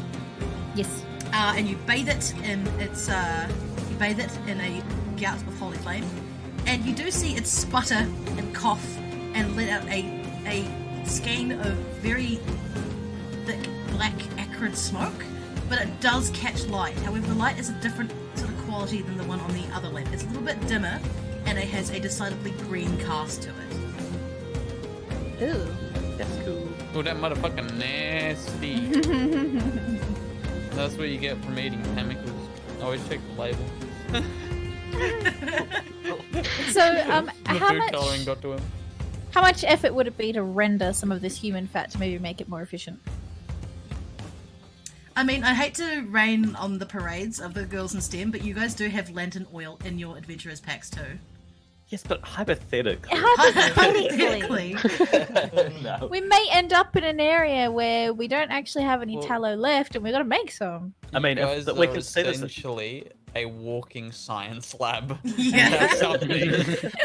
Yes. and you bathe it in its a gout of holy flame, and you do see it sputter and cough and let out a skein of very thick black acrid smoke, but it does catch light. However, the light is a different sort of quality than the one on the other lamp. It's a little bit dimmer, and it has a decidedly green cast to it. Ooh. That's cool. Oh, that motherfucking nasty. That's what you get from eating chemicals. Always check the label. So, The how food coloring much? got to him. How much effort would it be to render some of this human fat to maybe make it more efficient? I mean, I hate to rain on the parades of the girls in STEM, but you guys do have lantern oil in your adventurers packs too. Yes, but hypothetically. Hypothetically, No. we may end up in an area where we don't actually have any Well- tallow left, and we've got to make some. I mean, You if guys we are can see this. essentially a walking science lab. Yeah. That's something.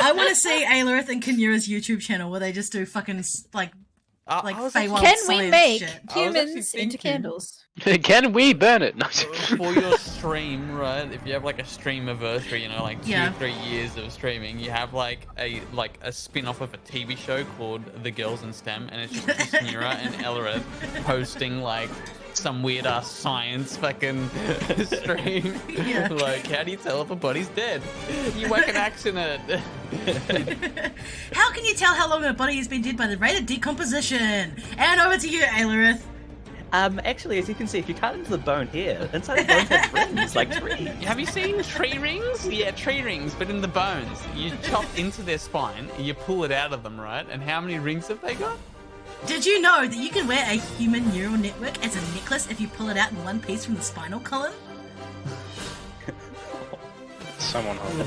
I want to see Aelirith and Kinura's YouTube channel where they just do fucking like I was Feywild actually- Can we science make shit. I was actually humans into thinking- candles? Can we burn it? No. For your stream, right? If you have like a stream anniversary, you know, like 2 Yeah. or 3 years of streaming, you have like a spin-off of a TV show called The Girls in STEM, and it's just Kisnira and Ellerith posting like some weird ass science fucking stream. Yeah. Like, how do you tell if a body's dead? You whack an axe in it. How can you tell how long a body has been dead by the rate of decomposition? And over to you, Aelirith. Actually, as you can see, if you cut into the bone here, inside the bone has rings, like trees. Have you seen tree rings? Yeah, tree rings, but in the bones. You chop into their spine, you pull it out of them, right? And how many rings have they got? Did you know that you can wear a human neural network as a necklace if you pull it out in one piece from the spinal column? Someone hold it.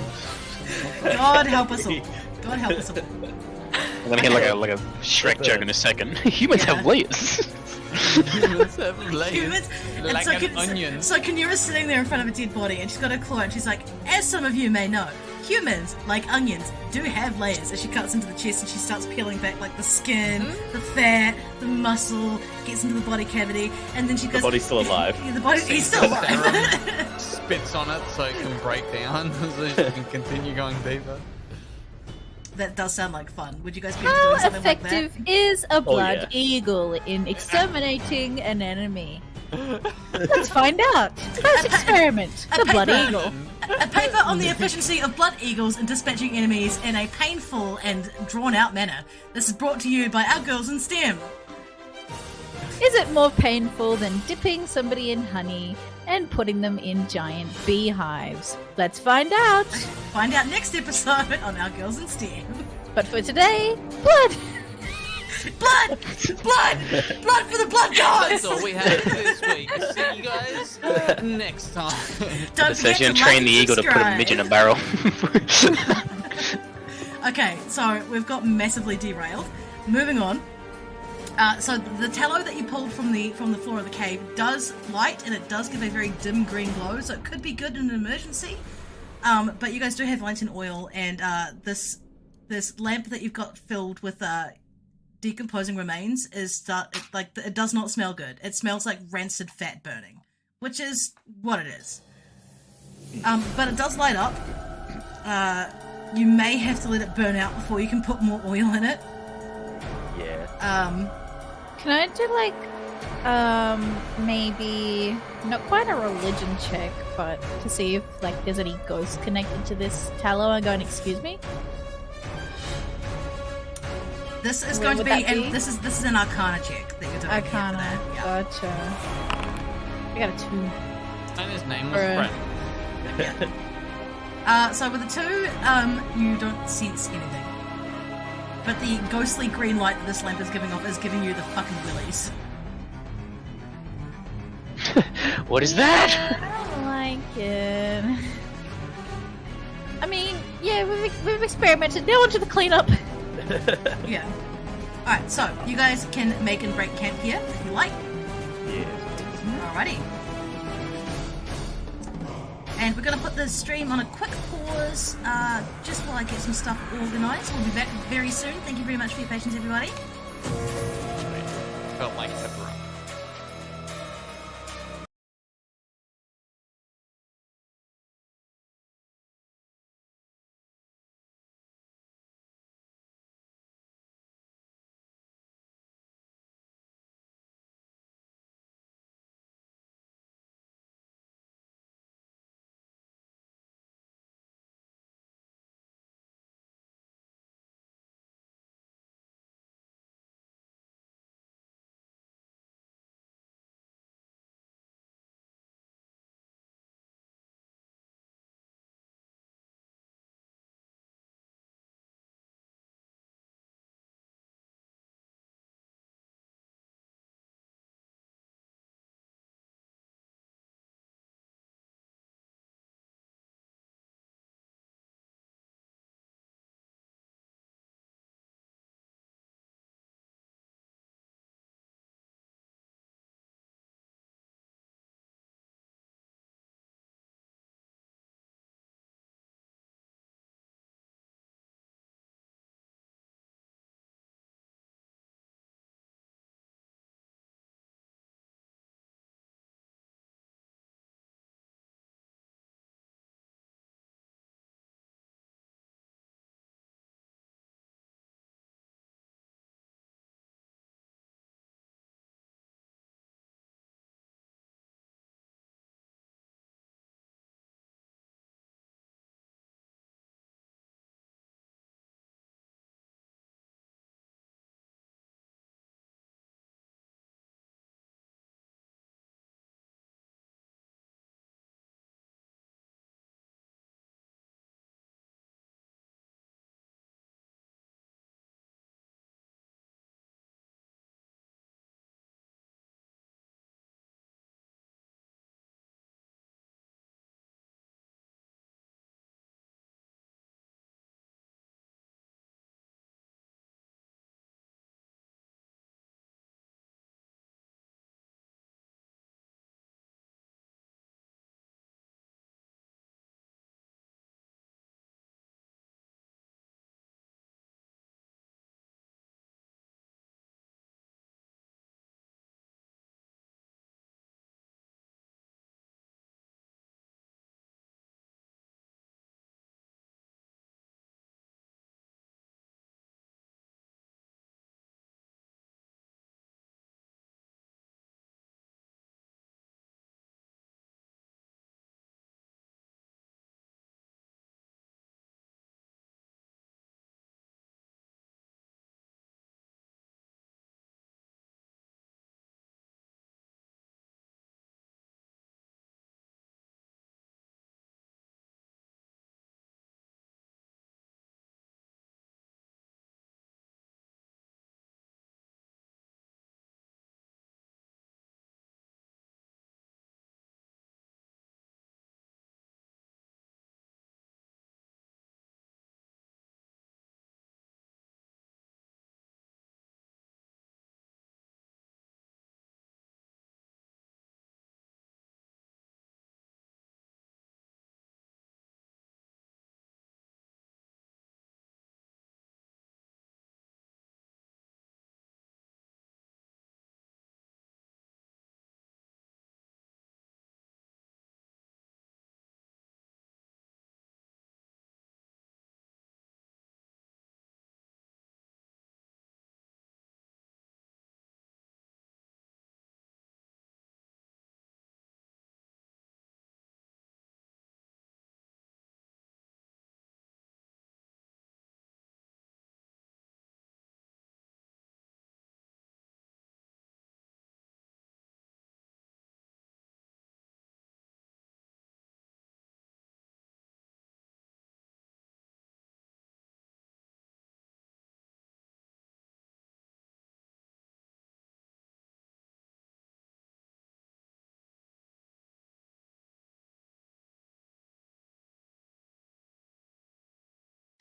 God help us all. God help us all. I'm gonna get like a Shrek joke in a second. Humans have layers. Humans have layers. Humans, and Like so, an onion. So Kinura's sitting there in front of a dead body, and she's got a claw, and she's like, "As some of you may know, humans, like onions, do have layers." As she cuts into the chest, and she starts peeling back like the skin, the fat, the muscle, gets into the body cavity, and then she goes. The body's still alive. Yeah, the body, he's still alive. Spits on it so it can break down, so she can continue going deeper. That does sound like fun. Would you guys be able to How do something like that? effective is a blood yeah. eagle in exterminating an enemy? Let's find out. First experiment: a the blood paper. eagle. A paper on the efficiency of blood eagles in dispatching enemies in a painful and drawn-out manner. This is brought to you by our girls in STEM. Is it more painful than dipping somebody in honey and putting them in giant beehives? Let's find out. Find out next episode on our girls in STEM. But for today, blood. Blood! Blood! Blood for the blood gods! That's all we have this week. See you guys next time. Don't It says forget you to can train like the and eagle to put a midge in a barrel. Okay, so we've got massively derailed. Moving on. So the tallow that you pulled from the floor of the cave does light, and it does give a very dim green glow, so it could be good in an emergency. But you guys do have lantern oil, and this lamp that you've got filled with decomposing remains it does not smell good. It smells like rancid fat burning, which is what it is. But it does light up. You may have to let it burn out before you can put more oil in it. Yeah. Can I do maybe not quite a religion check, but to see if there's any ghosts connected to this tallow and go and excuse me? This is Where going to would be, that be? and this is an Arcana check that you're doing. here for Arcana. that. Yeah. Gotcha. I got a 2. And his name was Bruh. Brent. So with a 2, you don't sense anything. But the ghostly green light that this lamp is giving off is giving you the fucking willies. What is that? I don't like it. I mean, yeah, we've experimented. Now onto the cleanup. Yeah. Alright, so you guys can make and break camp here if you like. Alrighty. And we're going to put the stream on a quick pause just while I get some stuff organised. We'll be back very soon. Thank you very much for your patience, everybody. Felt like pepperoni.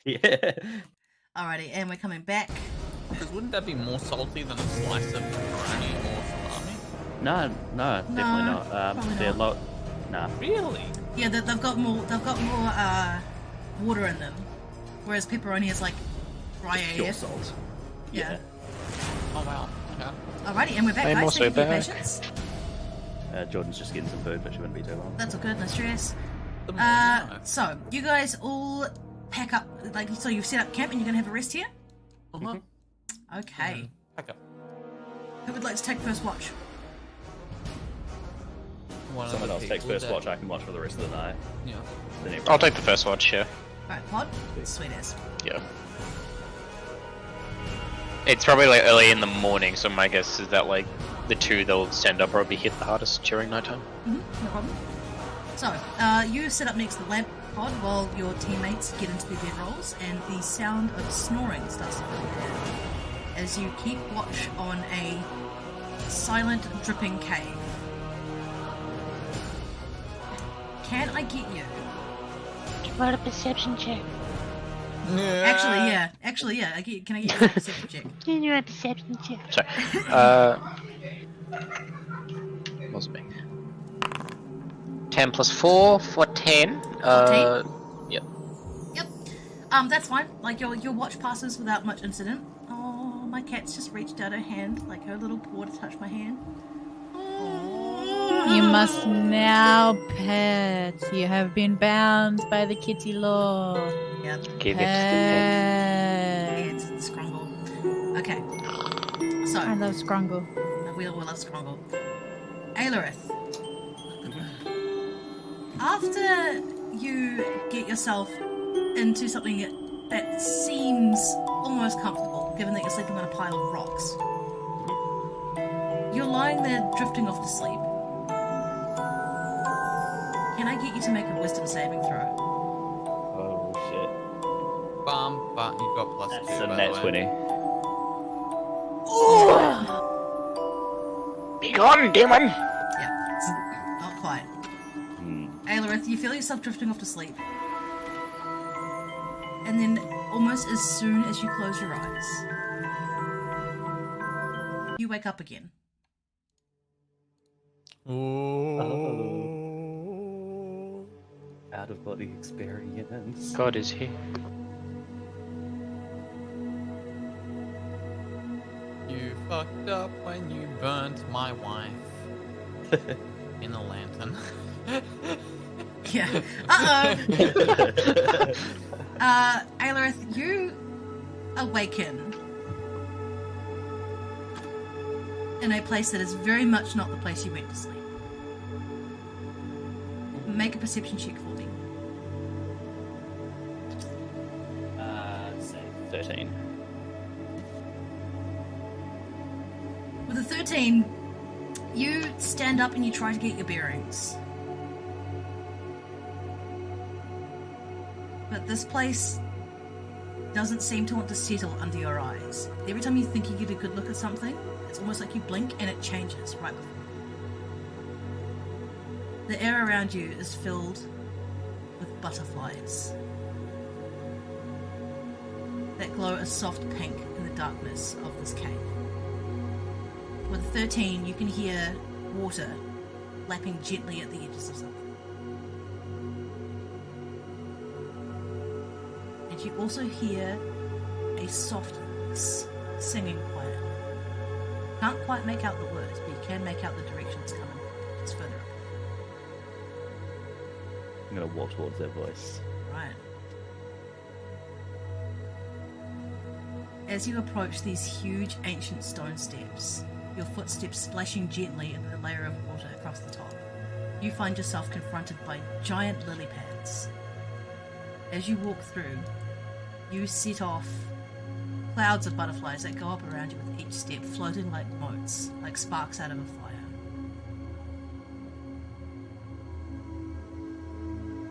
Yeah. Alrighty, and we're coming back. Because wouldn't that be more salty than a slice of pepperoni or salami? No, definitely not. probably They're not. Nah. Really? Yeah, they've got more water in them, whereas pepperoni is like dry Pure AF. salt. Yeah. Oh wow. Okay. Alrighty, and we're back, I'm guys. also Thank you for your back. patience. Jordan's just getting some food, but she wouldn't be too long. That's all good, no stress. The more you know. So you guys all pack up, so you've set up camp and you're gonna have a rest here. Uh-huh. Okay. Pack up. Who would like to take first watch? One of Someone the else takes people first that- watch. I can watch for the rest of the night. Yeah. Then everyone- I'll take the first watch, yeah. Alright, Pod. Sweet as. Yeah. It's probably like early in the morning, so my guess is that like the two they'll stand up probably hit the hardest during nighttime. No problem. So, you sit up next to the lamp pod while your teammates get into their bedrolls, and the sound of snoring starts to fill your head as you keep watch on a silent, dripping cave. Can I get you? Roll a perception check. Actually, yeah. Can I get you a perception check? Can you roll a perception check? Sorry. What's it be? 10 plus 4 for 10. 14? Yep. Yep. That's fine. Like your watch passes without much incident. Oh, my cat's just reached out her hand, like her little paw to touch my hand. You must now pet. You have been bound by the kitty law. Yeah. Give it to the It's Scrungle. Okay. So, I love Scrungle. we love Scrungle. Aelarith. After you get yourself into something that seems almost comfortable, given that you're sleeping on a pile of rocks, you're lying there drifting off to sleep. Can I get you to make a wisdom saving throw? Oh shit. But you've got plus 2 That's a by nat the way. 20. Be gone, demon! Yeah, it's not quite. Aelarith, you feel yourself drifting off to sleep. And then, almost as soon as you close your eyes, you wake up again. Out of body experience. God is here. You fucked up when you burnt my wife in a lantern. Yeah. Aelarith, you awaken in a place that is very much not the place you went to sleep. Make a perception check for me. Say 13. With a 13, you stand up and you try to get your bearings. But this place doesn't seem to want to settle under your eyes. Every time you think you get a good look at something, it's almost like you blink and it changes right before. The air around you is filled with butterflies that glow a soft pink in the darkness of this cave. With 13, you can hear water lapping gently at the edges of something. And you also hear a soft voice singing quietly. Can't quite make out the words, but you can make out the direction it's coming from. It's further up. I'm gonna walk towards their voice. Right. As you approach these huge ancient stone steps, your footsteps splashing gently into the layer of water across the top, you find yourself confronted by giant lily pads. As you walk through, you set off clouds of butterflies that go up around you with each step, floating like motes, like sparks out of a fire.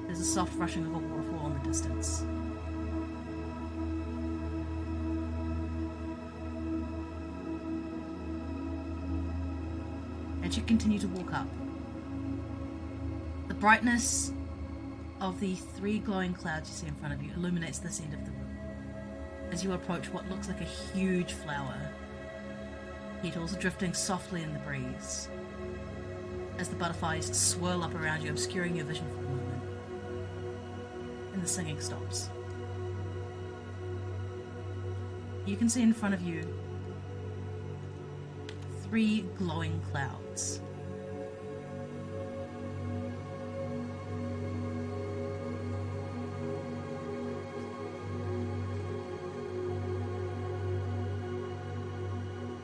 There's a soft rushing of a waterfall in the distance. As you continue to walk up, the brightness of the 3 glowing clouds you see in front of you illuminates this end of the room. as you approach what looks like a huge flower. Petals drifting softly in the breeze as the butterflies swirl up around you, obscuring your vision for a moment. And the singing stops. You can see in front of you 3 glowing clouds.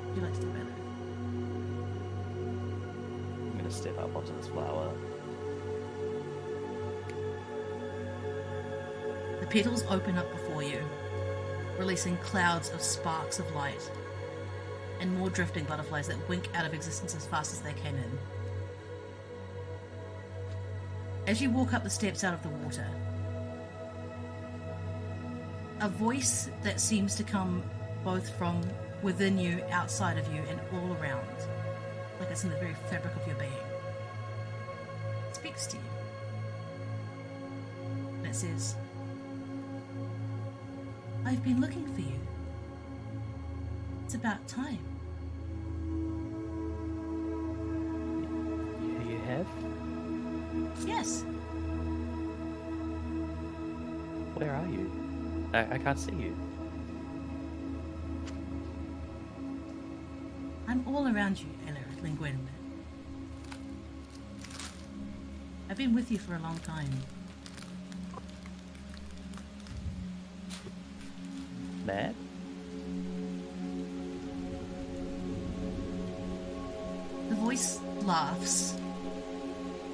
Would you like to do better? I'm gonna step up onto this flower. The petals open up before you, releasing clouds of sparks of light and more drifting butterflies that wink out of existence as fast as they came in. As you walk up the steps out of the water, a voice that seems to come both from within you, outside of you, and all around, like it's in the very fabric of your being, speaks to you. And it says, "I've been looking for you. It's about time." You have? Yes, Where are you? I can't see you. I'm all around you, Ella Linguinum. I've been with you for a long time. Mad? The voice laughs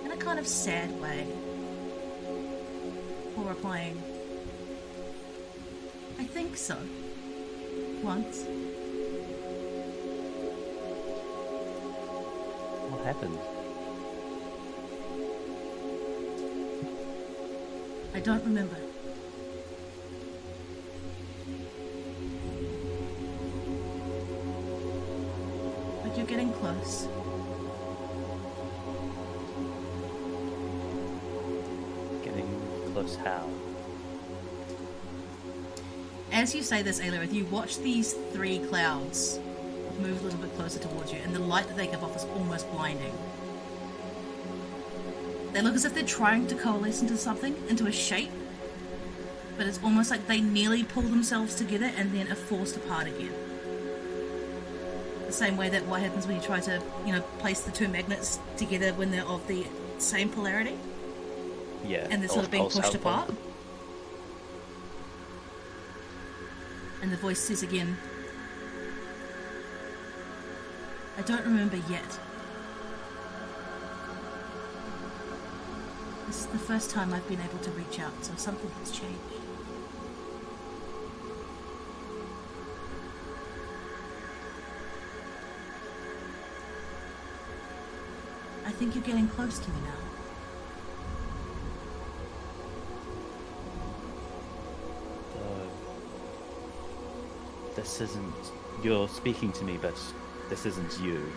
in a kind of sad way before replying, "I think so. Once." What happened? I don't remember. But you're getting close. Getting close how? As you say this, Aelirith, you watch these 3 clouds move a little bit closer towards you, and the light that they give off is almost blinding. They look as if they're trying to coalesce into something, into a shape, but it's almost like they nearly pull themselves together and then are forced apart again. The same way that what happens when you try to, place the 2 magnets together when they're of the same polarity, Yeah. and they're sort of being pulse pushed output. apart. And the voice says again, "I don't remember yet. This is the first time I've been able to reach out, so something has changed." "I think you're getting close to me now." This isn't... You're speaking to me, but this isn't you.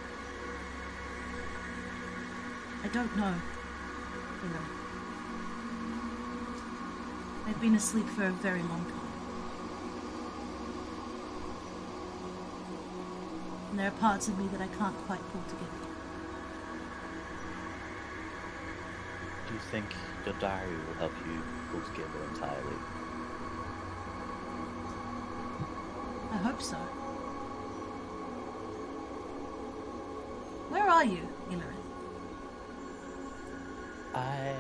"I don't know. I've been asleep for a very long time. And there are parts of me that I can't quite pull together. Do you think your diary will help you pull together entirely? I hope so. Where are you, Illyrin? I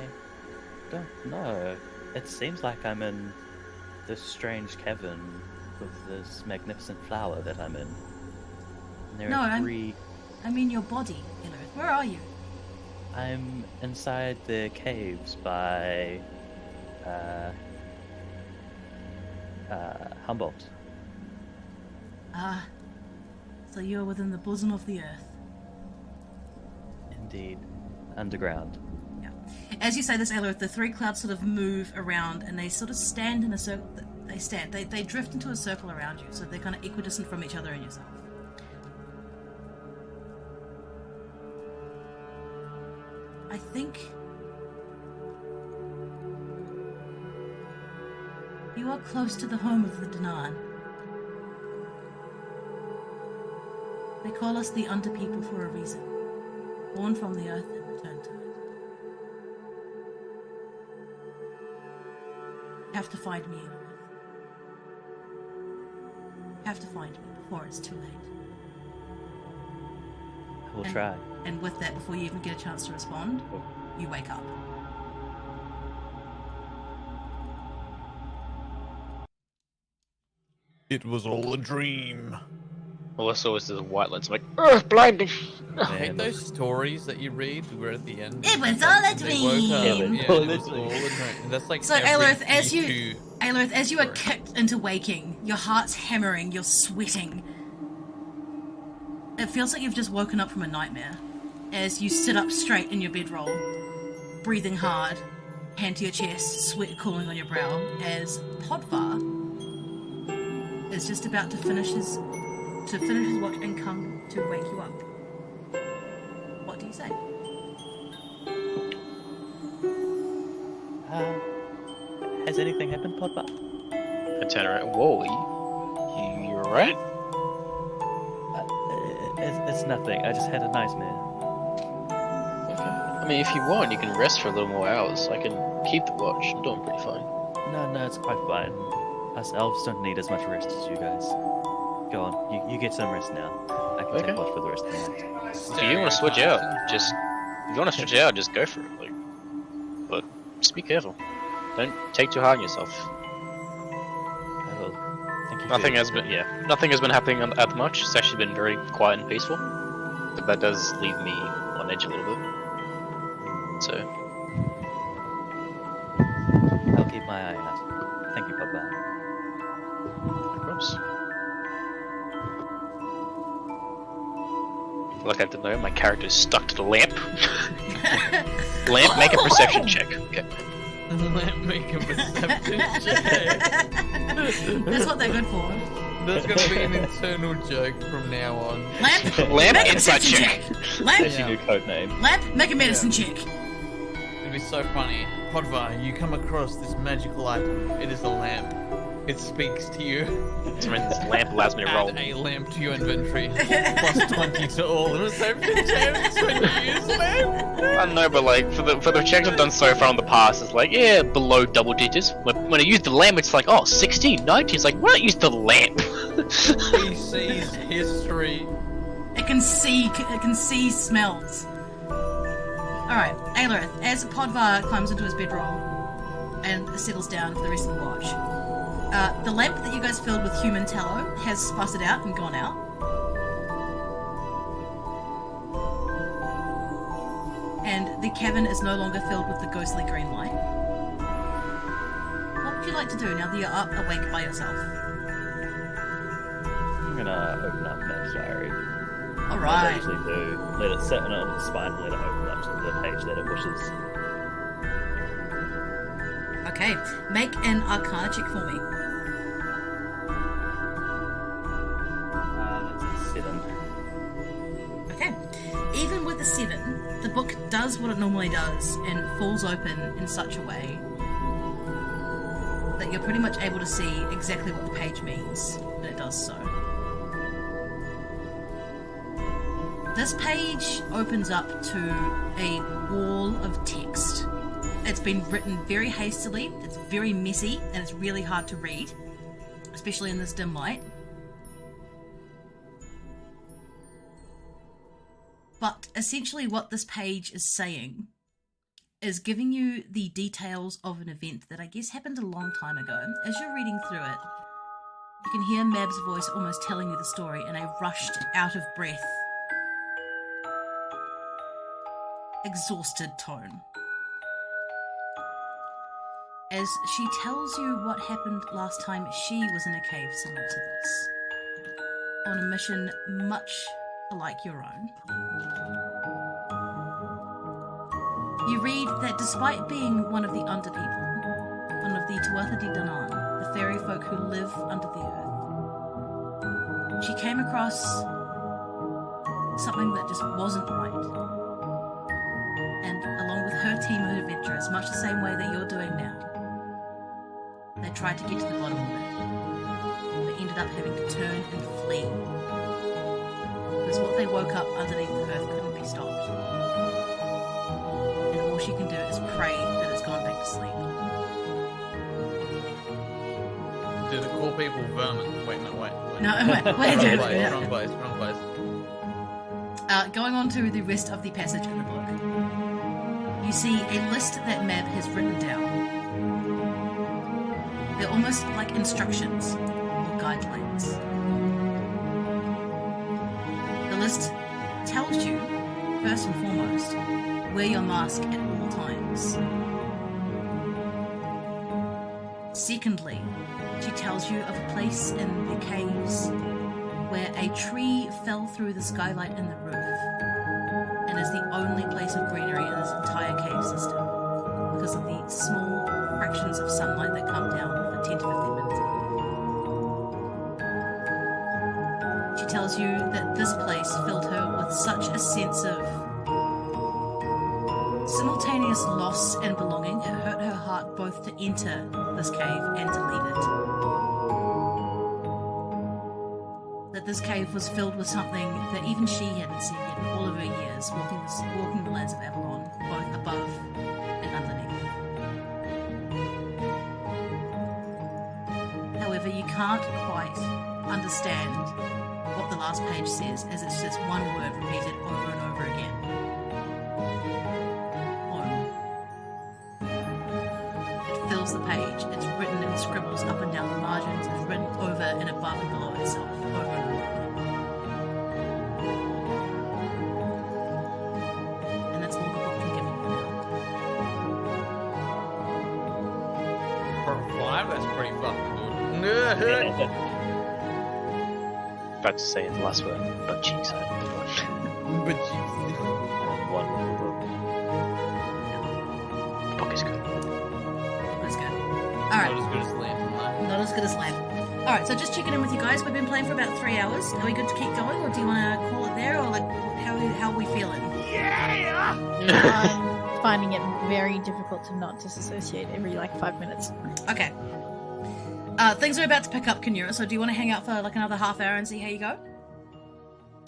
don't know. It seems like I'm in this strange cavern with this magnificent flower that I'm in. And there No, are 3... I mean your body, Illyrin. Where are you? I'm inside the caves by Humboldt. Ah, so you are within the bosom of the earth. Indeed. Underground. Yeah. As you say this, Aelirith, the 3 clouds sort of move around and they sort of stand in a circle. They drift into a circle around you, so they're kind of equidistant from each other and yourself. I think you are close to the home of the Danan. They call us the Underpeople for a reason. Born from the earth and returned to it. You have to find me, Earth. You have to find me before it's too late. We'll try. And with that, before you even get a chance to respond, you wake up. It was all a dream. All I saw was this white lens. I'm like, ugh, blinding. I hate those stories that you read where at the end. It was all a they woke up, dream. yeah, it was all a dream. That's like So, every Aelith, as you are story. kicked into waking, your heart's hammering, you're sweating. It feels like you've just woken up from a nightmare. As you sit up straight in your bedroll, breathing hard, hand to your chest, sweat cooling on your brow, as Podvar is just about to finish his watch and come to wake you up. What do you say? Has anything happened, Podbar? I turn around. Whoa, you alright? It's nothing. I just had a nightmare. Okay. I mean, if you want, you can rest for a little more hours. I can keep the watch. I'm doing pretty fine. No, it's quite fine. Us elves don't need as much rest as you guys. Go on, you get some rest now. I can Okay. take watch for the rest of the night. If you want to switch out, just just go for it. Like, but just be careful. Don't take too hard on yourself. I will. Thank you. Nothing has been happening at much. It's actually been very quiet and peaceful. But that does leave me on edge a little bit. So I'll keep my eye out. Thank you, Podbar. of course. Like I have to know, my character's stuck to the lamp. Lamp, make a perception check. Okay. Make a perception check. That's what they're good for. That's gonna be an internal joke from now on. Lamp, Lamp, make a inside perception check. Lamp, That's your new code name. Lamp, make a medicine check. It'd be so funny. Podvar, you come across this magical item. It is a lamp. It speaks to you. This lamp allows me to roll. Add a lamp to your inventory. Plus 20 to all reception checks when you use lamp. I don't know, but like for the checks I've done so far in the past, it's like below double digits. When I use the lamp, it's like 16, 19. It's like why not use the lamp? He sees history. It can see smells. Alright, Aelith, as Podvar climbs into his bedroll and settles down for the rest of the watch, the lamp that you guys filled with human tallow has sputtered out and gone out. And the cavern is no longer filled with the ghostly green light. What would you like to do now that you're up awake by yourself? I'm gonna open up Matt's diary. As I Alright. usually do. Let it sit on its spine and let it open up to the page that it wishes. Okay, make an Arcana check for me. That's a 7. Okay. Even with the 7, the book does what it normally does and falls open in such a way that you're pretty much able to see exactly what the page means when it does so. This page opens up to a wall of text. It's been written very hastily, it's very messy, and it's really hard to read, especially in this dim light. But essentially what this page is saying is giving you the details of an event that I guess happened a long time ago. As you're reading through it, you can hear Mab's voice almost telling you the story in a rushed, out of breath, exhausted tone. As she tells you what happened last time she was in a cave similar to this, on a mission much like your own. You read that despite being one of the Underpeople, one of the Tuatha De Danann, the fairy folk who live under the earth, she came across something that just wasn't right. And along with her team of adventurers, much the same way that you're doing now, they tried to get to the bottom of it. They ended up having to turn and flee. because what they woke up underneath the earth couldn't be stopped. And all she can do is pray that it's gone back to sleep. Do the cool people vermin? Wait, no, wait. No, wait, Wrong place. Going on to the rest of the passage in the book, you see a list that Mab has written down. They're almost like instructions or guidelines. The list tells you, first and foremost, wear your mask at all times. Secondly, she tells you of a place in the caves where a tree fell through the skylight in the roof and is the only place of greenery in this entire cave system because of the small fractions of sunlight that come down for 10 to 15 minutes. She tells you that this place filled her with such a sense of simultaneous loss and belonging, it hurt her heart both to enter this cave and to leave it. That this cave was filled with something that even she hadn't seen yet in all of her years, walking the lands of Avalon, both above and underneath. However, you can't quite understand what the last page says, as it's just one word repeated over and over again. Fills the page. It's written in scribbles up and down the margins. It's written over and above and below itself, over and over again. And that's all the book can give you for now. For a 5, that's pretty fucking good. About to say the last word, but cheeks. But jeez. Wonderful book. The book is good. That's good. Not Alright, as good as Lantern, though. not as good as Lamb. Alright, so just checking in with you guys. We've been playing for about 3 hours. Are we good to keep going, or do you want to call it there, or like, how are we feeling? I'm finding it very difficult to not disassociate every 5 minutes. Okay. Things are about to pick up, Kinura, so do you want to hang out for like another half hour and see how you go?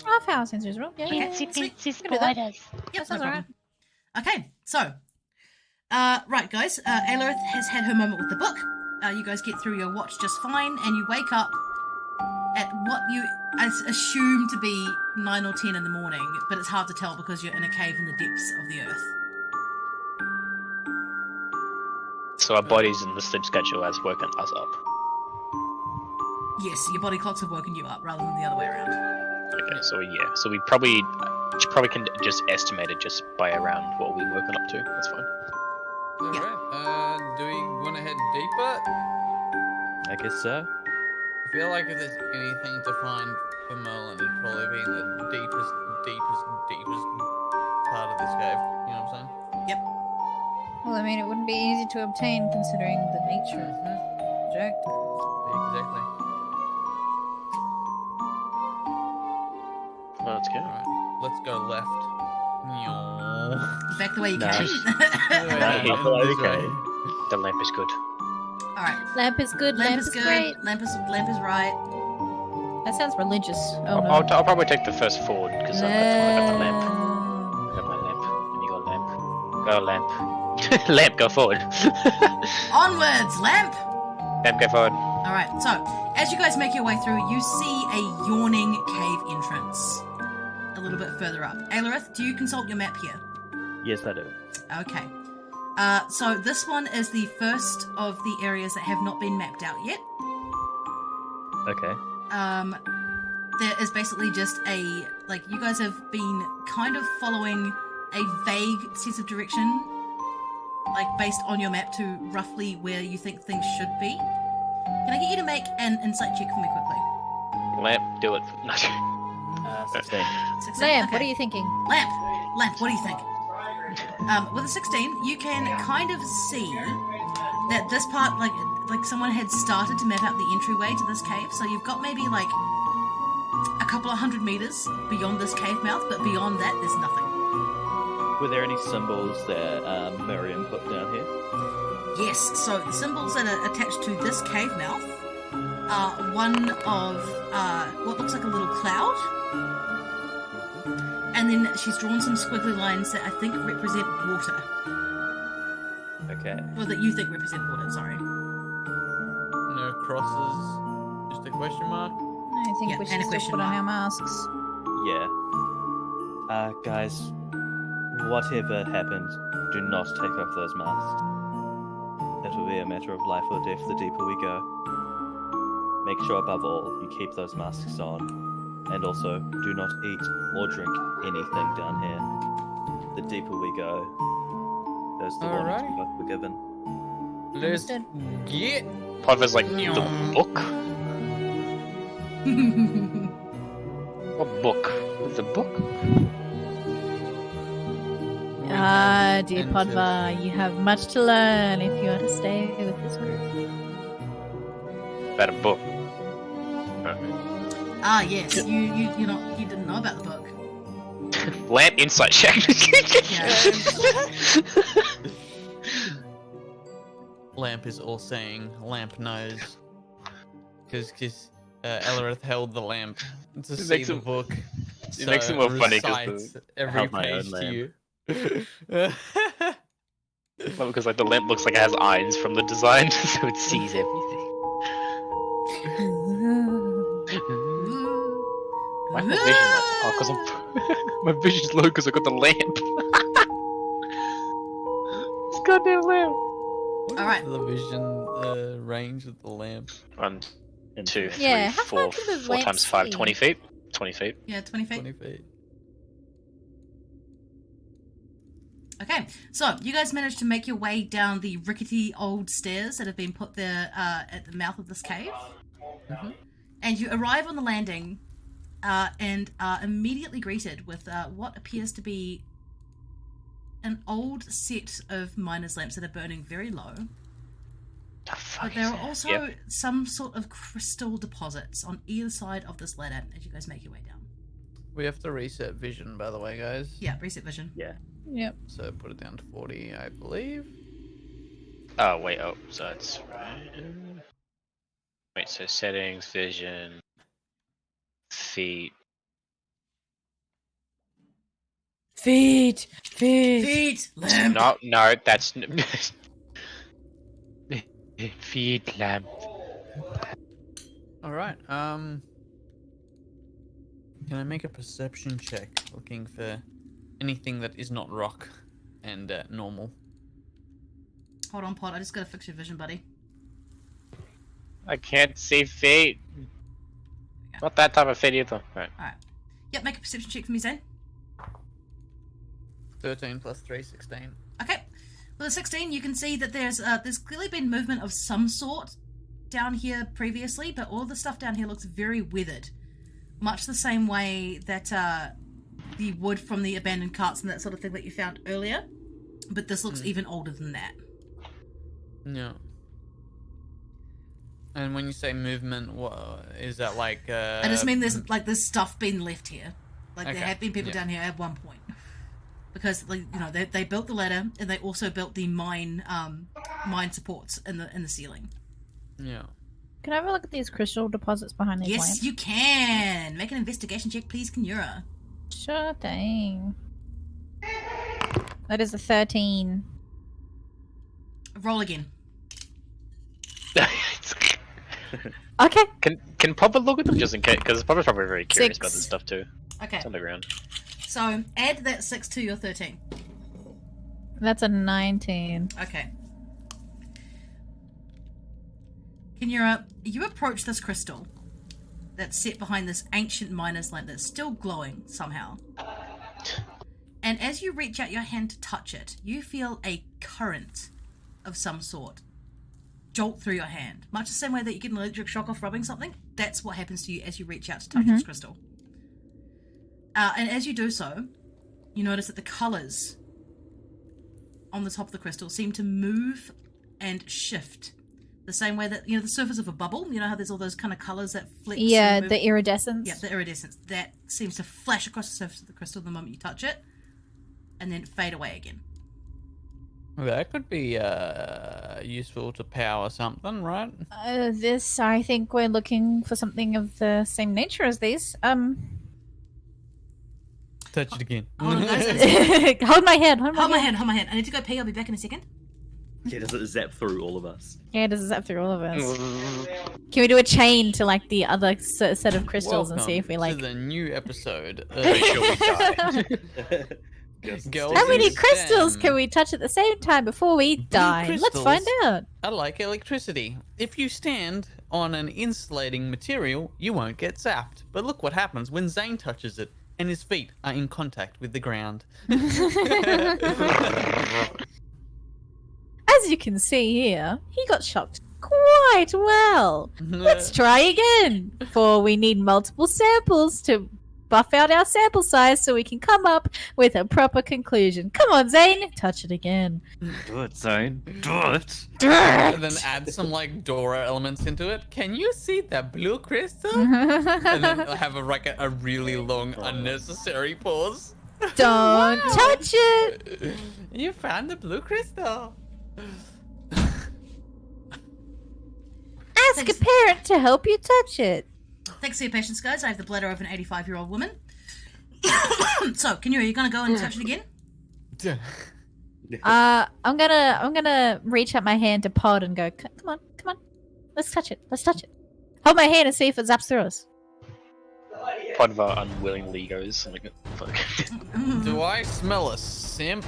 Half hour since usual. Yeah, Okay, Fancy sweet. fancy Can do that. spiders. Yep, That no sounds problem. Okay, so, right, guys, Aelorith has had her moment with the book. You guys get through your watch just fine, and you wake up at what you assume to be 9 or 10 in the morning, but it's hard to tell because you're in a cave in the depths of the earth. So our bodies in the sleep schedule has woken us up. Yes, your body clocks have woken you up rather than the other way around. Okay, so yeah, so we probably can just estimate it just by around what we've woken up to. That's fine. Alright, do we want to head deeper? I guess so. I feel like if there's anything to find for Merlin, it'd probably be in the deepest part of this cave. You know what I'm saying? Well, I mean, it wouldn't be easy to obtain considering the nature of the project. Exactly. Well, let's go. Alright, let's go left. Back the way you No. came. Not the way we came. The lamp is good. Alright, Lamp is good. lamp is good, great. lamp is right. That sounds religious. Oh no. I'll probably take the first forward because I got the lamp. I got my lamp. Let me go lamp. Go lamp. Lamp, go forward. Onwards, lamp! Lamp, go forward. Alright, so, as you guys make your way through, you see a yawning cave entrance a little bit further up. Aelorith, do you consult your map here? Yes, I do. Okay. So this one is the first of the areas that have not been mapped out yet. Okay. There is basically just you guys have been kind of following a vague sense of direction, based on your map to roughly where you think things should be. Can I get you to make an insight check for me quickly? Lamp, do it. No. 16. 16. Lamp, Okay. what are you thinking? Lamp, what do you think? With a 16, you can kind of see that this part, like someone had started to map out the entryway to this cave. So you've got maybe a couple of 100 meters beyond this cave mouth, but beyond that, there's nothing. Were there any symbols that Miriam put down here? Yes, so the symbols that are attached to this cave mouth are one of what looks like a little cloud, And then she's drawn some squiggly lines that I think represent water. Okay. Or that you think represent water, sorry. No crosses. Just a question mark. I think Yeah, we and should a still question put on mark. our masks. Yeah. Guys, whatever happens, do not take off those masks. It will be a matter of life or death the deeper we go. Make sure above all you keep those masks on. And also, do not eat or drink anything down here. The deeper we go, those the warnings we got were given. Let's Understood. get. Podva's like, the book? What book? The book? Ah, dear Entered. Podva, you have much to learn if you are to stay with this group. About a book. Ah, yes. You didn't know about the book. Lamp insight check. Lamp is all saying. Lamp knows. Because Ellerith held the lamp to see makes the him- book. it makes it more funny 'cause recites I every held my own page to lamp. you. Well, because like the lamp looks like it has eyes from the design, so it sees everything. Why is my vision like? Oh, because my vision's low because I got the lamp. This goddamn lamp. Alright. The vision range of the lamp. 1, 2, 3, Yeah, how far 4, can the 4 lamp times 5, see? 20 feet. 20 feet. Yeah, 20 feet. 20 feet. Okay, so you guys managed to make your way down the rickety old stairs that have been put there at the mouth of this cave. Mhm. And you arrive on the landing and are immediately greeted with what appears to be an old set of miner's lamps that are burning very low. The fuck But there is are that? also Yep. some sort of crystal deposits on either side of this ladder as you guys make your way down. We have to reset vision, by the way, guys. Yeah, reset vision. Yeah. Yep. So put it down to 40, I believe. Oh, wait, oh, so it's right. Wait, so settings, vision, feet. Feet! Feet! Lamp! No, that's. Feet lamp. Alright, can I make a perception check looking for anything that is not rock and normal? Hold on, Pod. I just gotta fix your vision, buddy. I can't see feet. Not that type of feet either. Right. Alright. Yep, make a perception check for me, Zane. 13 plus 3, 16. Okay. With a 16, you can see that there's clearly been movement of some sort down here previously, but all the stuff down here looks very withered. Much the same way that the wood from the abandoned carts and that sort of thing that you found earlier. But this looks even older than that. No. And when you say movement, what is that like? I just mean there's stuff being left here. Like Okay, there have been people yeah. down here at one point. Because they built the ladder and they also built the mine supports in the ceiling. Yeah. Can I have a look at these crystal deposits behind these Yes, lamps? you can. Make an investigation check, please, Kenura. Sure thing. That is a 13. Roll again. Okay. Can Papa look at them just in case? Because Papa's probably very curious about 6. this stuff too. Okay. It's underground. So add that 6 to your 13. That's a 19. Okay. Kenura, you approach this crystal that's set behind this ancient miner's lamp that's still glowing somehow. And as you reach out your hand to touch it, you feel a current of some sort jolt through your hand. Much the same way that you get an electric shock off rubbing something, that's what happens to you as you reach out to touch this crystal. And as you do so, you notice that the colours on the top of the crystal seem to move and shift. The same way that, the surface of a bubble, how there's all those kind of colours that flex. Yeah, and move? the iridescence. Yeah, the iridescence. That seems to flash across the surface of the crystal the moment you touch it, and then fade away again. That could be useful to power something, right? This, I think we're looking for something of the same nature as these. Touch it again. Hold on, guys. I Hold my hand. Hold hold my hand. hand, hold my hand. I need to go pee. I'll be back in a second. Yeah, does it zap through all of us? Yeah, does it zap through all of us? Can we do a chain to like the other set of crystals and see if we like? to the new episode. Pretty sure we die. Girls How many in crystals STEM. can we touch at the same time before we die? Let's crystals. find out. Are like electricity. If you stand on an insulating material, you won't get zapped. But look what happens when Zane touches it and his feet are in contact with the ground. As you can see here, he got shocked quite well. Let's try again. For we need multiple samples to buff out our sample size so we can come up with a proper conclusion. Come on, Zane. Touch it again. Do it, Zane. Do it. And then add some like Dora elements into it. Can you see that blue crystal? And then have a really long unnecessary pause. Don't touch it. You found the blue crystal. Ask a parent to help you touch it. Thanks for your patience, guys. I have the bladder of an 85-year-old woman. So, are you gonna go and touch it again? I'm gonna reach out my hand to Pod and go, come on, let's touch it. Hold my hand and see if it zaps through us. Podva unwillingly goes like, fuck. Do I smell a simp?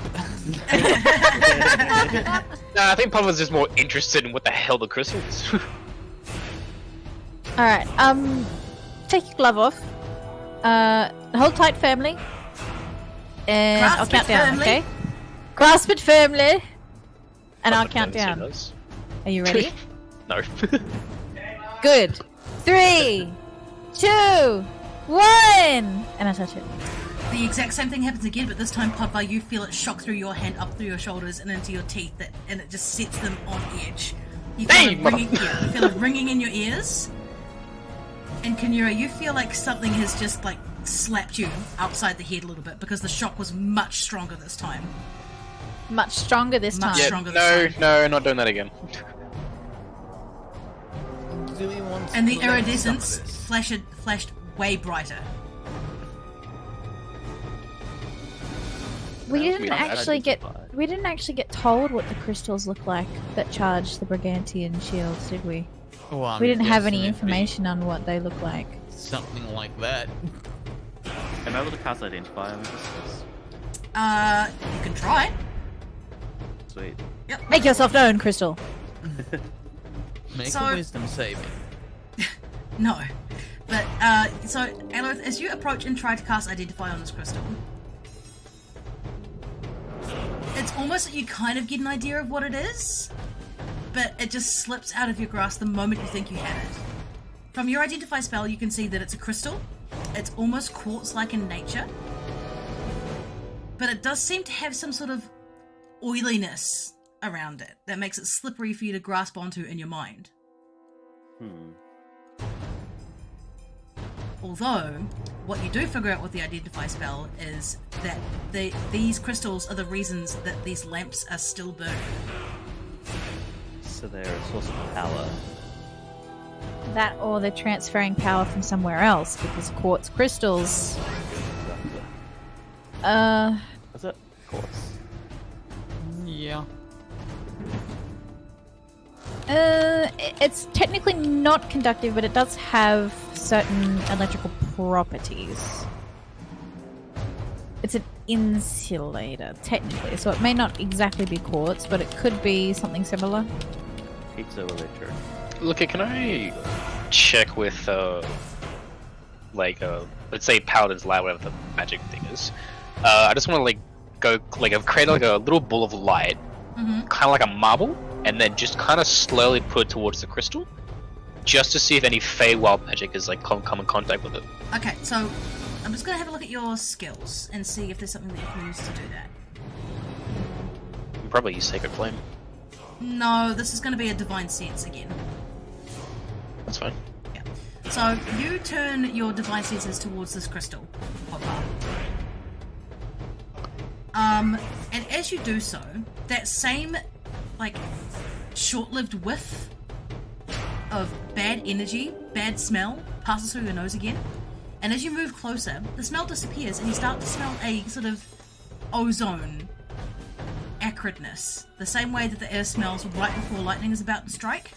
Nah, I think Podva's just more interested in what the hell the crystal is. Alright, take your glove off. Hold tight firmly. And Grasp I'll count it down, firmly. okay? Grasp it firmly. And I'll Podva count doesn't see down. those. Are you ready? No. Good. 3, 2, 1! And I touch it. The exact same thing happens again, but this time, Podva, you feel it shock through your hand, up through your shoulders, and into your teeth, and it just sets them on edge. You feel, Hey, it ringing, you feel it ringing in your ears. And Kinura, you feel like something has just, like, slapped you upside the head a little bit, because the shock was much stronger this time. Much stronger this time. Much Yeah, stronger this time. no, not doing that again. Do we want to And the collect iridescence some of this? flashed way brighter. We We didn't don't actually get identify. we didn't actually get told what the crystals look like that charge the Brigantian shields, did we? Well, I'm We didn't have any guessing it'd be information on what they look like. Something like that. Am I able to cast Identify on this? You can try. Sweet. Make yourself known, Crystal. Make So- a wisdom saving. No. But, so, Alorith, as you approach and try to cast Identify on this crystal, it's almost like you kind of get an idea of what it is, but it just slips out of your grasp the moment you think you have it. From your Identify spell, you can see that it's a crystal. It's almost quartz-like in nature, but it does seem to have some sort of oiliness around it that makes it slippery for you to grasp onto in your mind. Although, what you do figure out with the Identify spell is that these crystals are the reasons that these lamps are still burning. So they're a source of power. That or they're transferring power from somewhere else because quartz crystals. Is it? Of course. Yeah. It's technically not conductive, but it does have certain electrical properties. It's an insulator, technically, so it may not exactly be quartz, but it could be something similar. Piezoelectric. Look, can I check with, let's say Paladin's Lab, whatever the magic thing is. I just want to, I've created, a little ball of light, kind of like a marble, and then just kind of slowly put it towards the crystal, just to see if any Feywild magic is, come in contact with it. Okay, so I'm just going to have a look at your skills and see if there's something that you can use to do that. You can probably use Sacred Flame. No, this is going to be a Divine Sense again. That's fine. Yeah. So you turn your Divine Senses towards this crystal, Podva. And as you do so, that same, short-lived whiff of bad energy, bad smell, passes through your nose again, And as you move closer, the smell disappears and you start to smell a sort of ozone acridness. The same way that the air smells right before lightning is about to strike.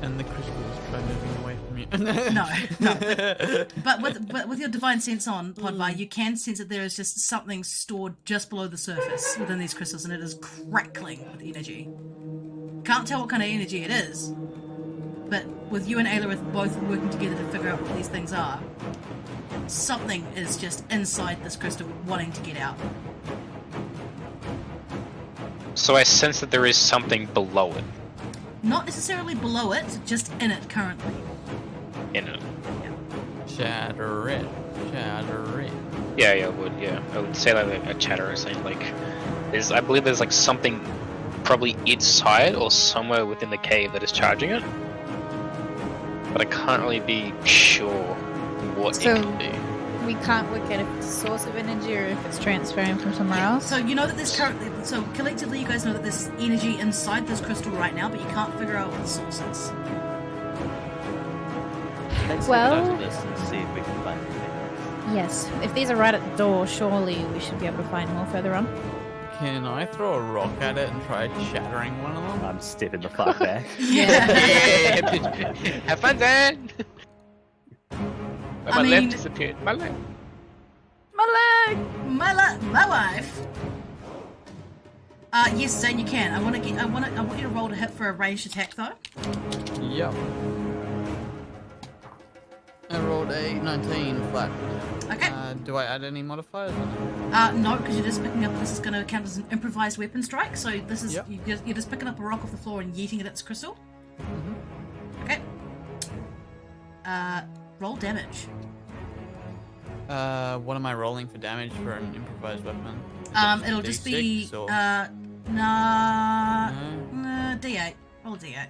And the crystals try moving away from you. No. But with your divine sense on, Podvi, you can sense that there is just something stored just below the surface within these crystals, and it is crackling with energy. Can't tell what kind of energy it is, but with you and Aelorith both working together to figure out what these things are, something is just inside this crystal wanting to get out. So I sense that there is something below it. Not necessarily below it, just in it currently. In it. Shatter it. Shatter it. Yeah, I would say like a chatter or something. Like, I believe there's like something probably inside or somewhere within the cave that is charging it. But I can't really be sure what it could be. We can't work out if it's a source of energy or if it's transferring from somewhere else. So you know that there's collectively you guys know that there's energy inside this crystal right now, but you can't figure out what the source is. Let's Well- look into this and see if we can find anything. Yes, if these are right at the door, surely we should be able to find more further on. Can I throw a rock at it and try shattering one of them? I'm stepping the fuck back. Yeah. Have fun then! My left disappeared. My left. My leg! My wife. Yes, Zane, you can. I want you to roll to hit for a ranged attack though. Yep. I rolled a 19 flat. Okay. Do I add any modifiers? No, because you're just picking up. This is going to count as an improvised weapon strike. So this is Yep. you're just picking up a rock off the floor and yeeting it at this crystal. Okay. Roll damage. What am I rolling for damage for an improvised weapon? It'll just be D6 or- D8. Roll a D8.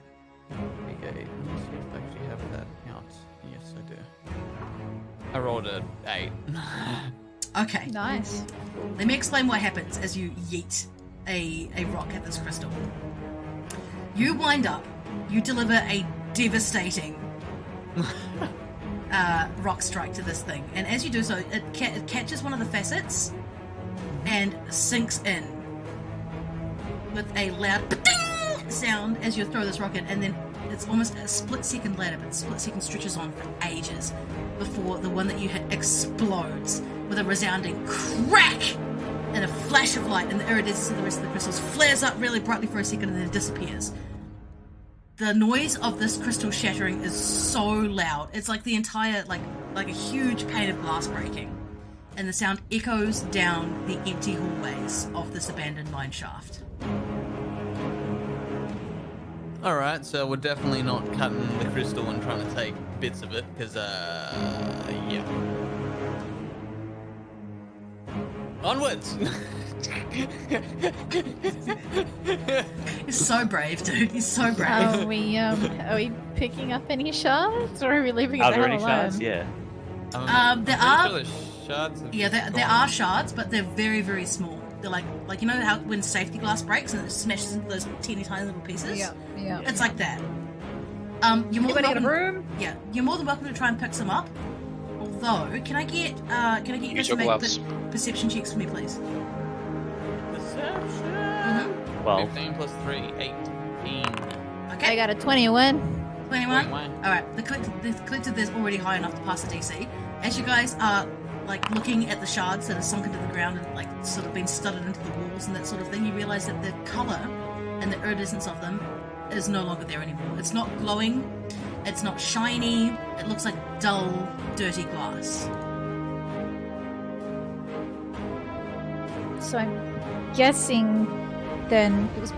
Okay, let me see if I actually have that out. Yes, I do. I rolled a 8. Okay. Nice. Let me explain what happens as you yeet a rock at this crystal. You wind up. You deliver a devastating rock strike to this thing, and as you do so, it catches one of the facets and sinks in with a loud ding sound as you throw this rock in, and then it's almost a split second later, but the split second stretches on for ages before the one that you hit explodes with a resounding crack and a flash of light, and the iridescence of the rest of the crystals flares up really brightly for a second and then disappears. The noise of this crystal shattering is so loud. It's like the entire, like a huge pane of glass breaking. And the sound echoes down the empty hallways of this abandoned mine shaft. Alright, so we're definitely not cutting the crystal and trying to take bits of it, because, yeah. Onwards! He's so brave, dude. He's so brave. Are we picking up any shards, or are we leaving it Are the there hell any alone? shards? Yeah. There I'm are- pretty sure the shards have Yeah, just there gone. are shards, but they're very, very small. They're like you know how when safety glass breaks and it smashes into those teeny tiny little pieces? Yeah. It's like that. You're more Anybody got than a welcome. room? Yeah, you're more than welcome to try and pick some up. Although, can I get you guys Use to your make gloves. perception checks for me, please? Perception! 12. 15 plus 3, 18. I Okay, got a 21. 21. 21. All right, the collective is already high enough to pass the DC. As you guys are like looking at the shards that are sunk into the ground and like sort of been studded into the walls and that sort of thing, you realize that the color and the iridescence of them is no longer there anymore. It's not glowing, it's not shiny, it looks like dull, dirty glass. So I'm guessing then it was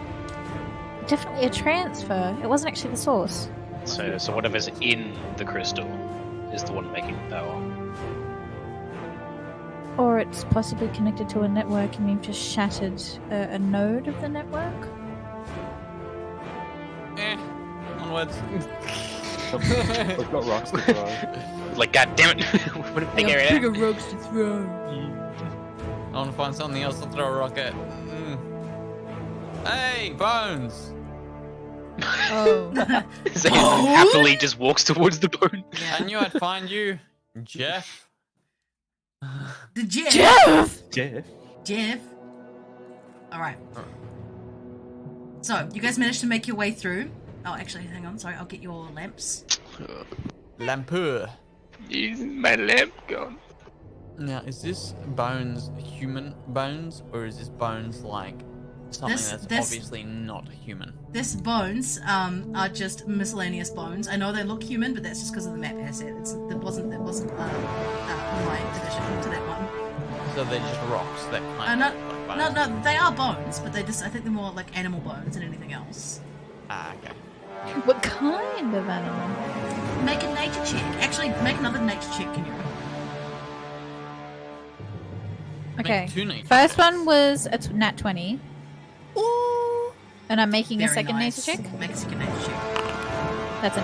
definitely a transfer. It wasn't actually the source. So whatever's in the crystal is the one making the power. Or it's possibly connected to a network and we've just shattered a node of the network. Onwards. We've got rocks to throw. Like, god damn it! What a big area. rocks to throw. I want to find something else to throw a rock at. Hey, Bones! Oh. Zane happily just walks towards the bone. Yeah. I knew I'd find you, Jeff. The Jeff. Jeff. All right. So you guys managed to make your way through. Oh, actually, hang on. Sorry, I'll get your lamps. Lampur. Is my lamp gone? Now, is this bones human bones, or is this bones like something that's obviously not human? This bones are just miscellaneous bones. I know they look human, but that's just because of the map asset. It wasn't my addition to that one. So they're just rocks that kind of like bones. No, they are bones, but I think they're more like animal bones than anything else. Ah, okay. What kind of animal? Make a nature check. Actually, make another nature check, can you? Okay. Make 2 nature First checks. one was a nat 20. Ooh. And I'm making a Very second nice. nature check. Make a second nature check. That's an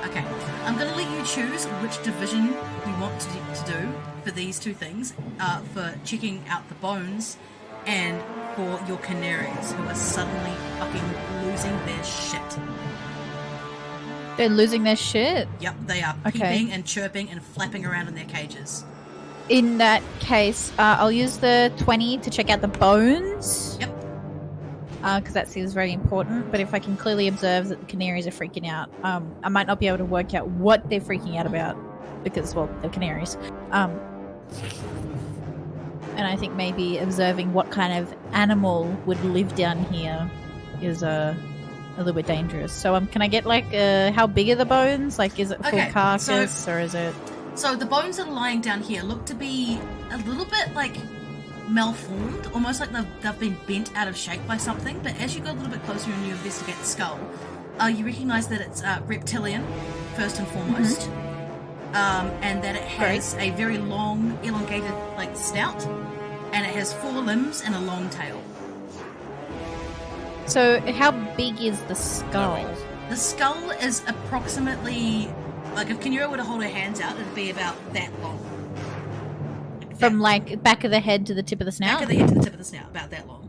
8. Okay. I'm going to let you choose which division you want to do for these two things. For checking out the bones and for your canaries who are suddenly fucking losing their shit. They're losing their shit. Yep, they are Okay. peeping and chirping and flapping around in their cages. In that case, I'll use the 20 to check out the bones. Yep. Because that seems very important. But if I can clearly observe that the canaries are freaking out, I might not be able to work out what they're freaking out about. Because, well, they're canaries. And I think maybe observing what kind of animal would live down here is a little bit dangerous. So can I get like how big are the bones? Like, is it full Okay, carcass or is it? So the bones that are lying down here look to be a little bit like malformed, almost like they've been bent out of shape by something. But as you go a little bit closer and you investigate the skull, you recognise that it's reptilian first and foremost, and that it has a very long, elongated like snout, and it has 4 limbs and a long tail. So how big is the skull? The skull is approximately, like if Kinura were to hold her hands out, it'd be about that long. From like back of the head to the tip of the snout? Back of the head to the tip of the snout, about that long.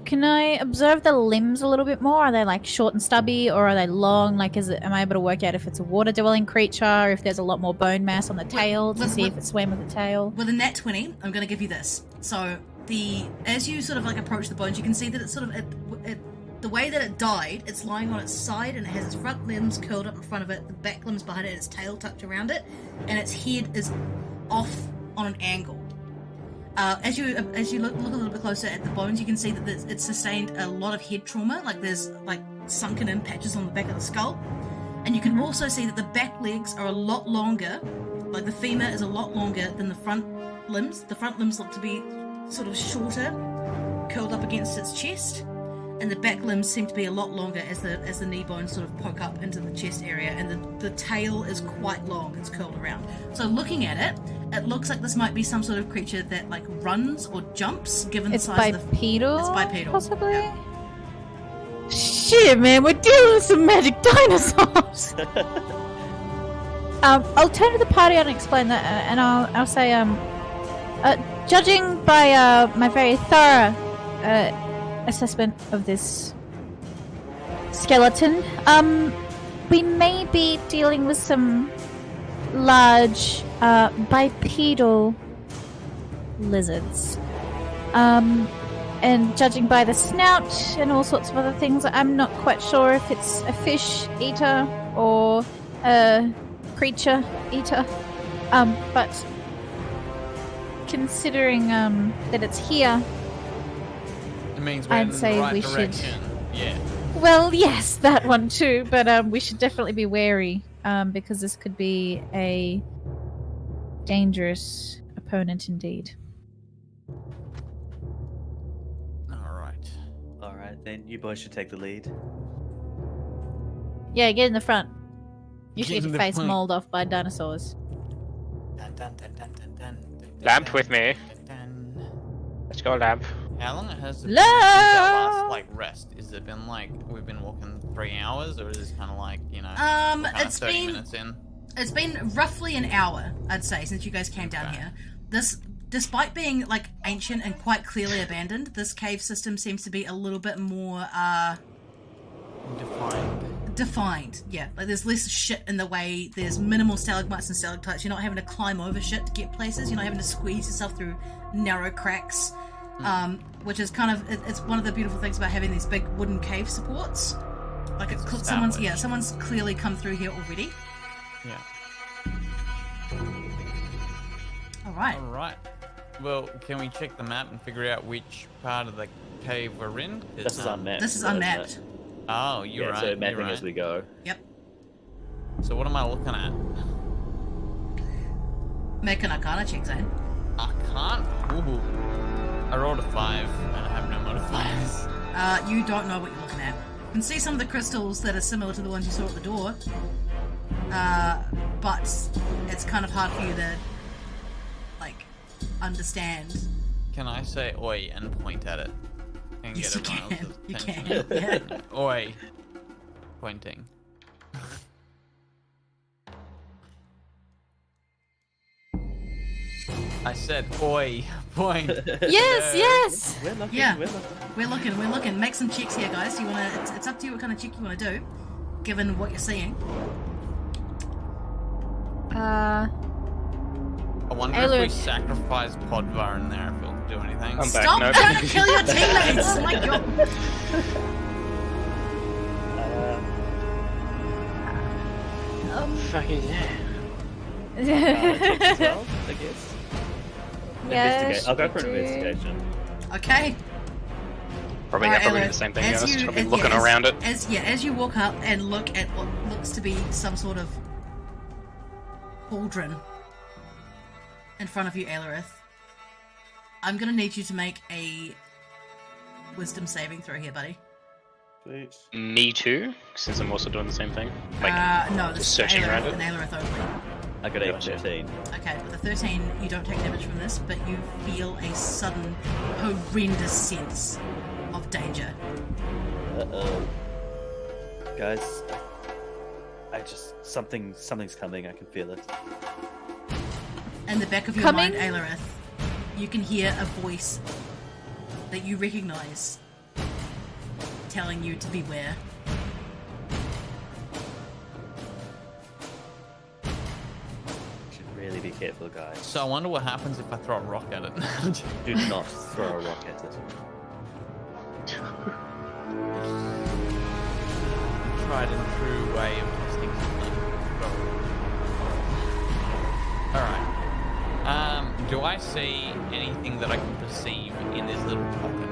Can I observe the limbs a little bit more? Are they like short and stubby, or are they long? Like, am I able to work out if it's a water-dwelling creature, if there's a lot more bone mass on the tail to see if it swam with the tail? With a nat 20, I'm going to give you this. So as you sort of like approach the bones, you can see that it's sort of the way that it died. It's lying on its side, and it has its front limbs curled up in front of it, the back limbs behind it, and its tail tucked around it, and its head is off on an angle. As you look a little bit closer at the bones, you can see that it's sustained a lot of head trauma. Like there's like sunken in patches on the back of the skull, and you can also see that the back legs are a lot longer. Like the femur is a lot longer than the front limbs. The front limbs look to be sort of shorter, curled up against its chest, and the back limbs seem to be a lot longer as the knee bones sort of poke up into the chest area, and the tail is quite long. It's curled around. So looking at it, it looks like this might be some sort of creature that like runs or jumps, given the size of the... Bipedal? It's bipedal. Possibly? Yeah. Shit, man, we're dealing with some magic dinosaurs! I'll turn to the party and explain that, and I'll say, judging by my very thorough assessment of this skeleton, we may be dealing with some large bipedal lizards. And judging by the snout and all sorts of other things, I'm not quite sure if it's a fish eater or a creature eater. But considering that it's here, It means we're I'd in say the right we should- direction. Yeah. well, yes, that one too. But we should definitely be wary because this could be a dangerous opponent indeed. Alright, then you boys should take the lead. Yeah, get in the front. You should Get get in your the face front. mauled off by dinosaurs. Dun, dun, dun, dun, dun, dun, dun, Lamp dun, with me. dun, dun. Let's go, Lamp. How long has it been La- since our last like rest? Is it been like we've been walking 3 hours, or is this kind of like we're kind of It's 30 been minutes in? It's been roughly an hour, I'd say, since you guys came down Okay. here. This despite being like ancient and quite clearly abandoned, this cave system seems to be a little bit more defined. Yeah, like there's less shit in the way. There's minimal stalagmites and stalactites. You're not having to climb over shit to get places. You're not having to squeeze yourself through narrow cracks, which is kind of it's one of the beautiful things about having these big wooden cave supports. Like someone's clearly come through here already. Yeah. All right. All right. Well, can we check the map and figure out which part of the cave we're in? This is unmapped. This is unmapped. Oh, you're right. So mapping you're right. as we go. Yep. So what am I looking at? Make an Arcana check, Zane. I can't. Ooh. I rolled a 5 and I have no modifiers. You don't know what you're looking at. You can see some of the crystals that are similar to the ones you saw at the door. But it's kind of hard for you to, like, understand. Can I say oi and point at it? And Yes, get you everyone can. else's You attention? can. Yeah. Oi. Pointing. I said oi. Point. Yes, yes. We're looking. Yeah. We're looking. We're looking. Make some checks here, guys. You wanna? It's up to you what kind of check you want to do, given what you're seeing. I wonder if Ayla. we sacrifice Podvar in there if it'll do anything. I'm back. Stop No. trying to kill your teammates! Oh my god. Fucking yeah. Checks as well, I guess. Yeah, Investigate. I'll go for an should do. investigation. Okay. Probably, Alright, probably Ayla, the same thing. as Yeah, you- probably as- looking yeah, as- around it. As you walk up and look at what looks to be some sort of cauldron in front of you, Aelarith, I'm gonna need you to make a wisdom saving throw here, buddy. Please. Me too, since I'm also doing the same thing. Like, No, this just is searching around Aelarith it? and Aelarith only. I got a Gotcha. 13. Okay, with a 13, you don't take damage from this, but you feel a sudden, horrendous sense of danger. Uh-oh. Guys, something's coming. I can feel it. In the back of your Coming? mind, Aelarith, you can hear a voice that you recognize telling you to beware. Should really be careful, guys. So I wonder what happens if I throw a rock at it. Do not throw a rock at it. Tried and true way of testing something. Alright. Do I see anything that I can perceive in this little pocket?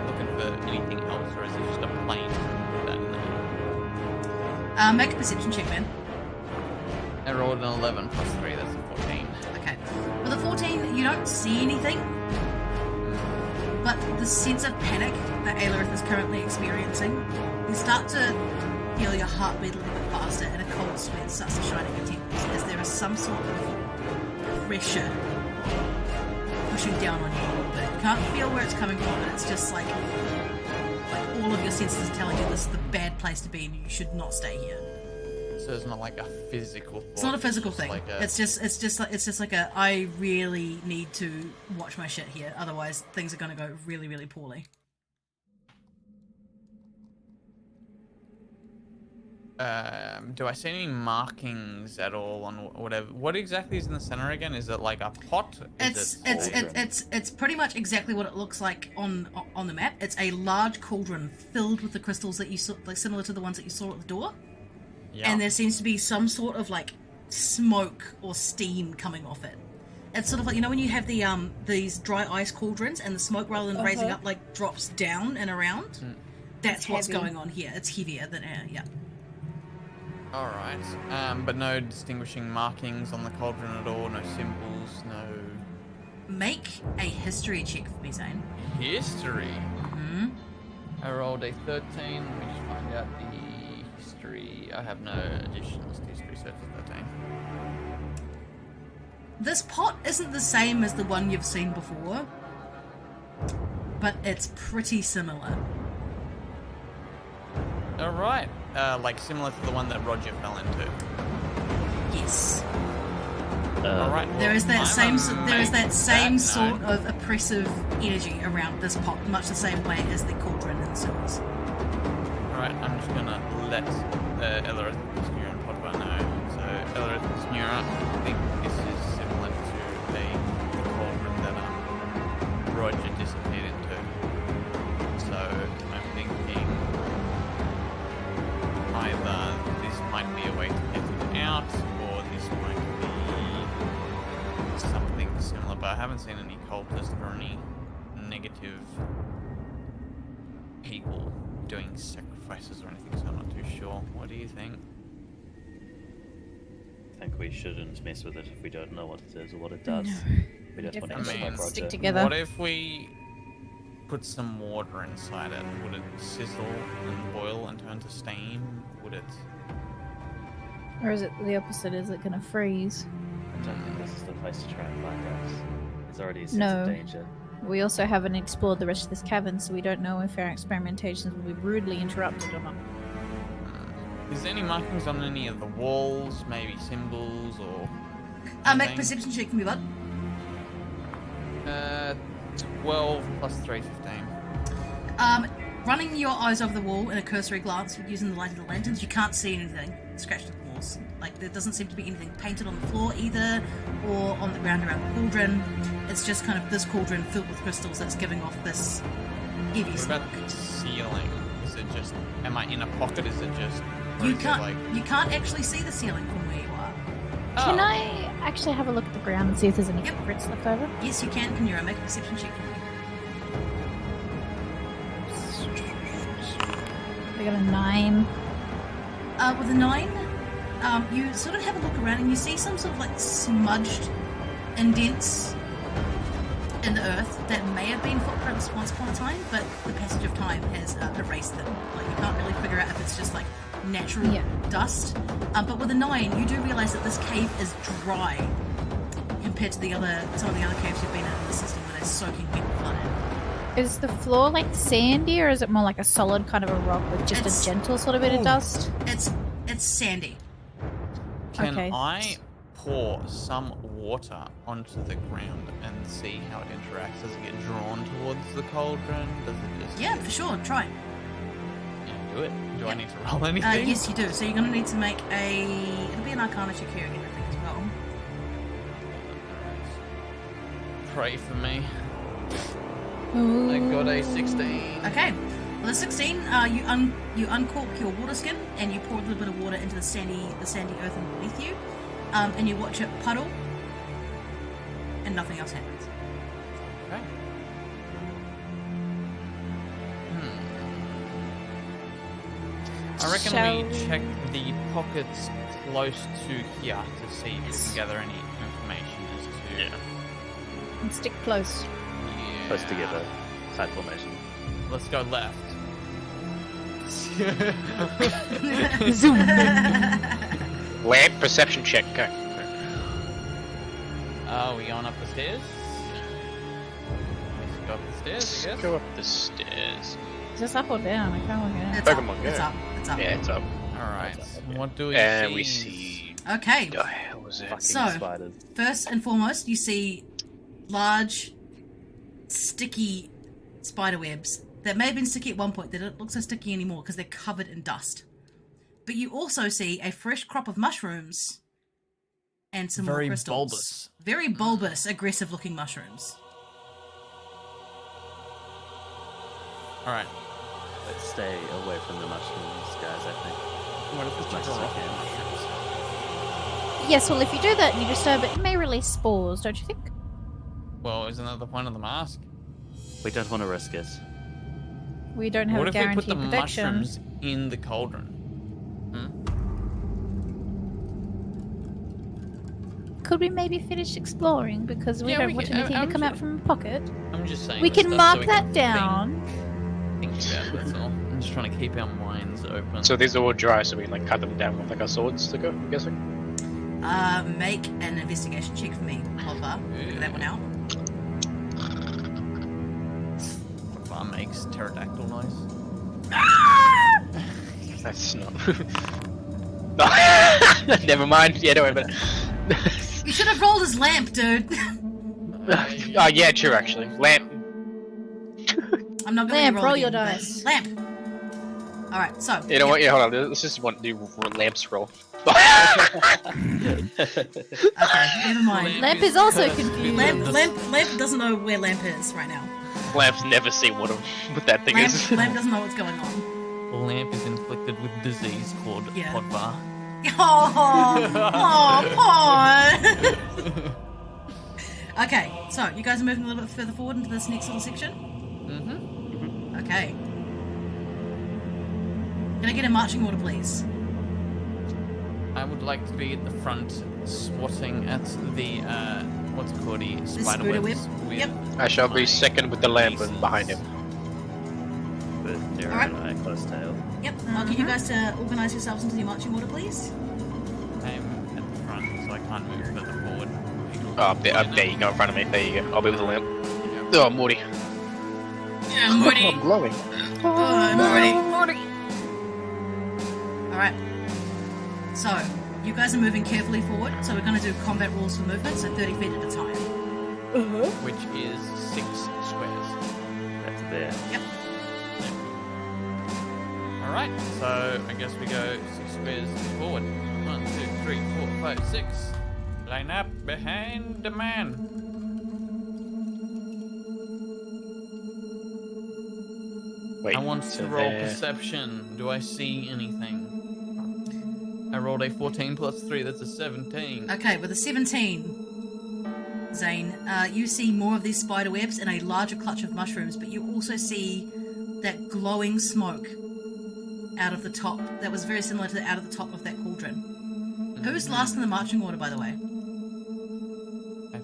Looking for anything else, or is it just a plain that in the middle? Make a perception check, man. I rolled an 11 plus 3, that's a 14. Okay. With a 14, you don't see anything, but the sense of panic that Aelarith is currently experiencing, you start to feel your heartbeat a little bit faster and a cold sweat starts to shine in your temples as there is some sort of pressure pushing down on you a little bit. You can't feel where it's coming from, but it's just like all of your senses are telling you this is the bad place to be and you should not stay here. So it's not like a physical thought. It's not a physical just thing. like a- It's just like a I really need to watch my shit here, otherwise things are gonna go really, really poorly. Do I see any markings at all on whatever? What exactly is in the center again? Is it like a pot? Is It's pretty much exactly what it looks like on the map. It's a large cauldron filled with the crystals that you saw, like similar to the ones that you saw at the door. Yeah. And there seems to be some sort of like smoke or steam coming off it. It's sort of like, you know, when you have the these dry ice cauldrons and the smoke, rather than raising up, like drops down and around. That's It's what's heavy. going on here. It's heavier than air. Yeah. All right. But no distinguishing markings on the cauldron at all. No symbols. No Make a history check for me, Zane. history. Hmm. I rolled a 13. Let me just find out the history. I have no additions to history, so it's a 13. This pot isn't the same as the one you've seen before, but it's pretty similar. All right. Like similar to the one that Roger fell into. Yes. Alright, There is that same that sort of oppressive energy around this pot, much the same way as the cauldron in the sewers. Alright, I'm just gonna let Ellerith Snura and Podva know. So, Ellerith Snura, I think this is similar to the cauldron that Roger disappeared into. So, I'm thinking either this might be a way to get it out, or this might be something similar, but I haven't seen any cultists or any negative people doing sacrifices or anything, so I'm not too sure. What do you think? I think we shouldn't mess with it if we don't know what it is or what it does. We don't want to Definitely end up like stick Roger. together. What if we put some water inside it? Would it sizzle and boil and turn to steam? Would it? Or is it the opposite? Is it going to freeze? I don't think this is the place to try and find out. There's already a sense No. of danger. We also haven't explored the rest of this cavern, so we don't know if our experimentations will be rudely interrupted or not. Is there any markings on any of the walls? Maybe symbols or? Make a anything? perception check for me, bud. 12 plus 3, 15. Running your eyes over the wall in a cursory glance using the light of the lanterns, you can't see anything scratched on the walls. Like, there doesn't seem to be anything painted on the floor either, or on the ground around the cauldron. It's just kind of this cauldron filled with crystals that's giving off this heavy What smoke. about the ceiling? Is it just? Am I in a pocket? Is it just? or You is it can't. like? You can't actually see the ceiling from where you are. Can Oh. I actually have a look at the ground and see if there's any Yep. footprints left over? Yes, you can. Can you make a perception check for me? We got a 9. With a 9, you sort of have a look around and you see some sort of like smudged indents in the earth that may have been footprints once upon a time, but the passage of time has erased them. Like, you can't really figure out if it's just like natural Yeah. dust. But with a 9, you do realise that this cave is dry compared to some of the other caves you've been in the system where they're soaking wet and flooded. Is the floor like sandy, or is it more like a solid kind of a rock with just It's- a gentle sort of bit of dust? It's sandy. Can Okay. I pour some water onto the ground and see how it interacts? Does it get drawn towards the cauldron? Does it just? Yeah, for sure. Try. Yeah, do it. Do I need to roll anything? Yes, you do. So you're going to need to make it'll be an Arcana check here again, I think, as well. Pray for me. I got a 16. Okay. Well, the 16, you uncork your water skin and you pour a little bit of water into the sandy earth underneath you, and you watch it puddle, and nothing else happens. Okay. I reckon Shall we check the pockets close to here to see if we can gather any information as to. Yeah. And stick close. Yeah. Close together. Side formation. Let's go left. Lamp perception check. Go. Are we going up the stairs? Let's go up the stairs, I guess. Go up the stairs. Is this up or down? I can't look at it. It's up. Pokemon Go. It's up. It's up. Yeah, it's up. Alright, what do we And see? we see. Okay. The hell was it? Fucking So- spiders. First and foremost, you see large, sticky spider webs that may have been sticky at one point. They don't look so sticky anymore because they're covered in dust. But you also see a fresh crop of mushrooms and some more Very crystals. bulbous. Very bulbous, aggressive-looking mushrooms. Alright, Let's stay away from the mushrooms, guys, I think. what if As much as we can. Yes, well, if you do that and you disturb it, it may release spores, don't you think? Well, isn't that the point of the mask? We don't want to risk it. We don't have What a if we put guaranteed the protection. mushrooms in the cauldron? Could we maybe finish exploring? Because we Yeah, don't we want can- anything to I'm come ju- out from a pocket. I'm just saying. We this can stuff mark so we that can down. Think about it, that's all. I'm just trying to keep our minds open. So these are all dry, so we can like cut them down with like our swords to go, I'm guessing? Make an investigation check for me, Oliver. Figure that one out. Bar makes pterodactyl noise. That's not. Never mind. Yeah, don't worry about it. You should have rolled his lamp, dude. Oh yeah, true actually. Lamp. I'm not gonna Lamp, roll roll again, your but- dice. Lamp. All right, so You know what? Yeah, hold on. Let's just do lamps roll. Okay, never mind. Lamp is also confused. Lamp doesn't know where Lamp is right now. Lamp's never seen what that thing is. Lamp doesn't know what's going on. Lamp is inflicted with disease called Yeah. Podvar. Pawn. Okay, so you guys are moving a little bit further forward into this next little section. Mm-hmm. Okay. Can I get a marching order, please? I would like to be at the front, swatting at the what's it called, the spider spider webs. web? with Yep. I shall be my second with the lamp and behind him. With Nero Alright. and I close tail. Yep. I'll get you guys to organise yourselves into your marching order, please. I'm at the front, so I can't move further forward. Oh, up there you go in front of me. There you go. I'll be with the lamp. Oh, Morty. Yeah, Morty. I'm glowing. Morty. Alright. So, you guys are moving carefully forward, so we're going to do combat rules for movement, so 30 feet at a time. Which is 6 squares. That's there. Yep. Alright, so I guess we go 6 squares forward. 1, 2, 3, 4, 5, 6. Line up behind the man. Wait. I want so to roll there- perception. Do I see anything? I rolled a 14 plus 3, that's a 17. Okay, with a 17, Zane, you see more of these spider webs and a larger clutch of mushrooms, but you also see that glowing smoke out of the top that was very similar to out of the top of that cauldron. Who's last in the marching order, by the way?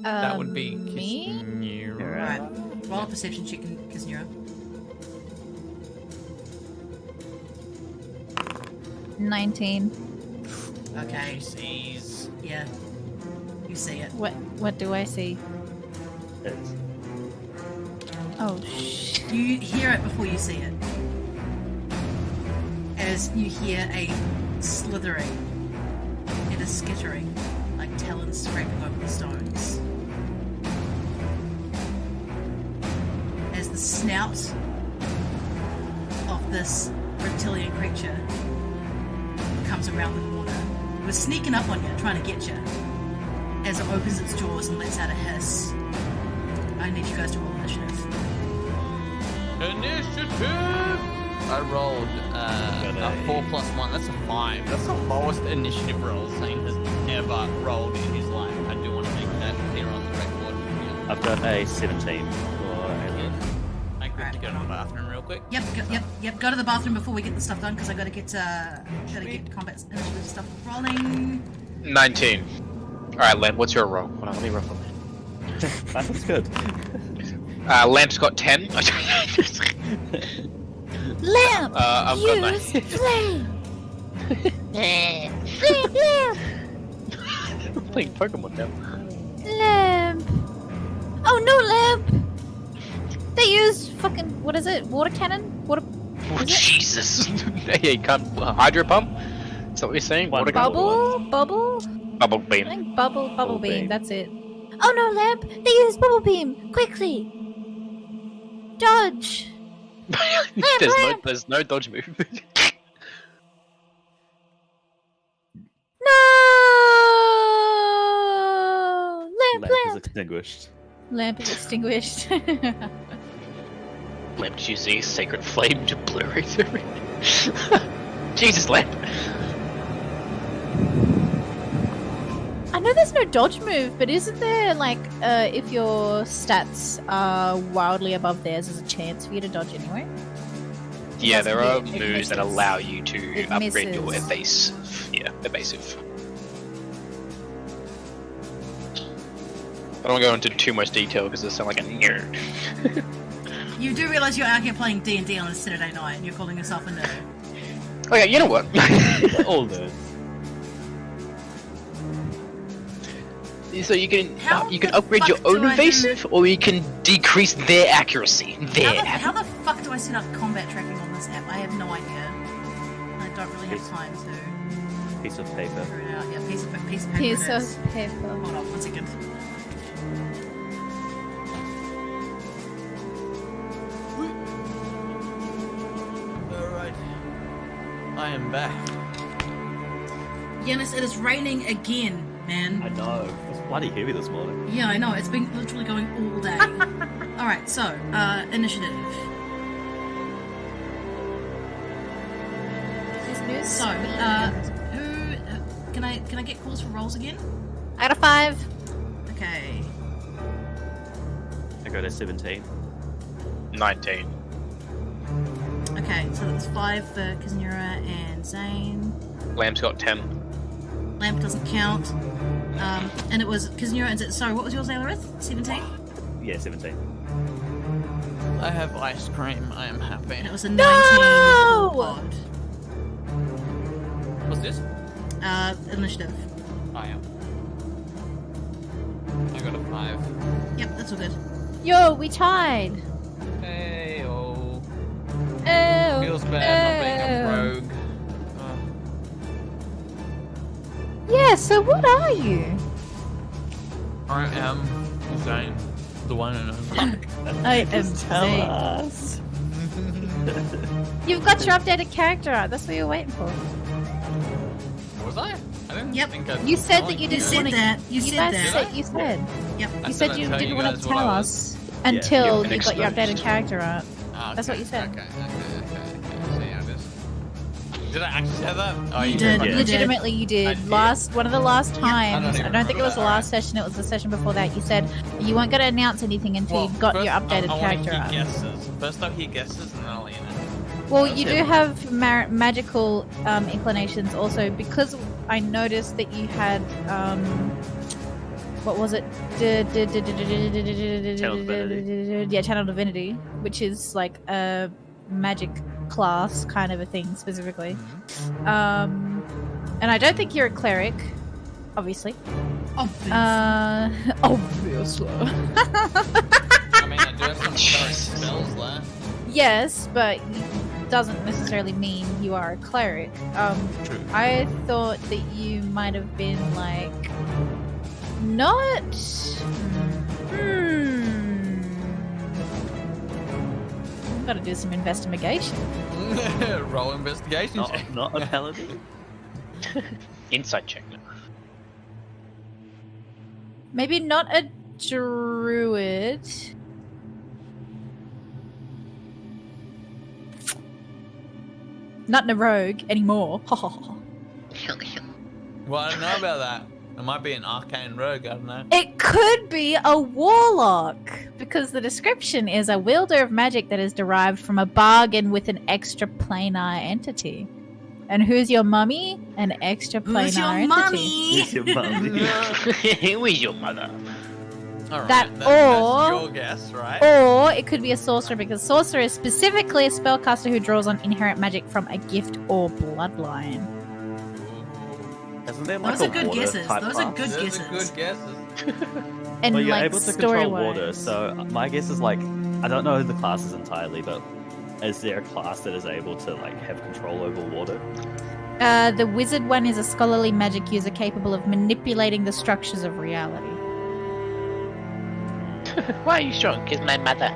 That would be me? Kisnira. Alright, roll a perception check, Kisnira. 19. Okay, She sees. yeah. You see it. What do I see? It's Oh, shh. You hear it before you see it. As you hear a slithering and a skittering, like talons scraping over the stones. As the snout of this reptilian creature comes around the corner. It was sneaking up on you, trying to get you. As it opens its jaws and lets out a hiss. I need you guys to roll initiative. Initiative! I rolled a 4 plus 1, that's a 5. That's the lowest initiative roll Zane has ever rolled in his life. I do want to make that clear on the record. Yeah. I've got a 17 for alien. I quickly go to the bathroom real quick. Yep. Go to the bathroom before we get the stuff done because I gotta get combat initiative stuff rolling. 19. Alright, Lamp, what's your roll? Hold on, let me roll for me. That looks good. Lamp's got 10. Lamp! I've got 9. Use flame! Lamp, lamp! I'm playing Pokemon now. Lamp! Oh no, lamp! They used fucking, what is it? Water cannon? Water... Oh, Jesus. Yeah, you can't. Hydro pump? Is that what you're saying? One Water Bubble? Bubble? Bubble I beam. think bubble Bubble beam, beam. that's it. Oh no, lamp! They used bubble beam! Quickly! Dodge! there's no dodge move. No! Lamp, Lamp is lamp! extinguished. Lamp is extinguished. Lamp, did you see sacred flame to blurry through it? Jesus, Lamp. I know there's no dodge move, but isn't there, like, if your stats are wildly above theirs, there's a chance for you to dodge anyway? Yeah, there are It moves that misses. allow you to It upgrade your misses. evasive. Yeah, evasive. I don't want to go into too much detail because I sound like a nerd. You do realise you're out here playing D&D on a Saturday night and you're calling yourself a nerd. Okay, you know what? All nerds. So you can How you can the upgrade your fuck do own I do- evasive, or you can decrease their accuracy. How the fuck do I set up combat tracking on this app? I have no idea. I don't really have time to. Piece of paper. Yeah, piece of paper. Piece it is. of paper. Hold on 1 second. Alright. I am back. Yanis, it is raining again, man. I know. It's bloody heavy this morning. Yeah, I know. It's been literally going all day. Alright, so, initiative. So, who... can I get calls for rolls again? I got a 5. Okay. I go to 17. 19. Okay, so that's 5 for Kazunura and Zane. Lamb's got 10. Lamp doesn't count. And it was Kazunura and... Sorry, what was yours, Aelorith? 17? Yeah, 17. I have ice cream. I am happy. And it was a 19 No! for Pod. What's this? Initiative. I am. I got a 5. Yep, that's all good. Yo, we tied. Hey, oh. Oh, Feels bad not being a rogue. Yeah, so what are you? I am Zane, the one and only. I am Zane. us. You've got your updated character art. That's what you're waiting for. Was I? I didn't Yep. think I. You said that you You didn't said want to. that. You said guys that. said you said. Yep. I You said I'd you tell didn't want guys to what tell I us until Yeah, you got your exposed. updated character art. Ah, That's what you said. Okay. See how this. Did I actually say that? Oh, You did. fucking- Yeah. Legitimately, you I did. did. One of the last I times. don't I even don't think it was the remember last that. session. It was the session before that. You said you weren't going to announce anything until you got first, your updated I character want art. to hear guesses. First, I'll hear guesses, and then I'll let you know. Well, you Okay. do have magical inclinations also, because I noticed that you had what was it? Channel Divinity. Yeah, Channel Divinity, which is like a magic class kind of a thing specifically. And I don't think you're a cleric, obviously. Obviously. Obviously. I mean, I do have some current spells there. Yes, but doesn't necessarily mean you are a cleric. True. I thought that you might have been like not. Got to do some investigation. Roll investigation check. Not a paladin. Insight check. Maybe not a druid. Not in a rogue anymore. Well, I don't know about that. It might be an arcane rogue. I don't know. It could be a warlock, because the description is a wielder of magic that is derived from a bargain with an extra planar entity. And who's your mummy? An extra planar Who's your entity. mummy? It's your mum. Who is your mother? Alright, That that's or- your guess, right? Or it could be a sorcerer, because sorcerer is specifically a spellcaster who draws on inherent magic from a gift or bloodline. Isn't there like Those are a good water guesses. type Those are class? good Those guesses. are good guesses. And Well, you're like able to control water, story-wise. so my guess is like I don't know the classes entirely, but is there a class that is able to like have control over water? The wizard one is a scholarly magic user capable of manipulating the structures of reality. Why are you strong? Because my mother.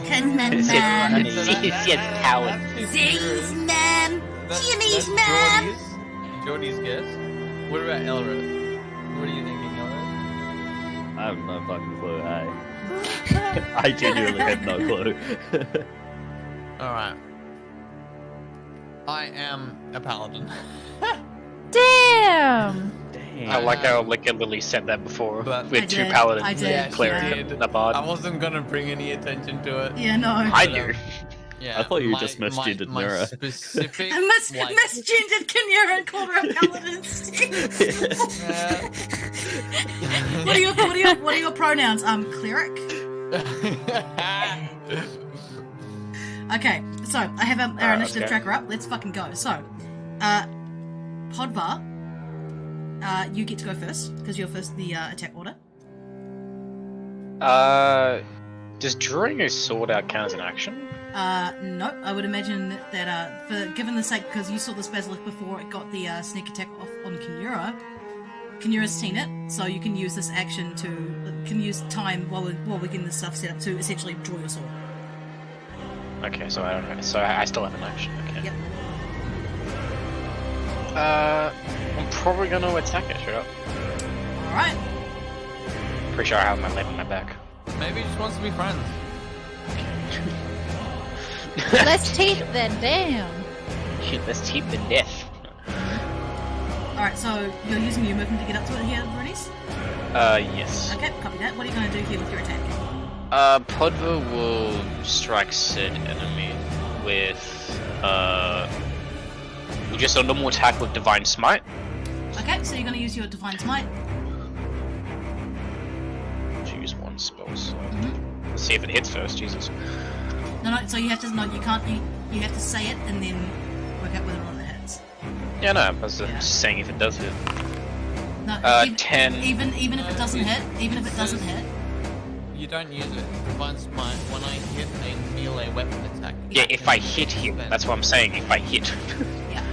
Cause my mum. She's coward. Zing's mum. Jimmy's mum. That's Jordy's guess. What about Elrith? What are you thinking, Elrith? I have no fucking clue. I genuinely have no clue. Alright. I am a paladin. Damn! Damn. I like how Liquor Lily said that before. But- with I two did, paladins, I did, Yeah, cleric, she did. and a bard. I wasn't gonna bring any attention to it. Yeah, no. I do. Yeah, I thought you just misgendered my Nura. specific. I like, misgendered Kanyura and called her a paladin instead. What are your pronouns? Cleric. Okay, so I have our initiative okay. tracker up. Let's fucking go. So, Podvar, you get to go first because you're first the attack order. Does drawing a sword out count as an action? No, I would imagine that, given the sake, because you saw this basilisk before it got the sneak attack off on Kinura, Kinura's seen it, so you can use this action can use time while we're getting this stuff set up to essentially draw your sword. Okay, so I don't know. So I still have an action. Okay. Yep. I'm probably gonna attack it. Straight up. All right. Pretty sure I have my leg on my back. Maybe he just wants to be friends. Let's teeth then, damn. Let's keep the death. Alright, so you're using your movement to get up to it here, Bernice? Yes. Okay, copy that. What are you going to do here with your attack? Podva will strike said enemy with, just a normal attack with Divine Smite. Okay, so you're going to use your Divine Smite. Use one spell, so... Let's see if it hits first, Jesus. No, so you have to, you can't, you have to say it and then work out whether or not it hits. Yeah, no, I was just saying if it does hit. No, 10. Even if it doesn't hit, You don't use it. Divine Smite when I hit a melee weapon attack. Yeah, if I hit him, that's what I'm saying, if I hit. Yeah.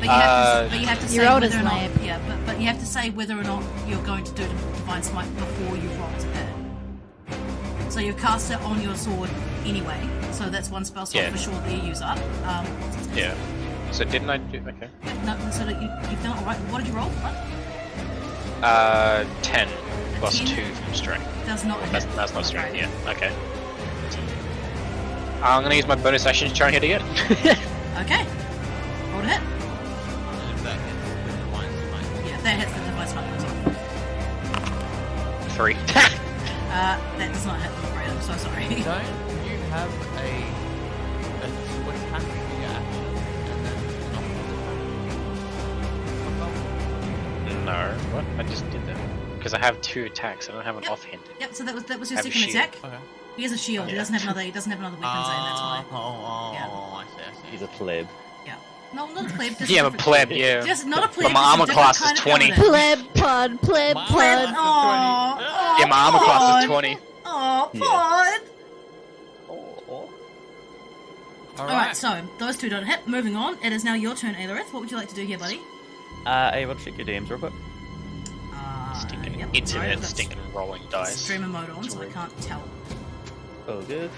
Uh, But you have to say Your whether oldest or not, lab. yeah, but you have to say whether or not you're going to do Divine Smite before you roll to hit. So you cast it on your sword anyway, so that's one spell slot for sure that you use up. Yeah. So didn't I do... Okay. No, so that you've done it alright. What did you roll? What? 10 plus 10? 2 from strength. Does not hit. That's not strength, Right. yeah. Okay. I'm gonna use my bonus action to try and hit again. Okay. Roll to hit. And if that hits the Divine Smite. Yeah, that hits the Divine Smite goes off. 3. That does not hit, I'm afraid. I'm so sorry. Don't you have a switch attack for your action and then No. What? I just did that. Because I have 2 attacks, I don't have an offhanded. Yep, so that was your Have a second shield. attack. Okay. He has a shield. He doesn't have another weapons in, that's why. I see. He's a pleb. Yeah. No, not a pleb. Just Yeah, I'm a different- pleb, yeah. Just not a pleb. But my just a armor different class is kind of 20. paladin. Pleb pod, pleb My pod. armor Aww. Yeah, my armor class is 20. Aw, Yeah. pod. Alright. Alright, so those two don't hit. Moving on. It is now your turn, Aelarith. What would you like to do here, buddy? Are you able to check your DMs real quick? Stinking Yep, internet, sorry, that's stinking rolling dice. streamer mode on, so I can't tell. Oh, good.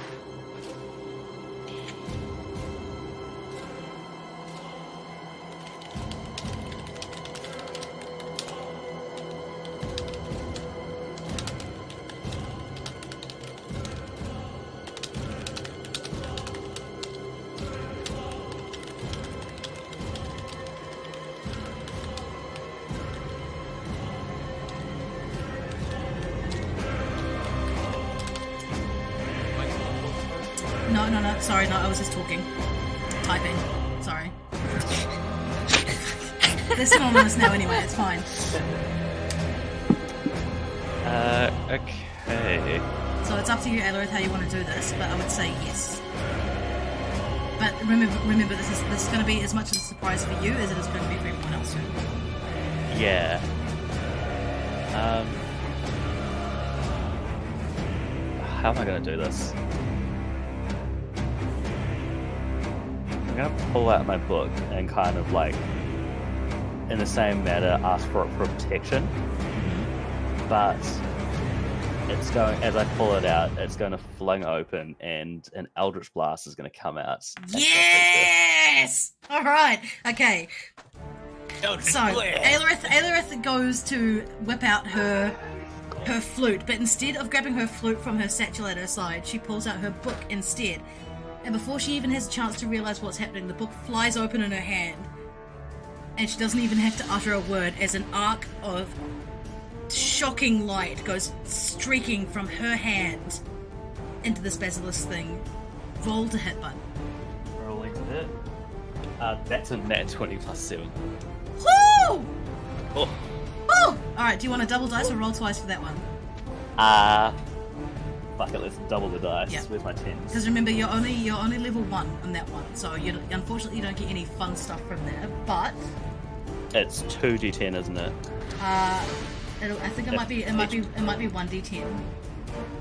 No, sorry, no, I was just talking. Typing. Sorry. They're synonymous now anyway, it's fine. Okay. So it's up to you, Aelarith, how you want to do this, but I would say yes. But remember, this is going to be as much of a surprise for you as it is going to be for everyone else too. Yeah. How am I gonna do this? I'm gonna pull out my book and kind of like, in the same manner, ask for protection. But it's going, as I pull it out, it's going to fling open and an Eldritch Blast is going to come out. Yes! Alright, okay. So, Aelarith goes to whip out her flute, but instead of grabbing her flute from her satchel at her side, she pulls out her book instead. And before she even has a chance to realize what's happening, the book flies open in her hand. And she doesn't even have to utter a word as an arc of shocking light goes streaking from her hand into this basilisk thing. Roll to hit, bud. Rolling to hit. That's a nat 20 plus 7. Woo! Oh. Woo! Alright, do you want to double dice or roll twice for that one? Fuck it, let's double the dice. Yeah. Where's my 10s? Because remember, you're only level 1 on that one, so unfortunately you don't get any fun stuff from there, but... It's 2d10, isn't it? I think it might be 1d10.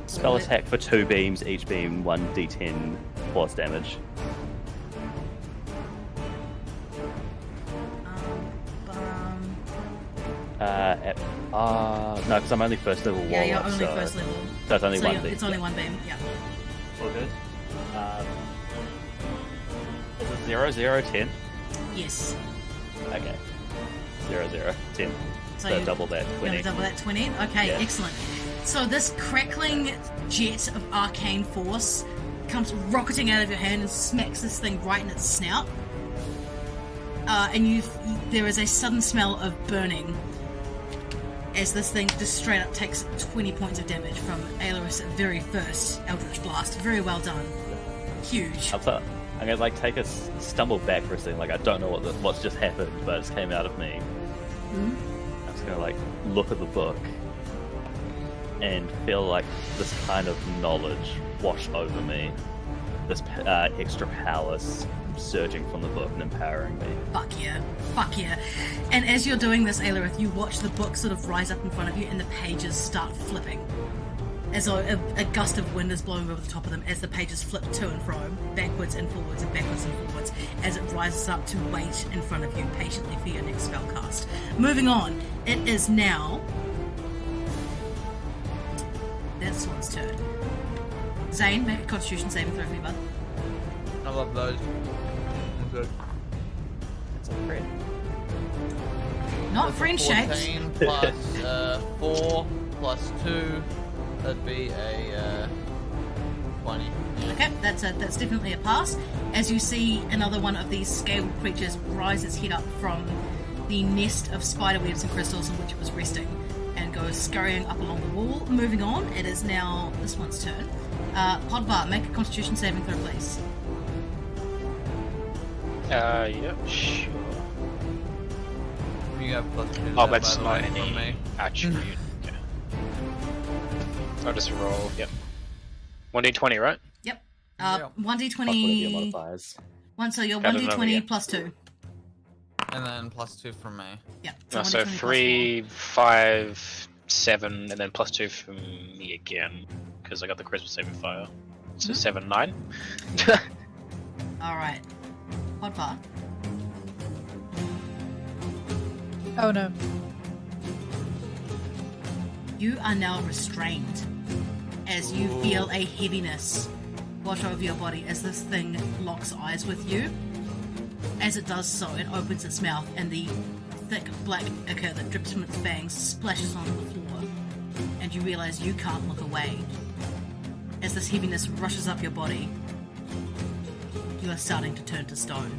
Spell attack for 2 beams, each beam 1d10 force damage. No, because I'm only first level Yeah, you're warlock, only so, first level. so it's only So 1 beam. it's only 1 beam, yeah. All good. Is it 0, 0, 10? Yes. Okay. 0, 0, 10. So So you- double that, You're 20. gonna double that 20? Okay, Yeah. excellent. So this crackling jet of arcane force comes rocketing out of your hand and smacks this thing right in its snout. And there is a sudden smell of burning as this thing just straight up takes 20 points of damage from Aelor's very first Eldritch Blast. Very well done. Huge. I'm gonna like take a stumble back for a second, like I don't know what's just happened, but it just came out of me. Mhm. I'm just gonna like look at the book and feel like this kind of knowledge wash over me. This extra power surging from the book and empowering me. Fuck yeah. Fuck yeah. And as you're doing this, Aelorith, you watch the book sort of rise up in front of you and the pages start flipping. As though a gust of wind is blowing over the top of them as the pages flip to and fro, backwards and forwards and backwards and forwards, as it rises up to wait in front of you patiently for your next spell cast. Moving on, it is now this one's turn. Zane, make a Constitution saving throw for me, bud. I love those. I'm good. It's a crit. Not That's a friend shaped. 14 plus 4 plus 2. That'd be a 20. Okay, that's definitely a pass. As you see another one of these scaled creatures rise its head up from the nest of spider webs and crystals in which it was resting and goes scurrying up along the wall. Moving on, it is now this one's turn. Podvar, make a Constitution saving throw, please. Yep, sure. You have plus 2 to Oh, that, that's by the not way, from any me. attribute. Okay. I'll just roll, yep. 1d20, right? Yep. Yeah. Plus whatever your 1d20. modifiers. So you're Add another, 1d20 yeah. plus 2. And then plus 2 from me. Yep. So 1d20 plus 3, 5, 7, and then plus 2 from me again, because I got the charisma saving fire. So 7, 9. 4. Alright. Podvar. Oh no. You are now restrained as you feel a heaviness wash over your body as this thing locks eyes with you. As it does so, it opens its mouth and the thick black ichor that drips from its fangs splashes onto the floor, and you realize you can't look away. As this heaviness rushes up your body, you are starting to turn to stone.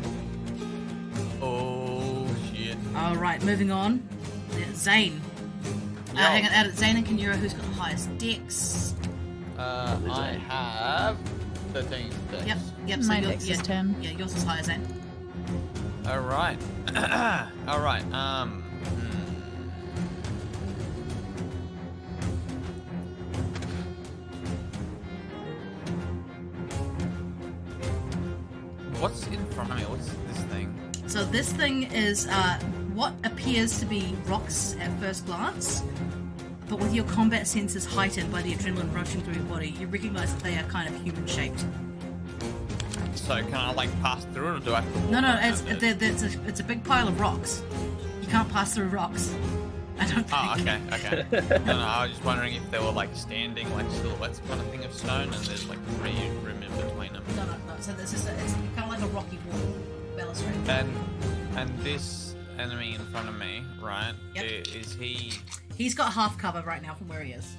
Oh shit. Alright, moving on. Zane. Hang on, out at Zane and Kanura, who's got the highest dex? I have 13 dex. Yep, My you're- dex is 10. Yeah, yours is higher, Zane. Alright. Alright, What's in front of me? What's this thing? So this thing is what appears to be rocks at first glance, but with your combat senses heightened by the adrenaline rushing through your body, you recognize that they are kind of human-shaped. So can I like pass through it, or do I have to walk No, around it? it's a big pile of rocks. You can't pass through rocks. I don't think. Oh, okay. No, I was just wondering if they were like standing, like silhouettes kind of thing of stone, and there's like room in between them. No. So this is it's kind of like a rocky wall balustrade. And this enemy in front of me, right? Yep. Is he? He's got half cover right now from where he is.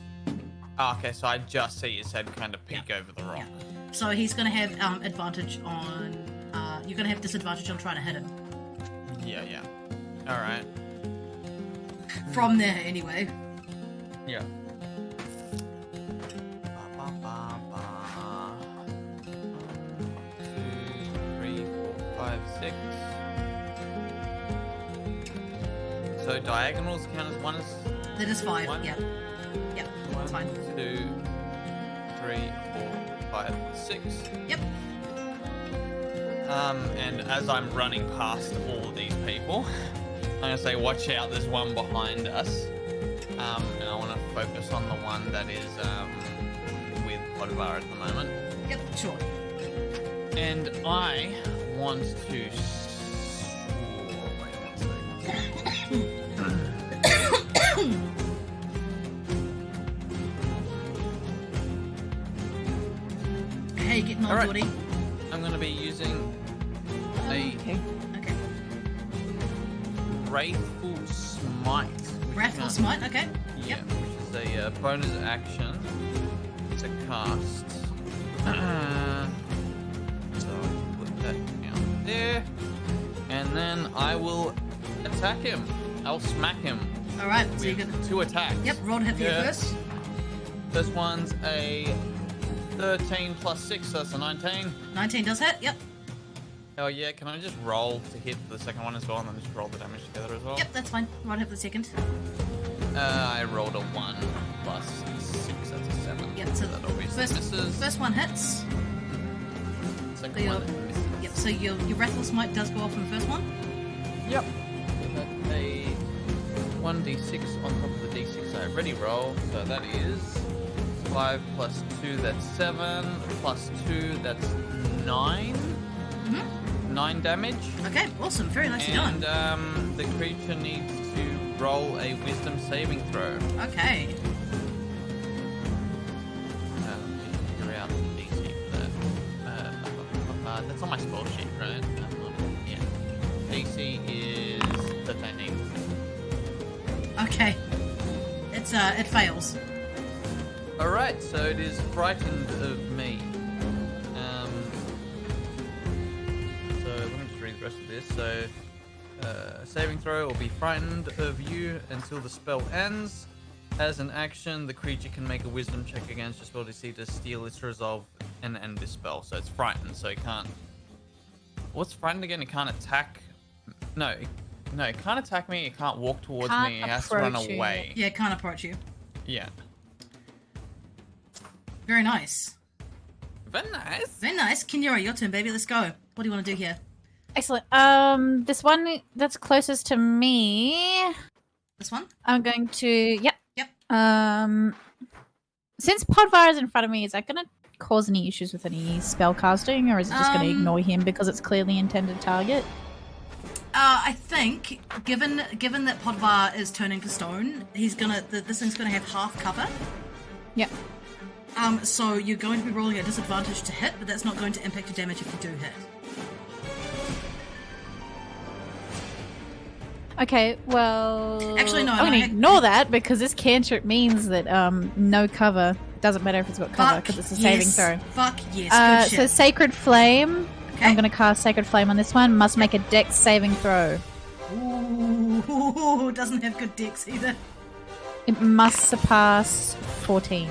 Oh, okay, so I just see his head kind of peek over the rock. Yeah. So he's going to have advantage on. You're going to have disadvantage on trying to hit him. Yeah. All right. From there, anyway. Yeah. 2, 3, 4, 5, 6. So diagonals count as one as That is 5. One. Yeah. Yep. That's fine. 2, 3, 4, 5, 6. Yep. And as I'm running past all of these people, I'm gonna say, watch out, there's one behind us. And I wanna focus on the one that is Potvar at the moment. Yep, sure. And I want to. Wait one second. Hey, getting on, Alright. Geordie. I'm going to be using a Okay. Okay. Wrathful Smite. Wrathful Smite, okay. Yeah, Yep. which is a bonus action to cast. So I'll put that down there. And then I will attack him. I'll smack him Alright, so you're with gonna. 2 attacks. Yep, roll to hit for you first. First one's a 13 plus 6, so that's a 19. 19 does hit, yep. Oh yeah, can I just roll to hit the second one as well, and then just roll the damage together as well? Yep, that's fine. Roll to hit for the second. I rolled a 1 plus 6, that's a 7. Yep, so that obviously misses. first one hits. Second Your- one misses. Yep, so your Wrathful Smite does go off on the first one. Yep. That's a 1d6 on top of the d6 I already rolled, so that is 5 plus 2, that's 7, plus 2, that's 9. 9 damage. Okay, awesome. Very nicely And done. the creature needs to roll a wisdom saving throw. Okay. Figure out the DC for that. That's on my spell sheet, right? Yeah. DC is 13. Okay. It fails. Alright, so it is frightened of me. So let me just read the rest of this. So, saving throw will be frightened of you until the spell ends. As an action, the creature can make a wisdom check against your spell DC to steal its resolve and end this spell. So it's frightened, so it can't... What's frightened again? It can't attack... No, it can't attack me, it can't walk towards Can't me, it has to run approach you. away. Yeah, can't approach you. Yeah. Very nice. Very nice. Very nice. Kinyora, your turn, baby. Let's go. What do you want to do here? Excellent. This one that's closest to me, This one? I'm going to. Yep. Yep. Since Podvar is in front of me, is that going to cause any issues with any spell casting, or is it just going to ignore him because it's clearly intended target? I think, given that Podvar is turning to stone, he's gonna. This thing's gonna have half cover. Yep. So you're going to be rolling a disadvantage to hit, but that's not going to impact your damage if you do hit. Okay, well... Actually, no, I'm going to ignore that because this cantrip means that no cover. Doesn't matter if it's got cover because it's a saving throw. Fuck yes, good So shit. Sacred Flame. Okay. I'm going to cast Sacred Flame on this one. Must make a dex saving throw. Ooh, doesn't have good dex either. It must surpass 14.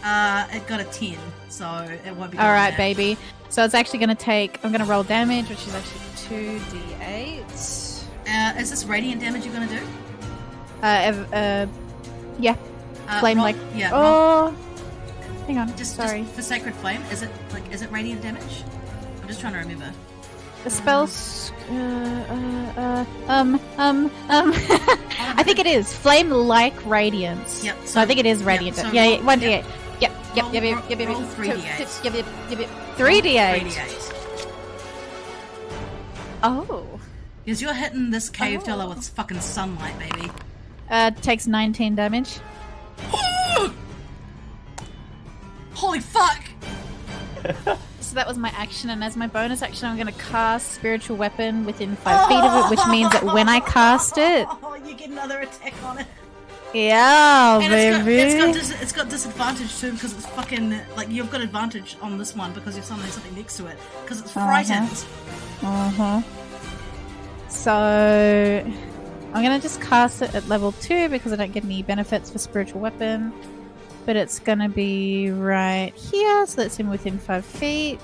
It got a 10, so it won't be doing Alright, that. baby. So it's actually going to take... I'm going to roll damage, which is actually 2d8. Is this radiant damage you're gonna do? Yeah. Flame roll- like... yeah. Oh... Hang on, Just sorry. for Sacred Flame, is it radiant damage? I'm just trying to remember. The spell's... I think it is. Flame-like radiance. Yep, So I think it is radiant. so yeah, roll- 1d8. yep. Yep. Roll 3d8. Yep. 3d8. 3d8. Oh. Because you're hitting this cave dweller with fucking sunlight, baby. Takes 19 damage. Holy fuck! So that was my action, and as my bonus action, I'm going to cast Spiritual Weapon within 5 feet of it, which means that when I cast it... Oh, you get another attack on it. Yeah, And baby. it's got disadvantage too because it's fucking like you've got advantage on this one because you're summoning something next to it because it's frightened. So I'm gonna just cast it at level 2 because I don't get any benefits for Spiritual Weapon. But it's gonna be right here, so that's in within 5 feet.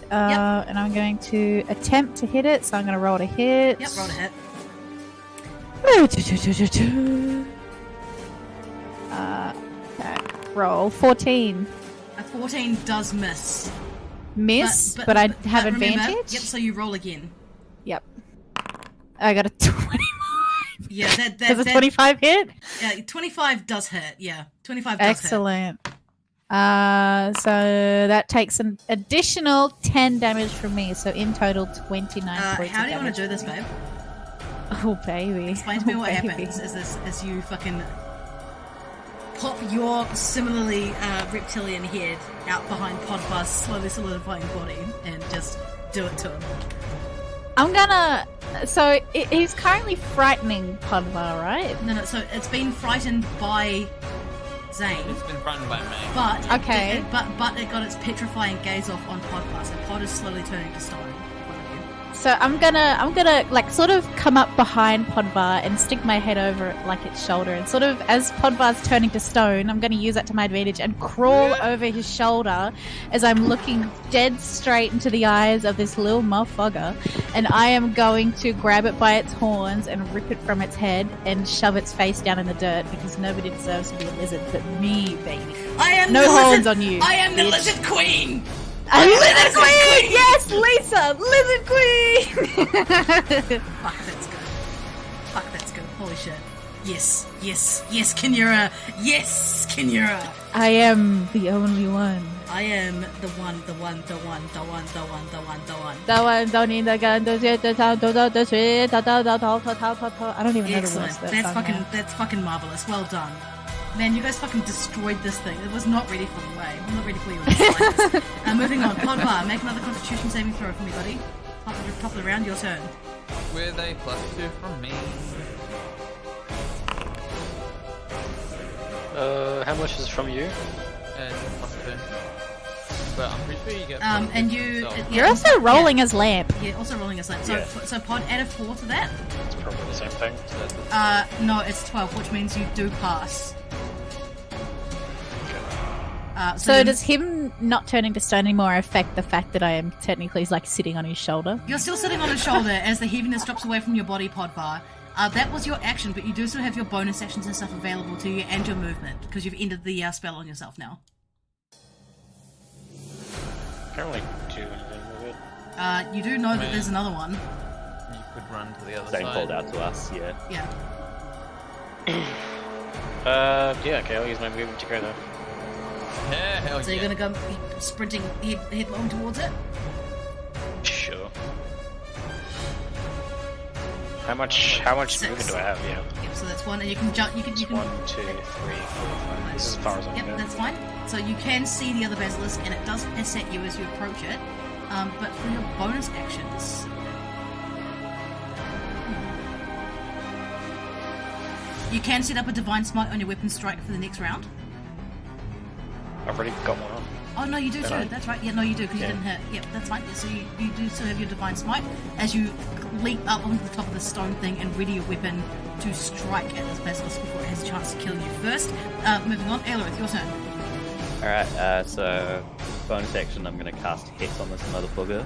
And I'm going to attempt to hit it, so I'm gonna roll to hit. Yep, roll to hit. Roll 14. A 14 does miss. Miss, but I have remember, advantage. yep, so you roll again. Yep. I got a 25. Yeah, Does a 25 hit? Yeah, 25 does hit. Yeah, 25 does Excellent. So that takes an additional 10 damage from me. So in total, 29 points. How of do you want damage. to do this, babe? Oh baby! Explain to me Oh, what baby. happens as you fucking pop your similarly reptilian head out behind Podfar's slowly solidifying body and just do it to him. I'm gonna. So he's currently frightening Podvar, right? No, so it's been frightened by Zane, It's been frightened by me. but Okay. but it got its petrifying gaze off on Podfar, so Pod is slowly turning to stone. in front of you. So I'm gonna like sort of come up behind Podvar and stick my head over like its shoulder, and sort of as Podvar's turning to stone, I'm gonna use that to my advantage and crawl over his shoulder as I'm looking dead straight into the eyes of this little motherfucker, and I am going to grab it by its horns and rip it from its head and shove its face down in the dirt because nobody deserves to be a lizard but me, baby. I am No the horns lizard, on you, I am the bitch. lizard queen. I'm Lizard Lizard Queen! Queen! Yes, Lisa! Lizard Queen! Fuck, that's good. Fuck, that's good. Holy shit. Yes, Kinura. Yes, Kinura. I am the only one. I am the one. The one don't need the gun to get the town to the street. I don't even know the words Excellent. to that That's song fucking. now. That's fucking marvelous. Well done. Man, you guys fucking destroyed this thing. It was not ready for the way. I'm not ready for you in the slightest. Moving on. Podvar, make another Constitution saving throw for me, buddy. Top of the round, your turn. With a +2 from me. How much is from you? It's +2. But I'm pretty sure you get. And +2 you. yourself. yeah, You're also rolling as lamp. Yeah, also rolling a slam. So, Yeah. so Pod, add a 4 to that. It's probably the same thing. No, it's 12, which means you do pass. So then- does him not turning to stone anymore affect the fact that I am technically like sitting on his shoulder? You're still sitting on his shoulder as the heaviness drops away from your body, Podvar. That was your action, but you do still have your bonus actions and stuff available to you and your movement, because you've ended the spell on yourself now. Can't really do anything with it. You do know that there's another one. You could run to the other Zane side. called out to us, yeah. Yeah. Yeah, okay, I'll use my movement to go there. Yeah, hell So yeah. you're gonna go sprinting headlong towards it? Sure. How much Six. movement do I have? Yeah. Yep, so that's one, and you can jump, you can... 1, 2, 3, 4, 5. This is as far as I Yep, can go. that's fine. So you can see the other basilisk, and it does hiss at you as you approach it. But for your bonus actions... You can set up a Divine Smite on your weapon strike for the next round. I've already got one on. Oh, no, you do, Don't sorry, I? that's right. Yeah, no, you do, because Yeah. you didn't hit. Yep, that's fine. Yeah, so you do still have your Divine Smite as you leap up onto the top of the stone thing and ready your weapon to strike at this basilisk before it has a chance to kill you first. Moving on, Aelorith, your turn. Alright, so bonus action, I'm going to cast Hex on this motherfucker.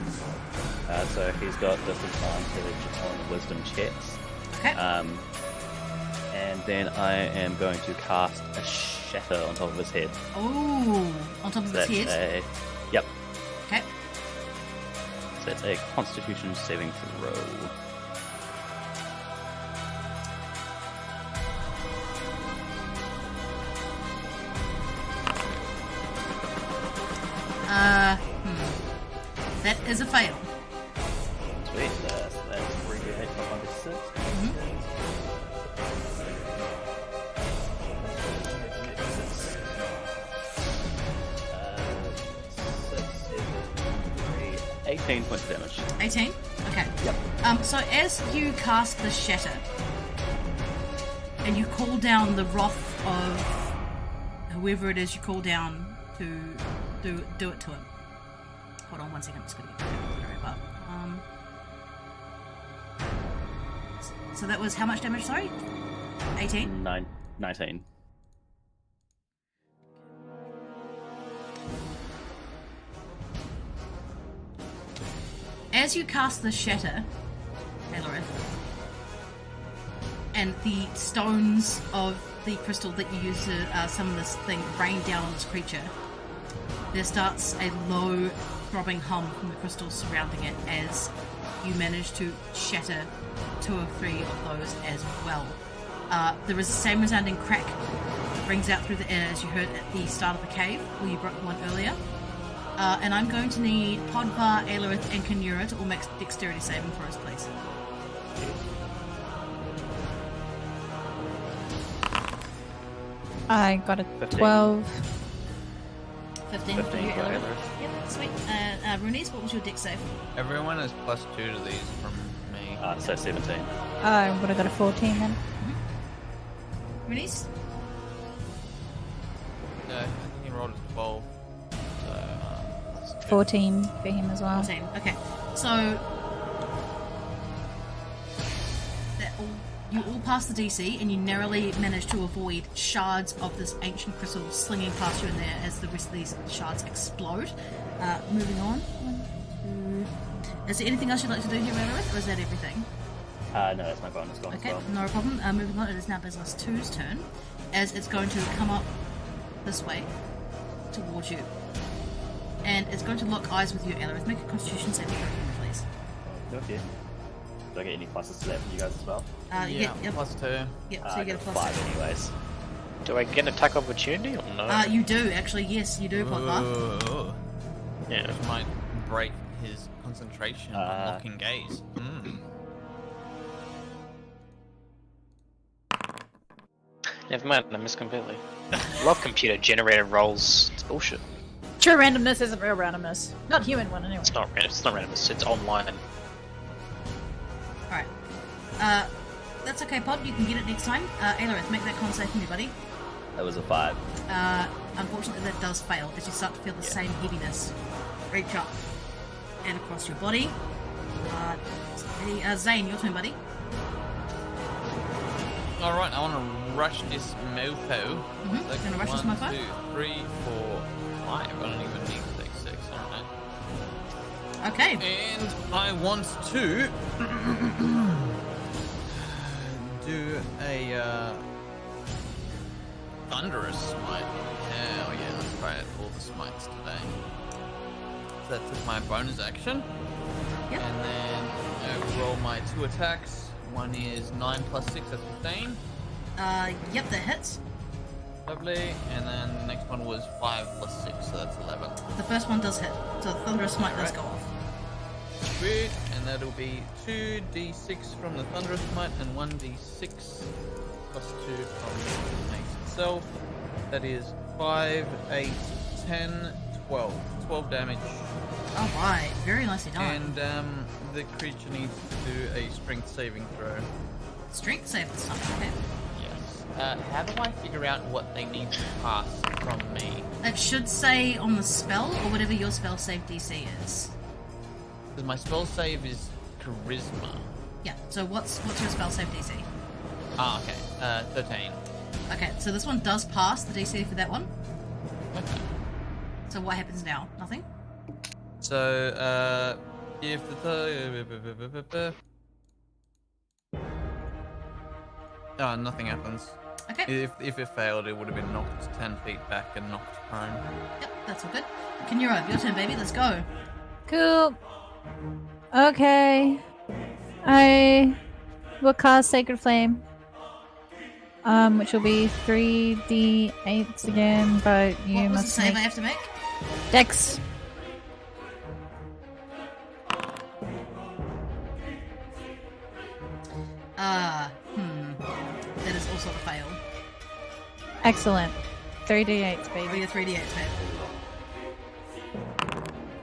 So he's got disadvantage on wisdom checks. Okay. And then I am going to cast a Shatter on top of his head. Oh, on top of his That's head. Yep. Okay. So that's a Constitution saving throw. That is a fail. Sweet, that's 3d8 plus 1 to 6. Six, 18 points of damage. 18? Okay. Yep. So as you cast the Shatter, and you call down the wrath of whoever it is you call down to do it to him. Hold on one second, I'm just going to get the calculator up. So that was how much damage, sorry? 18? 19. As you cast the Shatter, Aelorith, and the stones of the crystal that you use to summon this thing rain down on this creature, there starts a low throbbing hum from the crystals surrounding it as you manage to shatter 2 or 3 of those as well. There is the same resounding crack rings out through the air as you heard at the start of the cave, where you broke one earlier. And I'm going to need Podvar, Aelerith, and Kanura to all make dexterity saving throws, please. I got a 15. 12. 15 for you, 15 for Aelerith. Aelerith. Yep, sweet. Runies, what was your dex save? Everyone is +2 to these from me. So 17. I would have got a 14 then. Runies? No, I think he rolled a 12. So, +2. 14 for him as well. 14. Okay, so you all pass the DC, and you narrowly manage to avoid shards of this ancient crystal slinging past you in there as the rest of these shards explode. Moving on. 1, 2. Is there anything else you'd like to do here, Aelerith, or is that everything? No, that's my bonus gone Okay, as well. no problem. Moving on, it is now Business 2's turn, as it's going to come up this way towards you. And it's going to lock eyes with you, Aelerith. Make a Constitution saving throw, please. Okay. Do I get any pluses to that from you guys as well? Yep. +2. Yep, so I you get a got plus. 5 anyways. Do I get an attack opportunity or no? You do, actually. Yes, you do, Podvar. Ooh. Yeah. Which might break his concentration on locking gaze. Never mind, I missed completely. Love computer generated rolls. It's bullshit. True randomness isn't real randomness. Not human one, anyway. It's not random. It's not random. It's online. Alright. That's okay, Pod. You can get it next time. Aelerith, make that con save for me, buddy. That was a 5. Unfortunately, that does fail as you start to feel the same heaviness reach up and across your body. Zane, your turn, buddy. Alright, I want to rush this mofo. Gonna rush this mofo? 1, 2, 3, 4, 5. I don't even need to take 6. Alright. Okay. And I want to do a thunderous smite. Oh yeah, let's try it all the smites today. So that's my bonus action. Yep. And then I will roll my 2 attacks. One is 9 plus 6, that's 15. Yep, that hits. Lovely. And then the next one was 5 plus 6, so that's 11. The first one does hit, so the Thunderous Smite does go off. Sweet. And that'll be 2d6 from the Thunderous Smite and 1d6 plus 2 from the mace itself. That is 5, 8, 10, 12. 12 damage. Alright, very nicely done. And the creature needs to do a strength saving throw. Strength save this time, okay. Yes. How do I figure out what they need to pass from me? It should say on the spell, or whatever your spell save DC is. Because my spell save is charisma. Yeah, so what's your spell save DC? Ah, okay. 13. Okay, so this one does pass the DC for that one. Okay. So what happens now? Nothing? So, if the nothing happens. Okay. If it failed, it would have been knocked 10 feet back and knocked prone. Yep, that's all good. Kanura, your turn, baby. Let's go. Cool. Okay. I will cast Sacred Flame. Which will be 3d8s again, but you What was the must save I make have to make? Dex. That is also a fail. Excellent. 3d8s, Oh, baby. your 3d8 fail.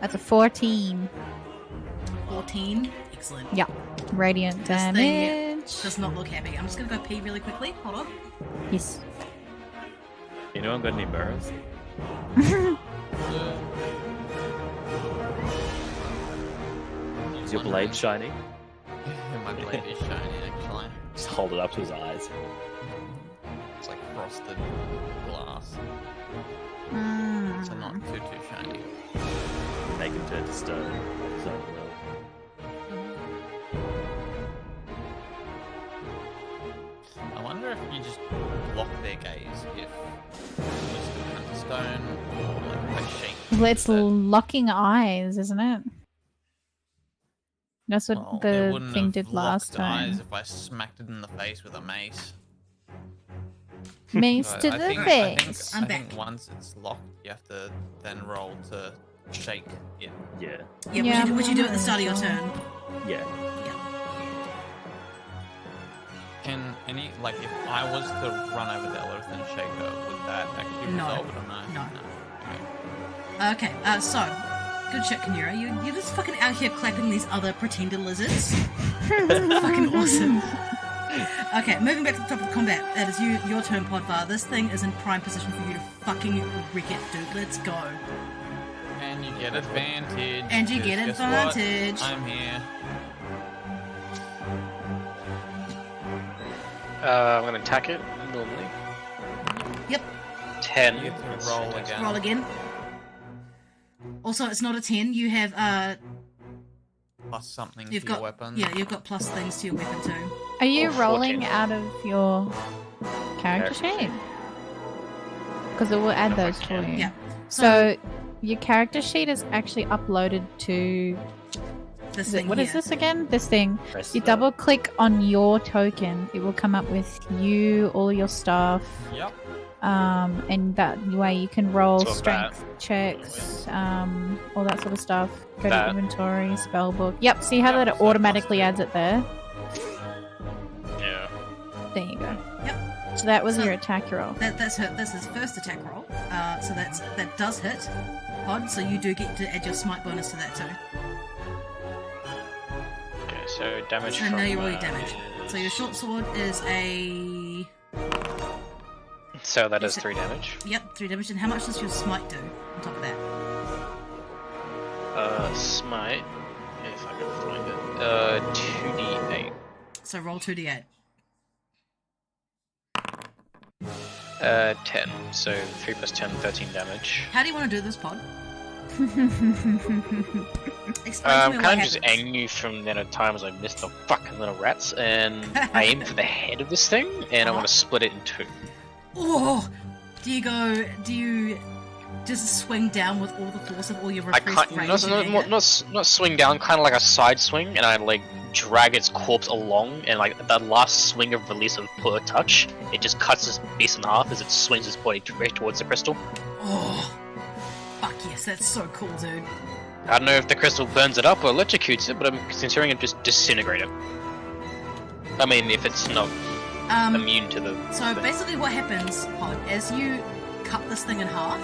That's a 14. 14. Excellent. Yeah. Radiant This thing damage. does not look happy. I'm just gonna go pee really quickly. Hold on. Yes. Anyone got any burrows? Is your blade shiny? My blade is shiny, actually. Just hold it up to his eyes. It's like frosted glass. So not too shiny. Make him turn to stone. of his own will. I wonder if you just block their gaze if you still turn to stone or like sheep. Well, it's locking eyes, isn't it? That's what Well, it the wouldn't thing have did last locked eyes time. if I smacked it in the face with a mace. Mace So to I the think, face. I'm I think back. once it's locked, you have to then roll to shake it. Yeah. Yeah, Yeah, would you do at the I'm start of your sure. turn? Yeah. Can any, like, if I was to run over the elephant and shake her, would that actually No. resolve it or no? No. Okay. Okay, so good shit, Kanura. You're just fucking out here clapping these other pretender lizards. Fucking awesome. Okay, moving back to the top of the combat. That is your turn, Podvar. This thing is in prime position for you to fucking wreck it, dude. Let's go. And you get advantage. And you 'cause get guess what? advantage. I'm here. I'm gonna attack it normally. Yep. 10. You get to That's roll fantastic. again. Roll again. Also, it's not a 10. You have Plus something you've to got your weapon. yeah, you've got plus things to your weapon too. Are you Oh, rolling 14. out of your character sheet? Because it will add If I those for can. you. Yeah. So your character sheet is actually uploaded to This Is thing it, what here. is this again? This thing. Press You the- double click on your token. It will come up with you, all your stuff, Yep. and that way you can roll So strength checks, all that sort of stuff. Go That. to inventory, spellbook. Yep. See how Yep, that it so automatically plus adds it there? Yeah. There you go. Yep. So that was So- your attack roll. That's her. That's his first attack roll. So that does hit. Pod. So you do get to add your smite bonus to that too. Okay, so damage So from... now you roll your damage. is- So your short sword is a So that Is is it- 3 damage. 3 damage. And how much does your smite do on top of that? Smite, if I can find it. 2d8. So roll 2d8. 10. So 3 plus 10, 13 damage. How do you want to do this, Pod? Explain to me Kind what of just happens. angry from the amount of times I missed the fucking little rats, and I aim for the head of this thing, and I want to split it in 2. Oh, do you just swing down with all the force of all your I repressed can't, rage and anger? not swing down, kind of like a side swing, and I like drag its corpse along, and like that last swing of release of put a touch, it just cuts its face in half as it swings its body right towards the crystal. Oh, fuck yes, that's so cool, dude. I don't know if the crystal burns it up or electrocutes it, but I'm considering it just disintegrate it. I mean, if it's not immune to the So thing. basically what happens, Pod, as you cut this thing in half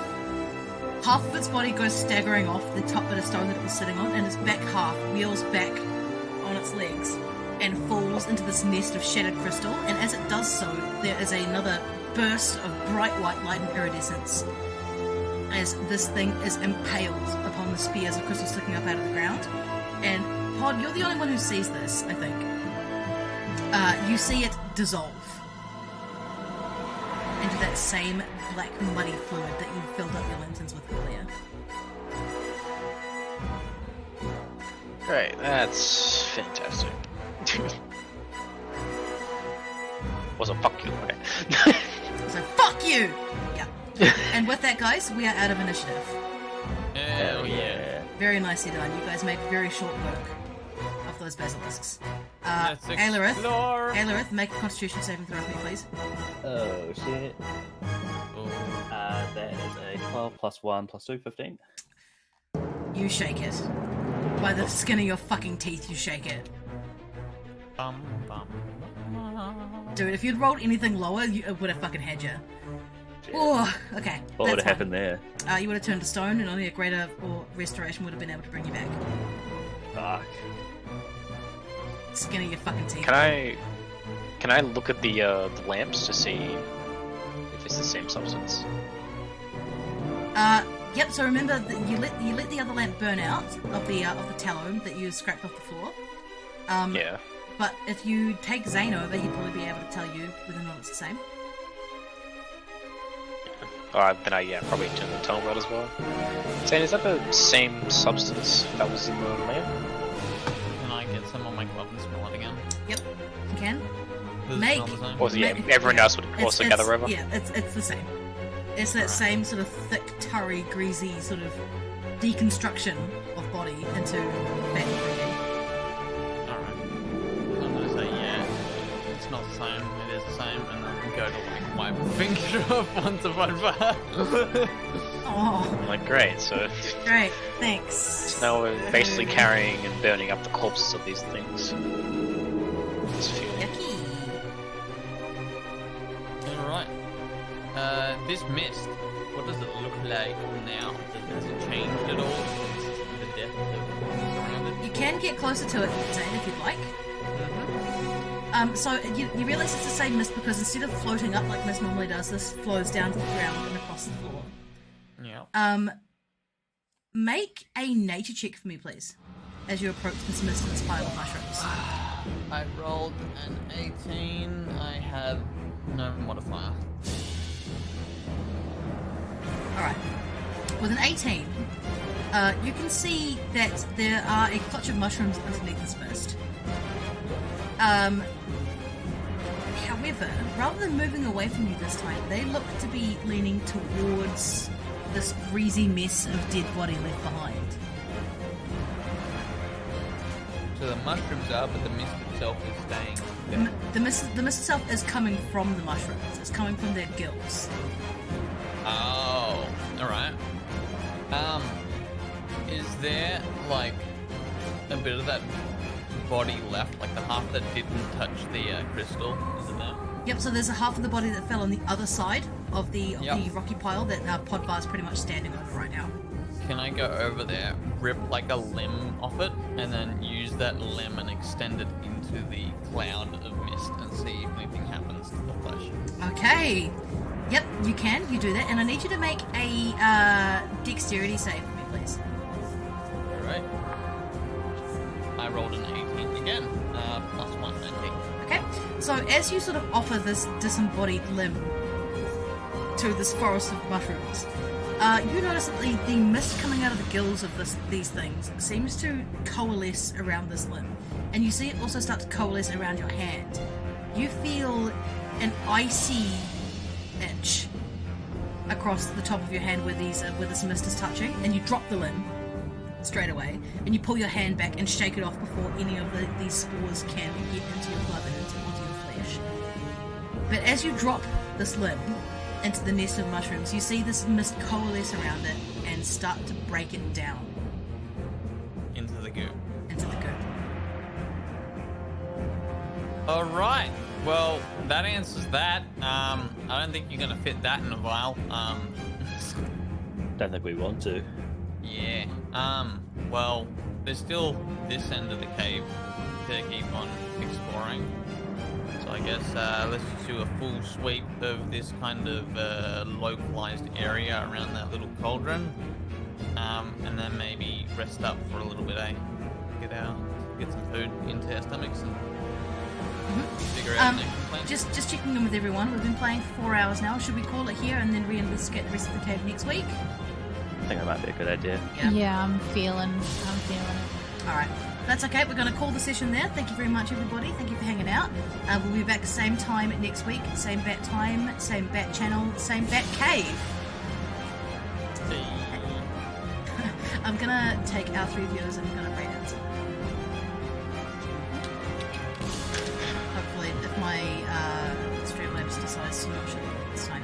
of its body goes staggering off the top bit of stone that it was sitting on, and its back half wheels back on its legs and falls into this nest of shattered crystal, and as it does so, there is another burst of bright white light and iridescence as this thing is impaled upon the spears of crystal sticking up out of the ground. And Pod, you're the only one who sees this, I think. You see it dissolve into that same black muddy fluid that you filled up your lanterns with earlier. Great, that's fantastic. Also, fuck you. Okay. So fuck you! Yeah. And with that, guys, we are out of initiative. Hell yeah. Very nicely done. You guys made very short work of those basilisks. Let's Aelerith, explore. Aelerith, make a constitution saving throw for me, please. Oh shit. Ooh. That is a 12 plus 1 plus 2, 15. You shake it. By the skin of your fucking teeth, you shake it. Bum, bum, bum. Dude, if you'd rolled anything lower, it would have fucking had you. Oh, okay. What that's would have fine. happened there? You would have turned to stone, and only a greater or restoration would have been able to bring you back. Fuck. Skin of your fucking teeth. Can I look at the lamps to see if it's the same substance? Yep. So remember that you let the other lamp burn out of the tallow that you scraped off the floor. Yeah. But if you take Zane over, he'd probably be able to tell you whether or not it's the same. Alright, then I probably turn the tunnel rod as well. Zane, is that the same substance that was in the lamp? Can I get some on my glove and smell it again? Yep. You can. Does it Make- smell the same? Or yeah, Ma- everyone else would also It's- gather over? Yeah, it's the same. It's that same sort of thick, turry, greasy sort of deconstruction of body into fat breathing. Alright. I'm gonna say yeah. It's not the same, it is the same, and then go to like my finger off once upon a time. Oh, I'm like, great, so great. Thanks. now we're basically carrying and burning up the corpses of these things. It's feeling. Yucky. Alright. This mist, what does it look like now? Has it changed at all since the death of what's around it? You can get closer to it, Zane, if you'd like. Mm-hmm. So you realise it's the same mist because instead of floating up like mist normally does, this flows down to the ground and across the floor. Yeah. Make a nature check for me, please, as you approach this mist and this pile of mushrooms. I rolled an 18. I have no modifier. Alright. With an 18, you can see that there are a clutch of mushrooms underneath this mist. However, rather than moving away from you this time, they look to be leaning towards this greasy mess of dead body left behind. So the mushrooms are, but the mist itself is staying there. The mist itself is coming from the mushrooms. It's coming from their gills. Oh, alright. Is there, like, a bit of that body left? Like the half that didn't touch the crystal? Is it there? Yep, so there's a half of the body that fell on the other side of the Yep. rocky pile that Podvar's pretty much standing over right now. Can I go over there, rip like a limb off it, and then use that limb and extend it into the cloud of mist and see if anything happens to the flesh? Okay. Yep, you can. You do that. And I need you to make a dexterity save for me, please. Alright. I rolled an 18 again, plus 1, 19. Okay. So as you sort of offer this disembodied limb to this forest of mushrooms, you notice that the mist coming out of the gills of these things seems to coalesce around this limb. And you see it also start to coalesce around your hand. You feel an icy itch across the top of your hand where this mist is touching, and you drop the limb straight away, and you pull your hand back and shake it off before any of these spores can get into your blood and onto your flesh. But as you drop this limb into the nest of mushrooms, you see this mist coalesce around it and start to break it down Into the goo. into the goo. Alright, well, that answers that. I don't think you're gonna fit that in a vial. Don't think we want to. Yeah. Well, there's still this end of the cave to keep on exploring. So I guess let's just do a full sweep of this kind of localized area around that little cauldron. And then maybe rest up for a little bit, eh? Get some food into our stomachs and figure out the next plan. Just checking in with everyone. We've been playing for 4 hours now. Should we call it here and then reinvestigate the rest of the cave next week? I think that might be a good idea. Yeah, I'm feeling it. Alright, that's okay. We're going to call the session there. Thank you very much, everybody. Thank you for hanging out. We'll be back same time next week. Same bat time, same bat channel, same bat cave. I'm going to take our 3 viewers and I'm going to rate it. Hopefully, if my Streamlabs decides to not show it this time.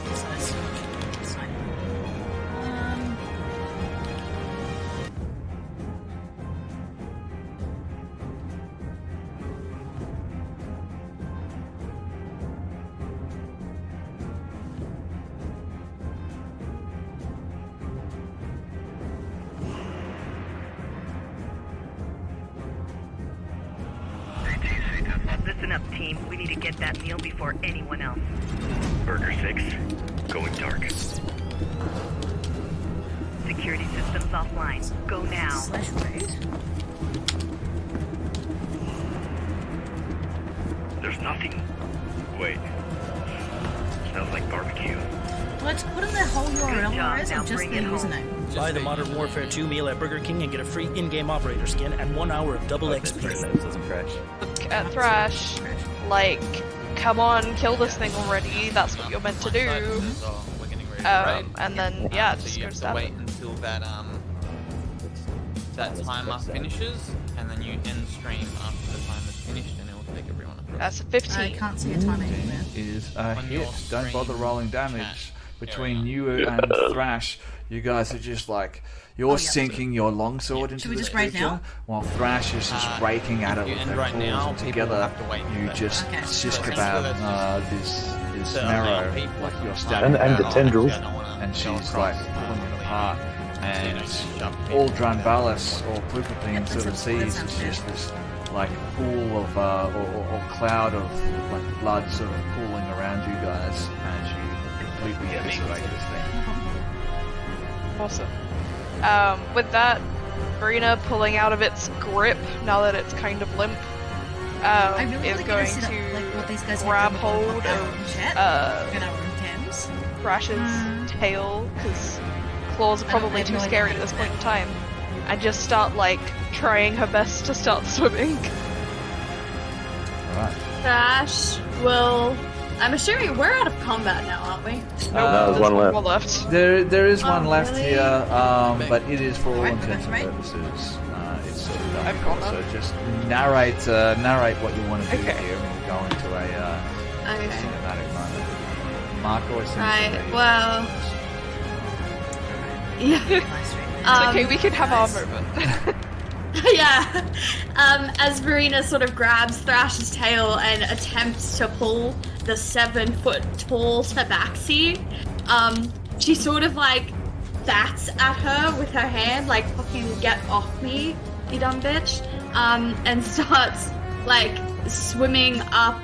Decides to not show it this time. Listen up, team. We need to get that meal before anyone else. Burger 6, going dark. Security systems offline. Go now. /raid. There's nothing. Wait. Smells like barbecue. Do I put in the whole URL Good job, guys, or now just the bring it home. username? Buy the Modern Warfare 2 meal at Burger King and get a free in-game operator skin and 1 hour of double Hope XP. this doesn't crash. At Thrash, like, come on, kill this thing already, that's what you're meant to do. We're getting ready to raid. And then, yeah, So just you go have to to that. wait until that timer finishes, and then you end stream after the timer's finished, and it will take everyone across. That's a 15. I can't see a timing anywhere. Is a On hit. your Don't bother screen rolling chat damage. area. Between you and Thrash, you guys are just like, you're sinking your longsword into Should we this just raid creature, now? while Thrash is just raking at it with and her right claws, now, and people together have to wait you for just Okay. sisk So about that's this So, marrow, people like you're can't stabbing And the at her, tendrils. and she's go like across, pulling it really, apart, you and know, shove all people Dranvalis or Plupertine sort of that sees sounds is good. just this like pool of or cloud of like blood sort of pooling around you guys as you completely eviscerate this thing. Awesome. With that, Marina pulling out of its grip, now that it's kind of limp, I really is want to going set up, to like, what these guys grab have hold our own of chat, in our own cams. Thrash's tail, because claws are I don't probably have too no idea scary how at to this do point that. in time, and just start, like, trying her best to start swimming. Alright. Thrash will. I'm assuming we're out of combat now, aren't we? there's one left. More left. There is one Oh, left really? here, but it is for all Alright, intents and right. purposes. It's sort of done I've for, got that. so just narrate what you want to do Okay. here, and we'll go into a Okay. cinematic moment. Mark always seems Right, to be... well. Yeah. It's okay, we can have our moment. Yeah. As Marina sort of grabs Thrash's tail and attempts to pull the 7-foot-tall tabaxi, she sort of like bats at her with her hand, like, fucking get off me, you dumb bitch, and starts like swimming up